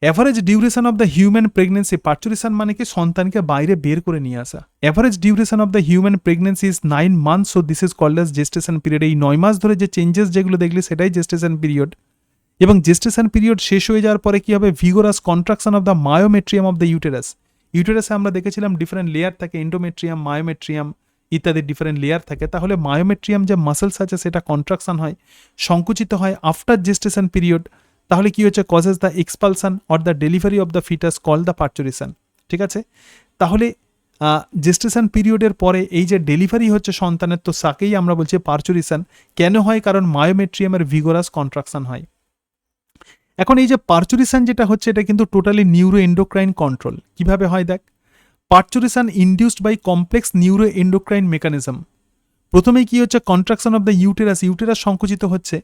Average duration of the human pregnancy, parturition মানে কি সন্তানকে বাইরে বের করে নিয়ে আসা। Average duration of the human pregnancy is 9 months, so this is called as gestation period. এই 9 মাস ধরে যে চেঞ্জেস যেগুলো দেখলি সেটাই জেস্টেশন পিরিয়ড। এবং জেস্টেশন পিরিয়ড শেষ হয়ে যাওয়ার পরে কি হবে, vigorous contraction of the myometrium of the uterus. ইউটেরাসে আমরা দেখেছিলাম ডিফারেন্ট লেয়ার থাকে, এন্ডোমেট্রিয়াম, মায়োমেট্রিয়াম ইত্যাদি ডিফারেন্ট লেয়ার থাকে। তাহলে মায়োমেট্রিয়াম যে মাসেলস আছে সেটা কন্ট্রাকশন হয়, সংকুচিত হয় আফটার জেস্টেশন পিরিয়ড। তাহলে কি হচ্ছে, causes the expulsion or the delivery of the fetus call the parturition, ঠিক আছে। তাহলে জেস্টেশন পিরিয়ডের পরে এই যে ডেলিভারি হচ্ছে সন্তানের, তো তাকেই আমরা বলছি পারচুরেশন। কেন হয়, কারণ মায়োমেট্রিয়ামের ভিগোরাস কন্ট্রাকশন হয়। এখন এই যে পারচুরেশন যেটা হচ্ছে এটা কিন্তু টোটালি নিউরো এন্ডোক্রাইন কন্ট্রোল। কিভাবে হয় দেখ, parturition induced by complex neuro endocrine mechanism. প্রথমেই কি হচ্ছে, contraction of the uterus, uterus সংকুচিত হচ্ছে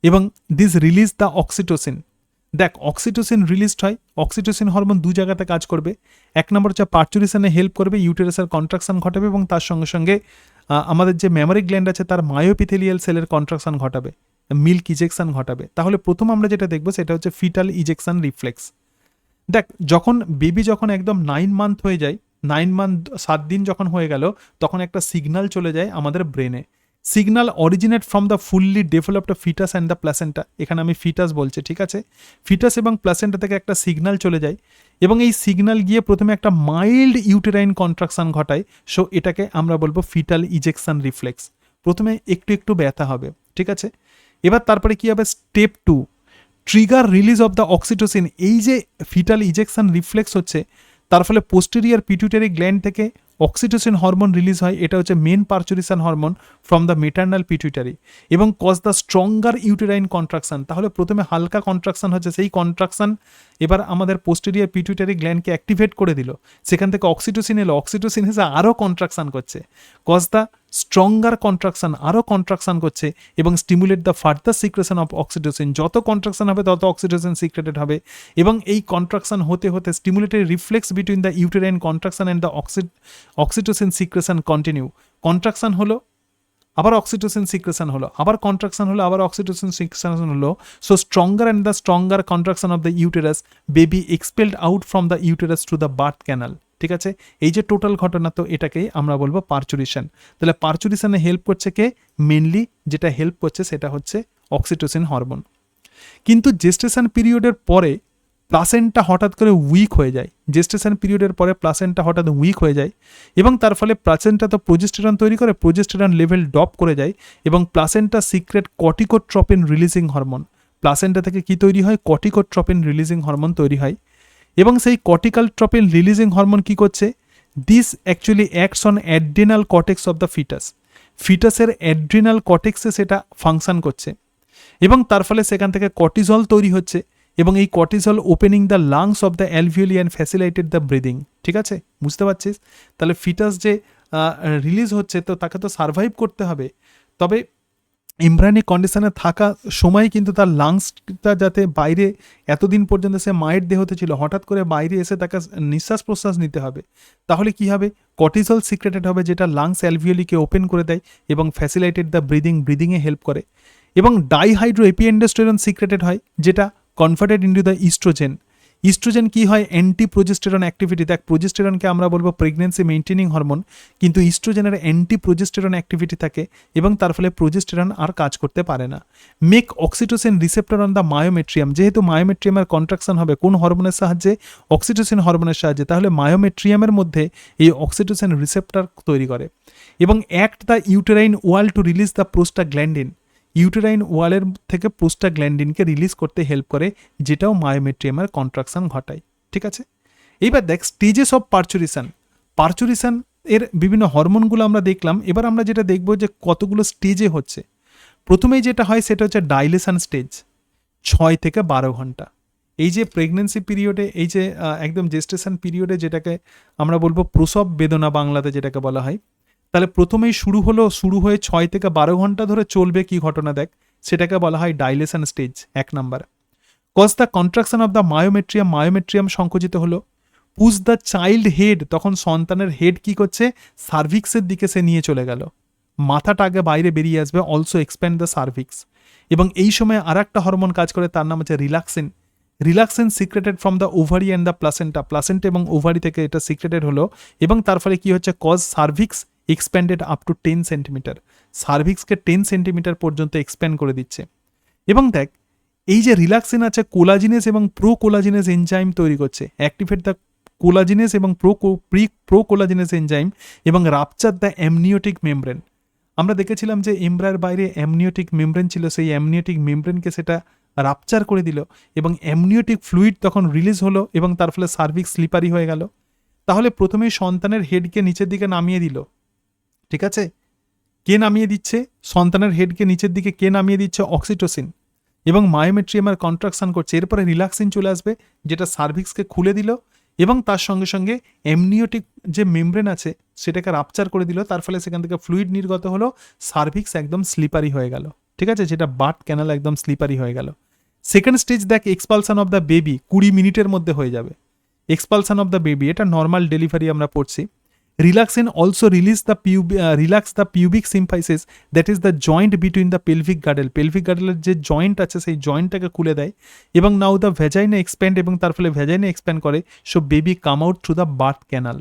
এবং দিস রিলিজ দ্য অক্সিটোসিন। দেখ অক্সিটোসিন রিলিজড হয়, অক্সিটোসিন হরমোন দু জায়গাতে কাজ করবে। এক নম্বর হচ্ছে পারচুরেশনে হেল্প করবে, ইউটেরাসের কন্ট্রাকশন ঘটাবে এবং তার সঙ্গে সঙ্গে আমাদের যে মেমোরি গ্ল্যান্ড আছে তার মায়োপিথেলিয়াল সেলের কন্ট্রাকশন ঘটাবে, মিল্ক ইজেকশন ঘটাবে। তাহলে প্রথম আমরা যেটা দেখবো সেটা হচ্ছে ফিটাল ইজেকশন রিফ্লেক্স। দেখ যখন বেবি যখন একদম 9 মান্থ হয়ে যায়, 9 মান্থ 7 দিন যখন হয়ে গেল, তখন একটা সিগন্যাল চলে যায় আমাদের ব্রেনে। Signal originate from the fully developed foetus and the placenta. এখানে আমি ফিটাস বলছি, ঠিক আছে। ফিটাস এবং প্লাসেন্টা থেকে একটা সিগন্যাল চলে যায় এবং এই সিগন্যাল গিয়ে প্রথমে একটা মাইল্ড ইউটেরাইন কন্ট্রাকশন ঘটায়। সো এটাকে আমরা বলবো ফিটাল ইজেকশন রিফ্লেক্স। প্রথমে একটু একটু ব্যথা হবে, ঠিক আছে। এবার তারপরে কি হবে, step 2, trigger release of the oxytocin. এই যে ফিটাল ইজেকশন রিফ্লেক্স হচ্ছে তার ফলে পোস্টেরিয়ার পিটুইটারি গ্ল্যান্ড থেকে অক্সিটোসিন হরমোন রিলিজ হয়, এটা হচ্ছে main parturition hormone from the maternal pituitary এবং cause the stronger uterine contraction. তাহলে প্রথমে হালকা কন্ট্রাকশন হচ্ছে, সেই কন্ট্রাকশন এবার আমাদের পোস্টেরিয়ার পিটুইটারি গ্ল্যান্ডকে অ্যাক্টিভেট করে দিল, সেখান থেকে অক্সিটোসিন এলো, অক্সিটোসিন এসে আরও কন্ট্রাকশন করছে, কজ দ্য স্ট্রঙ্গার কন্ট্রাকশন, আরও কন্ট্রাকশন করছে এবং stimulate the further secretion of oxytocin. যত কন্ট্রাকশন হবে তত অক্সিটোসিন সিক্রেটেড হবে এবং এই কন্ট্রাকশন হতে হতে stimulated reflex between the uterine contraction and the oxytocin secretion continue. Contraction হলো, আবার অক্সিটোসিন সিক্রেশন হলো, আবার কন্ট্রাকশন হলো, আবার অক্সিটোসিন সিক্রেশন হলো। So stronger and the stronger contraction of the uterus, baby expelled out from the uterus to the birth canal, ঠিক আছে। এই যে টোটাল ঘটনা, তো এটাকেই আমরা বলবো পারচুরেশন। তাহলে পারচুরেশনে হেল্প করছে কে, মেনলি যেটা হেল্প করছে সেটা হচ্ছে অক্সিটোসিন হরমোন। কিন্তু জেস্টেশন পিরিয়ডের পরে প্লাসেন্টা হঠাৎ করে উইক হয়ে যায়, জেস্টেশন পিরিয়ডের পরে প্লাসেন্টা হঠাৎ উইক হয়ে যায় এবং তার ফলে প্লাসেন্টা তো প্রোজেস্টেরন তৈরি করে, প্রোজেস্টেরন লেভেল ড্রপ করে যায় এবং placenta secret corticotropin releasing hormone. Placenta থেকে কি তৈরি হয়, কর্টিকোট্রপিন রিলিজিং হরমোন তৈরি হয় এবং সেই কর্টিকোট্রপিন রিলিজিং হরমোন কি করছে, this actually acts on adrenal cortex of the fetus. ফিটাসের অ্যাড্রিনাল কর্টেক্সে সেটা ফাংশন করছে এবং তার ফলে সেখান থেকে কর্টিজল তৈরি হচ্ছে এবং এই cortisol opening the lungs of the alveoli and facilitate the breathing, ঠিক আছে, বুঝতে পারছিস। তাহলে ফিটাস যে রিলিজ হচ্ছে তো তাকে তো সার্ভাইভ করতে হবে, তবে এমব্রায়োনিক কন্ডিশনে থাকা সময় কিন্তু তার লাংসটা যাতে বাইরে, এতদিন পর্যন্ত সে মায়ের দেহতে ছিল, হঠাৎ করে বাইরে এসে তাকে নিঃশ্বাস প্রশ্বাস নিতে হবে। তাহলে কি হবে, কর্টিজল সিক্রেটেড হবে যেটা লাংস অ্যালভিওলিকে ওপেন করে দেয় এবং ফ্যাসিলিটেট দ্য ব্রিদিংয়ে হেল্প করে এবং ডাইহাইড্রো এপিএন্ডোস্টেরন সিক্রেটেড হয় যেটা converted into the oestrogen. Oestrogen কি হয়, অ্যান্টি প্রোজেস্টেরন অ্যাক্টিভিটি। দেখ প্রোজেস্টেরনকে আমরা বলবো প্রেগনেন্সি মেইনটেনিং হরমোন, কিন্তু ইস্ট্রোজেনের অ্যান্টি প্রোজেস্টেরন অ্যাক্টিভিটি থাকে এবং তার ফলে প্রোজেস্টেরন আর কাজ করতে পারে না। Make oxytocin receptor on the myometrium, যেহেতু মায়োমেট্রিয়ামের কন্ট্রাকশন হবে কোন হরমোনের সাহায্যে, অক্সিটোসিন হরমোনের সাহায্যে, তাহলে মায়োমেট্রিয়ামের মধ্যে এই অক্সিটোসিন রিসেপ্টর তৈরি করে এবং act the uterine wall to release the prostaglandin. Uterine ওয়ালের থেকে প্রোস্টাগ্ল্যান্ডিনকে রিলিজ করতে হেল্প করে, যেটাও মায়োমেট্রিয়ামের কন্ট্রাকশন ঘটায়, ঠিক আছে। এইবার দেখ স্টেজেস অফ পারচুরেশন। পারচুরেশন এর বিভিন্ন হরমোনগুলো আমরা দেখলাম। এবার আমরা যেটা দেখব যে কতগুলো স্টেজে হচ্ছে। প্রথমেই যেটা হয় সেটা হচ্ছে ডাইলেশন স্টেজ, 6 থেকে 12 ঘন্টা। এই যে প্রেগনেন্সি পিরিয়ডে, এই যে একদম জেস্টেশন পিরিয়ডে যেটাকে আমরা বলবো প্রসব বেদনা বাংলাতে যেটাকে বলা হয়, তাহলে প্রথমেই শুরু হয়ে 6 থেকে 12 ঘন্টা ধরে চলবে কি ঘটনা দেখ, সেটাকে বলা হয় dilation stage 1 number. Cause the contraction of the myometrium সংকুচিত হলো। পুশ দ্য চাইল্ড হেড, তখন সন্তানের হেড কি করছে, সার্ভিক্সের দিকে সে নিয়ে চলে গেল, মাথাটা আগে বাইরে বেরিয়ে আসবে, অলসো এক্সপ্যান্ড দ্য সার্ভিক্স। এবং এই সময় আর একটা হরমোন কাজ করে, তার নাম হচ্ছে relaxin secreted from the ovary and the placenta এবং ওভারি থেকে এটা সিক্রেটেড হলো, এবং তার ফলে কি হচ্ছে, cause cervix expanded up to 10 centimeter, সার্ভিক্সকে 10 সেন্টিমিটার পর্যন্ত এক্সপ্যান্ড করে দিচ্ছে। এবং দেখ, এই যে রিল্যাক্সিন আছে কোলাজিনেস এবং প্রো কোলাজিনেস এনজাইম তৈরি করছে, অ্যাক্টিভেট দ্য কোলাজিনেস এবং প্রো কোলাজিনেস এনজাইম এবং রাপচার দ্য অ্যামনিওটিক মেমব্রেন। আমরা দেখেছিলাম যে এমব্রায়ের বাইরে অ্যামনিওটিক মেমব্রেন ছিল, সেই অ্যামনিওটিক মেমব্রেনকে সেটা রাপচার করে দিল এবং অ্যামনিওটিক ফ্লুইড তখন রিলিজ হলো এবং তার ফলে সার্ভিক্স স্লিপারি হয়ে গেল। তাহলে প্রথমেই সন্তানের হেডকে নিচের দিকে নামিয়ে দিল, ঠিক আছে? কে নামিয়ে দিচ্ছে? সন্তানের হেডকে নিচের দিকে কে নামিয়ে দিচ্ছে? অক্সিটোসিন। এবং মায়োমেট্রিয়ামের কন্ট্রাকশন করছে, এরপরে রিল্যাক্সিন চলে আসবে যেটা সার্ভিক্সকে খুলে দিল এবং তার সঙ্গে সঙ্গে অ্যামনিওটিক যে মেমব্রেন আছে সেটাকে রাপচার করে দিল, তার ফলে সেখান থেকে ফ্লুইড নির্গত হলো, সার্ভিক্স একদম স্লিপারি হয়ে গেল, ঠিক আছে? যেটা বার্থ ক্যানাল একদম স্লিপারি হয়ে গেল। সেকেন্ড স্টেজ দেখ, এক্সপালশন অফ দ্য বেবি 20 মিনিটের মধ্যে হয়ে যাবে। এক্সপালশন অফ দ্য বেবি, এটা নর্মাল ডেলিভারি আমরা পড়ছি। Relaxin also relax the pubic symphysis, that is the joint between the pelvic গার্ডেলের যে জয়েন্ট আছে সেই জয়েন্টটাকে খুলে দেয় এবং নাও দ্য ভ্যাজাইনা এক্সপ্যান্ড, এবং তার ফলে ভ্যাজাইনা এক্সপ্যান্ড করে, so baby come out through the birth canal.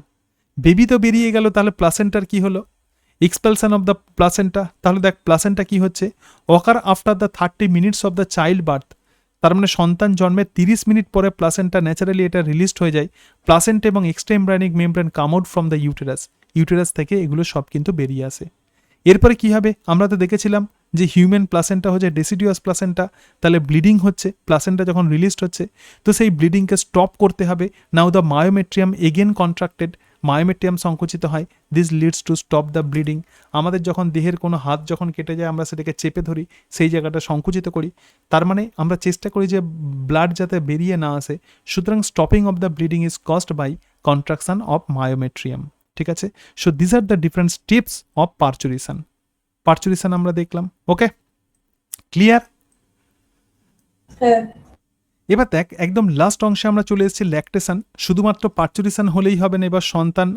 Baby তো বেরিয়ে গেল, তাহলে প্লাসেন্টার কি হলো? Expulsion of the placenta. তাহলে দেখ প্লাসেন্টা কি হচ্ছে, occur after the 30 minutes of the child birth, তার মানে সন্তান জন্মের 30 মিনিট পরে প্লাসেন্টা ন্যাচারালি এটা রিলিজড হয়ে যায়। প্লাসেন্টা এবং extra embryonic membrane come out from the uterus থেকে এগুলো সব কিন্তু বেরিয়ে আসে। এরপরে কি হবে, আমরা তো দেখেছিলাম যে হিউম্যান প্লাসেন্টা হচ্ছে ডেসিডিয়াস প্লাসেন্টা, তাহলে ব্লিডিং হচ্ছে, প্লাসেন্টা যখন রিলিজড হচ্ছে তো সেই ব্লিডিংকে স্টপ করতে হবে। Now the myometrium again contracted, myometrium সংকুচিত হয়, this leads to stop the bleeding. আমাদের যখন দেহের কোনো হাত যখন কেটে যায় আমরা সেটাকে চেপে ধরি, সেই জায়গাটা সংকুচিত করি, তার মানে আমরা চেষ্টা করি যে ব্লাড যাতে বেরিয়ে না আসে। সুতরাং stopping of the bleeding is caused by contraction of myometrium, ঠিক আছে? So this are the different steps of parturition আমরা দেখলাম। Okay, clear? হ্যাঁ। এবার দেখ, একদম লাস্ট অংশে আমরা চলে এসেছি ল্যাকটেশন। শুধুমাত্র পার্চুরেশন হলেই হবে না, এবার সন্তান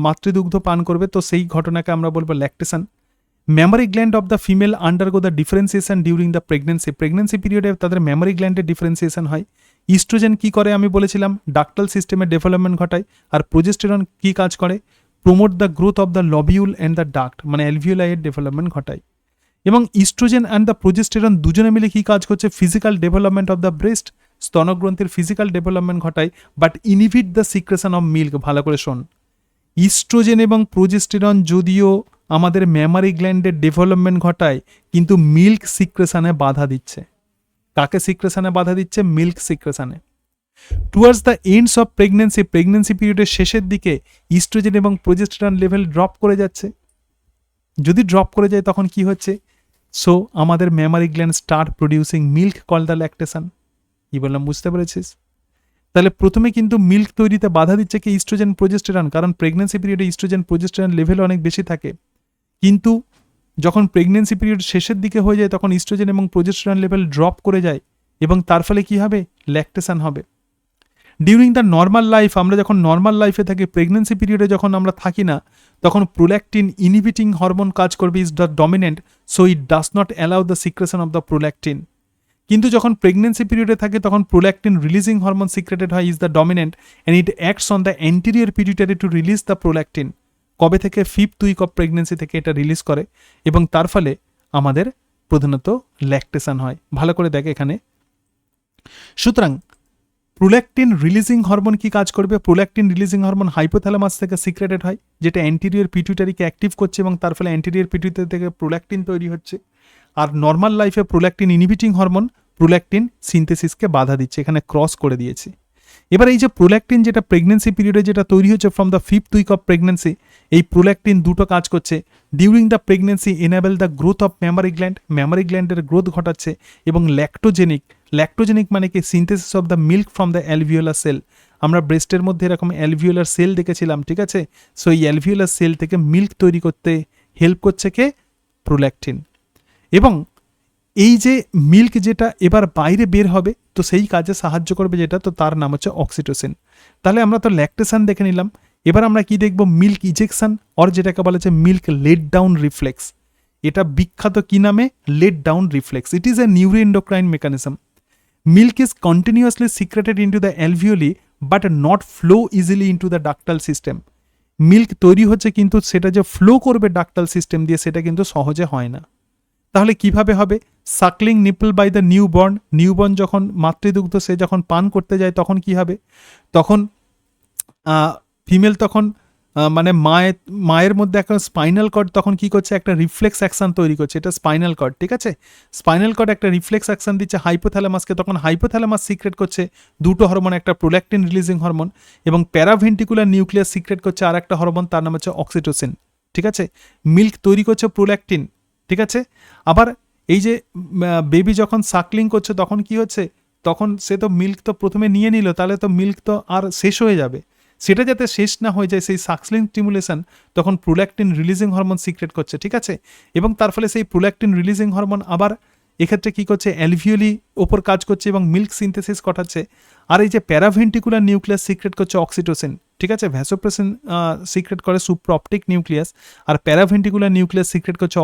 মাতৃদুগ্ধ পান করবে, তো সেই ঘটনাকে আমরা বলবো lactation. Memory gland of the female undergo the differentiation during the pregnancy পিরিয়ডে তাদের মেমোরি গ্ল্যান্ডের ডিফারেন্সিয়েশন হয়। ইস্ট্রোজেন কি করে আমি বলেছিলাম, ডাক্টাল সিস্টেমের ডেভেলপমেন্ট ঘটায়। আর প্রোজেস্টেরন কি কাজ করে, promote the growth of the lobule and the duct, মানে অ্যালভিওলাইয়ের ডেভেলপমেন্ট ঘটায়। এবং ইস্ট্রোজেন অ্যান্ড দ্য প্রোজেস্টেরন দুজনে মিলে কি কাজ করছে, physical development of the breast, স্তনগ্রন্থির ফিজিক্যাল ডেভেলপমেন্ট ঘটায়, but inhibit the secretion of milk. ভালো করে শোন, ইস্ট্রোজেন এবং প্রোজেস্টেরন যদিও আমাদের মেমারি গ্ল্যান্ডের ডেভেলপমেন্ট ঘটায়, কিন্তু মিল্ক সিক্রেশনে বাধা দিচ্ছে। কাকে সিক্রেশনে বাধা দিচ্ছে? মিল্ক সিক্রেশনে। Towards the ends of pregnancy পিরিয়ডের শেষের দিকে ইস্ট্রোজেন এবং প্রোজেস্টেরন লেভেল ড্রপ করে যাচ্ছে। যদি ড্রপ করে যায় তখন কি হচ্ছে, সো আমাদের Memari gland start producing milk call the lactation. কি বললাম, বুঝতে পেরেছিস? তাহলে প্রথমে কিন্তু মিল্ক তৈরিতে বাধা দিচ্ছে কি, ইস্ট্রোজেন প্রোজেস্টেরন, কারণ প্রেগনেন্সি পিরিয়ডে ইস্ট্রোজেন প্রোজেস্টেরন লেভেল অনেক বেশি থাকে। কিন্তু যখন প্রেগনেন্সি পিরিয়ড শেষের দিকে হয়ে যায় তখন ইস্ট্রোজেন এবং প্রোজেস্টেরন লেভেল ড্রপ করে যায় এবং তার ফলে কি হবে, ল্যাকটেশন হবে। ডিউরিং দ্য নর্মাল লাইফ, আমরা যখন নর্মাল লাইফে থাকি, প্রেগনেন্সি পিরিয়ডে যখন আমরা থাকি না, তখন প্রোল্যাকটিন ইনহিবিটিং হরমোন কাজ করবে, is the dominant, so it does not allow the secretion of the prolactin. কিন্তু যখন প্রেগনেন্সি পিরিয়ডে থাকে তখন প্রোল্যাকটিন রিলিজিং হরমোন সিক্রেটেড হয়, is the dominant, and it acts on the anterior pituitary to release the prolactin. কবে থেকে? 5th week of pregnancy থেকে এটা রিলিজ করে এবং তার ফলে আমাদের প্রধানত ল্যাকটেশন হয়। ভালো করে দেখে এখানে। সুতরাং প্রোল্যাকটিন রিলিজিং হরমোন কি কাজ করবে? প্রোল্যাকটিন রিলিজিং হরমোন হাইপোথ্যালামাস থেকে সিক্রেটেড হয়, যেটা অ্যান্টেরিয়র পিটুইটারিকে অ্যাক্টিভ করছে এবং তার ফলে অ্যান্টেরিয়র পিটুইটারি থেকে প্রোল্যাকটিন তৈরি হচ্ছে। আর নর্মাল লাইফে প্রোল্যাকটিন ইনহিবিটিং হরমোন প্রোল্যাকটিন সিনথেসিসকে বাধা দিচ্ছে, এখানে ক্রস করে দিয়েছি। এবার এই যে প্রোল্যাকটিন যেটা প্রেগনেন্সি পিরিয়ডে যেটা তৈরি হচ্ছে from the 5th week of pregnancy, এই প্রোল্যাকটিন দুটো কাজ করছে। During the pregnancy enable the growth of mammary গ্ল্যান্ডের গ্রোথ ঘটাচ্ছে, এবং ল্যাক্টোজেনিক মানে কি synthesis of the milk from the alveolar cell. আমরা ব্রেস্টের মধ্যে এরকম অ্যালভিওলার সেল দেখেছিলাম, ঠিক আছে? সো এই অ্যালভিওলার সেল থেকে মিল্ক তৈরি করতে হেল্প করছে কে? প্রোল্যাকটিন। এবং এই যে মিল্ক যেটা এবার বাইরে বের হবে, তো সেই কাজে সাহায্য করবে যেটা, তো তার নাম হচ্ছে অক্সিটোসিন। তাহলে আমরা তো ল্যাকটেশন দেখে নিলাম, এবার আমরা কি দেখব? মিল্ক ইজেকশন, অর যেটাকে বলা হচ্ছে মিল্ক লেট ডাউন রিফ্লেক্স। এটা বিখ্যাত কি নামে? Let down reflex. It is a neuroendocrine mechanism. Milk is continuously secreted into the alveoli but not flow easily into the ductal system. Milk তৈরি হচ্ছে কিন্তু সেটা যে ফ্লো করবে ডাক্টাল সিস্টেম দিয়ে সেটা কিন্তু সহজে হয় না। তাহলে কিভাবে হবে? Suckling nipple by the newborn যখন মাতৃদুগ্ধ সে যখন পান করতে যায় তখন কি হবে? তখন ফিমেল তখন মানে মায়ের মধ্যে একটা স্পাইনাল কর্ড তখন কি করছে? একটা রিফ্লেক্স অ্যাকশন তৈরি করছে, এটা স্পাইনাল কর্ড, ঠিক আছে? স্পাইনাল কর্ড একটা রিফ্লেক্স অ্যাকশন দিচ্ছে হাইপোথ্যালামাসকে, তখন হাইপোথ্যালামাস সিক্রেট করছে দুটো হরমোন, একটা প্রোল্যাকটিন রিলিজিং হরমোন, এবং প্যারাভেন্টিকুলার নিউক্লিয়াস সিক্রেট করছে আর একটা হরমোন, তার নাম হচ্ছে অক্সিটোসিন, ঠিক আছে? মিল্ক তৈরি করছে প্রোল্যাকটিন, ঠিক আছে? আবার এই যে বেবি যখন সাকলিং করছে তখন কি হচ্ছে? তখন সে তো মিল্ক তো প্রথমে নিয়ে নিল, তাহলে তো মিল্ক তো আর শেষ হয়ে যাবে। সেটা যাতে শেষ না হয়ে যায়, সেই সাকলিং স্টিমুলেশন তখন প্রোল্যাকটিন রিলিজিং হরমোন সিক্রেট করছে, ঠিক আছে? এবং তার ফলে সেই প্রোল্যাকটিন রিলিজিং হরমোন আবার এক্ষেত্রে কি করছে? অ্যালভিওলি ওপর কাজ করছে এবং মিল্ক সিনথেসিস ঘটাচ্ছে। আর এই যে প্যারাভেন্টিকুলার নিউক্লিয়াস সিক্রেট করছে অক্সিটোসিন, ঠিক আছে? ভ্যাসোপ্রেসিন সিক্রেট করে সুপ্রঅপটিক নিউক্লিয়াস, আর প্যারাভেন্টিকুলার নিউক্লিয়াস সিক্রেট করছে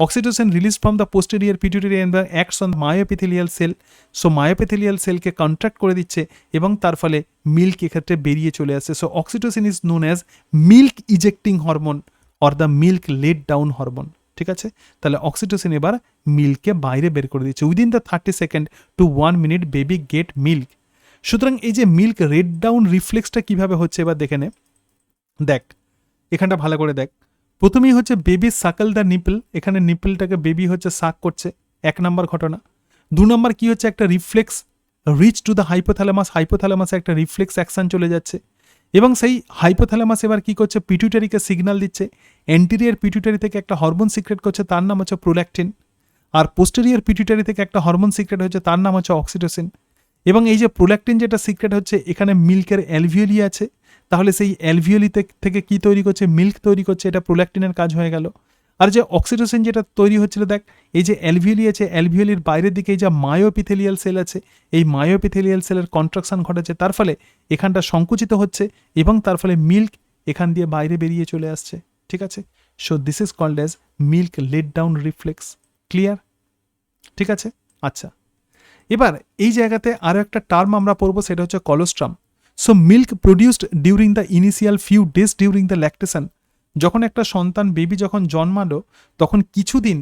oxytocin release from the posterior pituitary and the acts on myoepithelial cell. So myoepithelial সেলকে কন্ট্রাক্ট করে দিচ্ছে এবং তার ফলে মিল্ক এক্ষেত্রে বেরিয়ে চলে আসছে। So oxytocin is known as milk ejecting hormone or the milk let down hormone, ঠিক আছে? তাহলে অক্সিটোসিন এবার মিল্ককে বাইরে বের করে দিচ্ছে। Within the 30 second to 1 minute baby get milk. সুতরাং এই যে মিল্ক রেড ডাউন রিফ্লেক্সটা কিভাবে হচ্ছে এবার দেখে নে। দেখ এখানটা ভালো করে দেখ। প্রথমেই হচ্ছে বেবি সাকল দ্য নিপল, এখানে নিপলটাকে বেবি হচ্ছে সাক করছে, 1 নম্বর ঘটনা। 2 নম্বর কি হচ্ছে? একটা রিফ্লেক্স রিচ টু দ্য হাইপোথ্যালামাসে একটা রিফ্লেক্স অ্যাকশন চলে যাচ্ছে, এবং সেই হাইপোথ্যালামাস এবার কি করছে? পিটুইটারিকে সিগন্যাল দিচ্ছে। অ্যান্টেরিয়র পিটুইটারি থেকে একটা হরমোন সিক্রেট করছে, তার নাম হচ্ছে প্রোল্যাকটিন, আর পোস্টেরিয়র পিটুইটারি থেকে একটা হরমোন সিক্রেট হচ্ছে, তার নাম হচ্ছে অক্সিটোসিন। এবং এই যে প্রোল্যাকটিন যেটা সিক্রেট হচ্ছে, এখানে মিল্কের অ্যালভিওলি আছে, তাহলে সেই অ্যালভিওলি থেকে কি তৈরি করছে? মিল্ক তৈরি করছে, এটা প্রোল্যাকটিনের কাজ হয়ে গেল। আর যে অক্সিটোসিন যেটা তৈরি হচ্ছিল, দেখ এই যে অ্যালভিওলি আছে, অ্যালভিওলির বাইরের দিকে এই যে মায়োএপিথেলিয়াল সেল আছে, এই মায়োএপিথেলিয়াল সেলের কন্ট্রাকশন ঘটেছে, তার ফলে এখানটা সংকুচিত হচ্ছে এবং তার ফলে মিল্ক এখান দিয়ে বাইরে বেরিয়ে চলে আসছে, ঠিক আছে? So this is called as milk let down reflex. Clear? ঠিক আছে, আচ্ছা। এবার এই জায়গাতে আরও একটা টার্ম আমরা পড়বো, সেটা হচ্ছে colostrum. So milk produced during the initial few days during the lactation, যখন একটা সন্তান বেবি যখন জন্মালো তখন কিছুদিন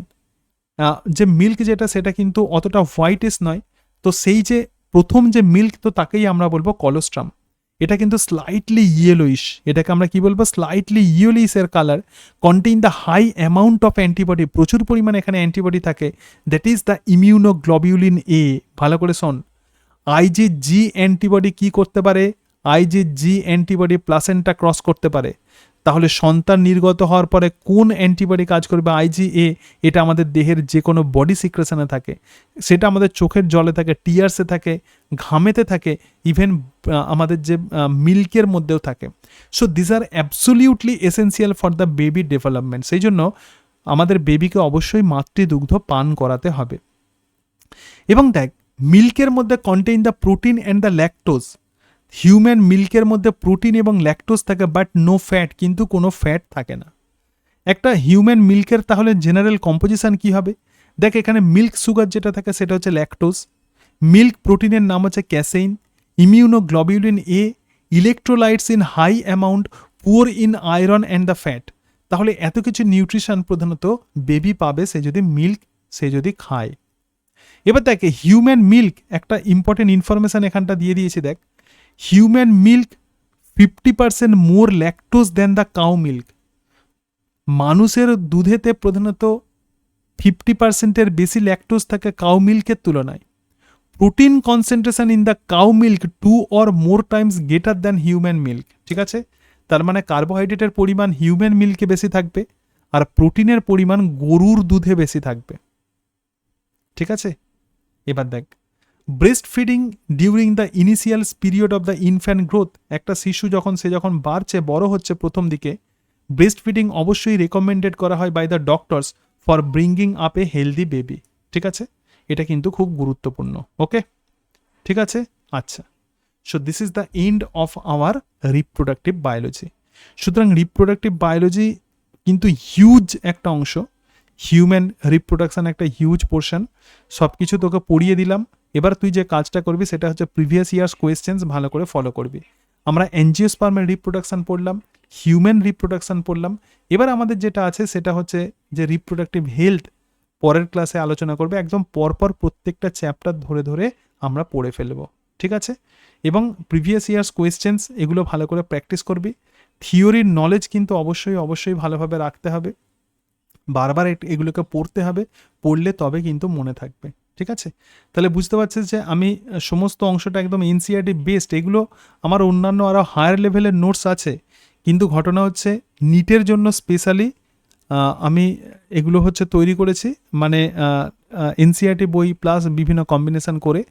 যে মিল্ক যেটা সেটা কিন্তু অতটা হোয়াইটিশ নয়, তো সেই যে প্রথম যে মিল্ক, তো তাকেই আমরা বলবো কলোস্ট্রাম। এটা কিন্তু স্লাইটলি ইয়েলোইশ, এটাকে আমরা কি বলবো? স্লাইটলি ইয়েলোইশ এর colour, contain the high amount of antibody, প্রচুর পরিমাণে এখানে অ্যান্টিবডি থাকে, that is the immunoglobulin A. ভালো করে শোন, আইজিজি অ্যান্টিবডি কি করতে পারে? আইজিজি অ্যান্টিবডি প্লাসেন্টা ক্রস করতে পারে। তাহলে সন্তান নির্গত হওয়ার পরে কোন অ্যান্টিবডি কাজ করবে? আইজিএ। এটা আমাদের দেহের যে কোনো বডি সিক্রেশনে থাকে, সেটা আমাদের চোখের জলে থাকে, টিয়ার্সে থাকে, ঘামেতে থাকে, ইভেন আমাদের যে মিল্কের মধ্যেও থাকে। So this are absolutely essential for the baby development. সেই জন্য আমাদের বেবিকে অবশ্যই মাতৃদুগ্ধ পান করাতে হবে। এবং দেখ, মিল্কের মধ্যে contain the protein and the lactose. Human মিল্কের মধ্যে প্রোটিন এবং ল্যাকটোজ থাকে, বাট নো ফ্যাট, কিন্তু কোনো ফ্যাট থাকে না। একটা হিউম্যান মিল্কের তাহলে জেনারেল কম্পোজিশন কি হবে? দেখ এখানে মিল্ক সুগার যেটা থাকে সেটা হচ্ছে ল্যাকটোজ, মিল্ক প্রোটিনের নাম হচ্ছে casein, immunoglobulin A, electrolytes in high amount, poor in iron and the fat. তাহলে এত কিছু নিউট্রিশন প্রধানত বেবি পাবে সে যদি খায়। এবার দেখ হিউম্যান মিল্ক, একটা ইম্পর্টেন্ট ইনফরমেশন এখানটা দিয়ে দিয়েছি। দেখ human milk 50% more lactose than the cow milk. মানুষের দুধেতে প্রধানত 50%-এর বেশি ল্যাকটোজ থাকে কাউ মিল্কের তুলনায়। Protein concentration in the cow milk 2 or more Times greater than human milk. ঠিক আছে, তার মানে কার্বোহাইড্রেটের পরিমাণ হিউম্যান মিল্কে বেশি থাকবে আর প্রোটিনের পরিমাণ গরুর দুধে বেশি থাকবে। ঠিক আছে, এবার দেখ, breast feeding during the initial period of the infant growth, একটা শিশু যখন বাড়ছে, বড় হচ্ছে, প্রথম দিকে ব্রেস্ট ফিডিং অবশ্যই রেকমেন্ডেড করা হয় by the doctors for bringing up a healthy baby. ঠিক আছে, এটা কিন্তু খুব গুরুত্বপূর্ণ। ওকে, ঠিক আছে, আচ্ছা। So this is the end of our reproductive biology. সুতরাং রিপ্রোডাক্টিভ বায়োলজি কিন্তু হিউজ একটা অংশ, হিউম্যান রিপ্রোডাকশন একটা হিউজ পোর্শন, সব কিছু তোকে পড়িয়ে দিলাম। এবার তুই যে কাজটা করবি সেটা হচ্ছে প্রিভিয়াস ইয়ার্স কোয়েশ্চেন্স ভালো করে ফলো করবি। আমরা এনজিওস্পার্মের রিপ্রোডাকশন পড়লাম, হিউম্যান রিপ্রোডাকশন পড়লাম। এবার আমাদের যেটা আছে সেটা হচ্ছে যে রিপ্রোডাক্টিভ হেলথ পরের ক্লাসে আলোচনা করবে, একদম পরপর প্রত্যেকটা চ্যাপ্টার ধরে ধরে আমরা পড়ে ফেলবো। ঠিক আছে, এবং প্রিভিয়াস ইয়ার্স কোয়েশ্চেন্স এগুলো ভালো করে প্র্যাকটিস করবি। থিওরির নলেজ কিন্তু অবশ্যই ভালোভাবে রাখতে হবে, বারবার এগুলোকে পড়তে হবে, পড়লে তবে কিন্তু মনে থাকবে। ঠিক আছে, তাহলে বুঝতে পারছিস যে আমি সমস্ত অংশটা একদম এনসিইআরটি বেসড, এগুলো আমার অন্যান্য আরও হায়ার লেভেলের নোটস আছে, কিন্তু ঘটনা হচ্ছে নিটের জন্য স্পেশালি আমি এগুলো হচ্ছে তৈরি করেছি, মানে এনসিইআরটি বই প্লাস বিভিন্ন কম্বিনেশন করে,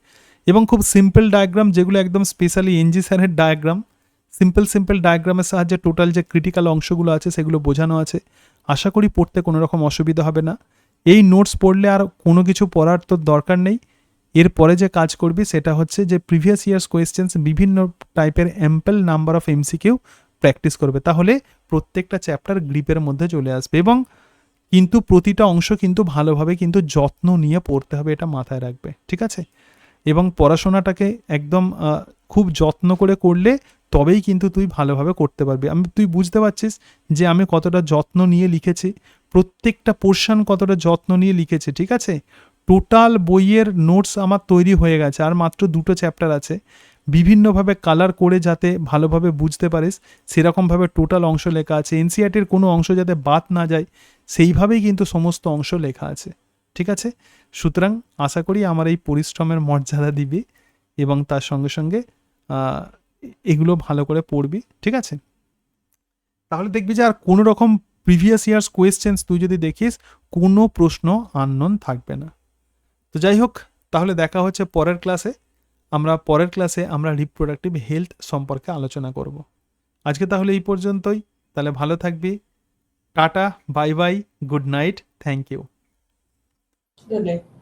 এবং খুব সিম্পল ডায়াগ্রাম, যেগুলো একদম স্পেশালি এনজি স্যারের ডায়াগ্রাম, সিম্পল ডায়াগ্রামের সাহায্যে টোটাল যে ক্রিটিক্যাল অংশগুলো আছে সেগুলো বোঝানো আছে। আশা করি পড়তে কোনো রকম অসুবিধা হবে না। এই নোটস পড়লে আর কোনো কিছু পড়ার তো দরকার নেই। এরপরে যে কাজ করবি সেটা হচ্ছে যে প্রিভিয়াস ইয়ার্স কোয়েশ্চেন্স, বিভিন্ন টাইপের ample number of MCQ practice করবে, তাহলে প্রত্যেকটা চ্যাপ্টার গ্রিপের মধ্যে চলে আসবে। এবং কিন্তু প্রতিটা অংশ কিন্তু ভালোভাবে কিন্তু যত্ন নিয়ে পড়তে হবে, এটা মাথায় রাখবে। ঠিক আছে, এবং পড়াশোনাটাকে একদম খুব যত্ন করে করলে তবেই কিন্তু তুই ভালোভাবে করতে পারবি। তুই বুঝতে পারছিস যে আমি কতটা যত্ন নিয়ে লিখেছি, প্রত্যেকটা পোর্শন কতটা যত্ন নিয়ে লিখেছি। ঠিক আছে, টোটাল বইয়ের নোটস আমার তৈরি হয়ে গেছে, আর মাত্র 2টো চ্যাপ্টার আছে। বিভিন্নভাবে কালার করে যাতে ভালোভাবে বুঝতে পারিস সেরকমভাবে টোটাল অংশ লেখা আছে। এনসিইআরটির কোনো অংশ যাতে বাদ না যায় সেইভাবেই কিন্তু সমস্ত অংশ লেখা আছে। ঠিক আছে, সুতরাং আশা করি আমার এই পরিশ্রমের মর্যাদা দিবি এবং তার সঙ্গে সঙ্গে এগুলো ভালো করে পড়বি। ঠিক আছে, তাহলে দেখবি যে আর কোনো রকম প্রিভিয়াস ইয়ার্স কোয়েশ্চেন্স তুই যদি দেখিস কোনো প্রশ্ন আননোন থাকবে না। তো যাই হোক, তাহলে দেখা হচ্ছে পরের ক্লাসে। পরের ক্লাসে আমরা রিপ্রোডাক্টিভ হেলথ সম্পর্কে আলোচনা করব। আজকে তাহলে এই পর্যন্তই। তাহলে ভালো থাকবি, tata, bye bye, good night, thank you. Good night.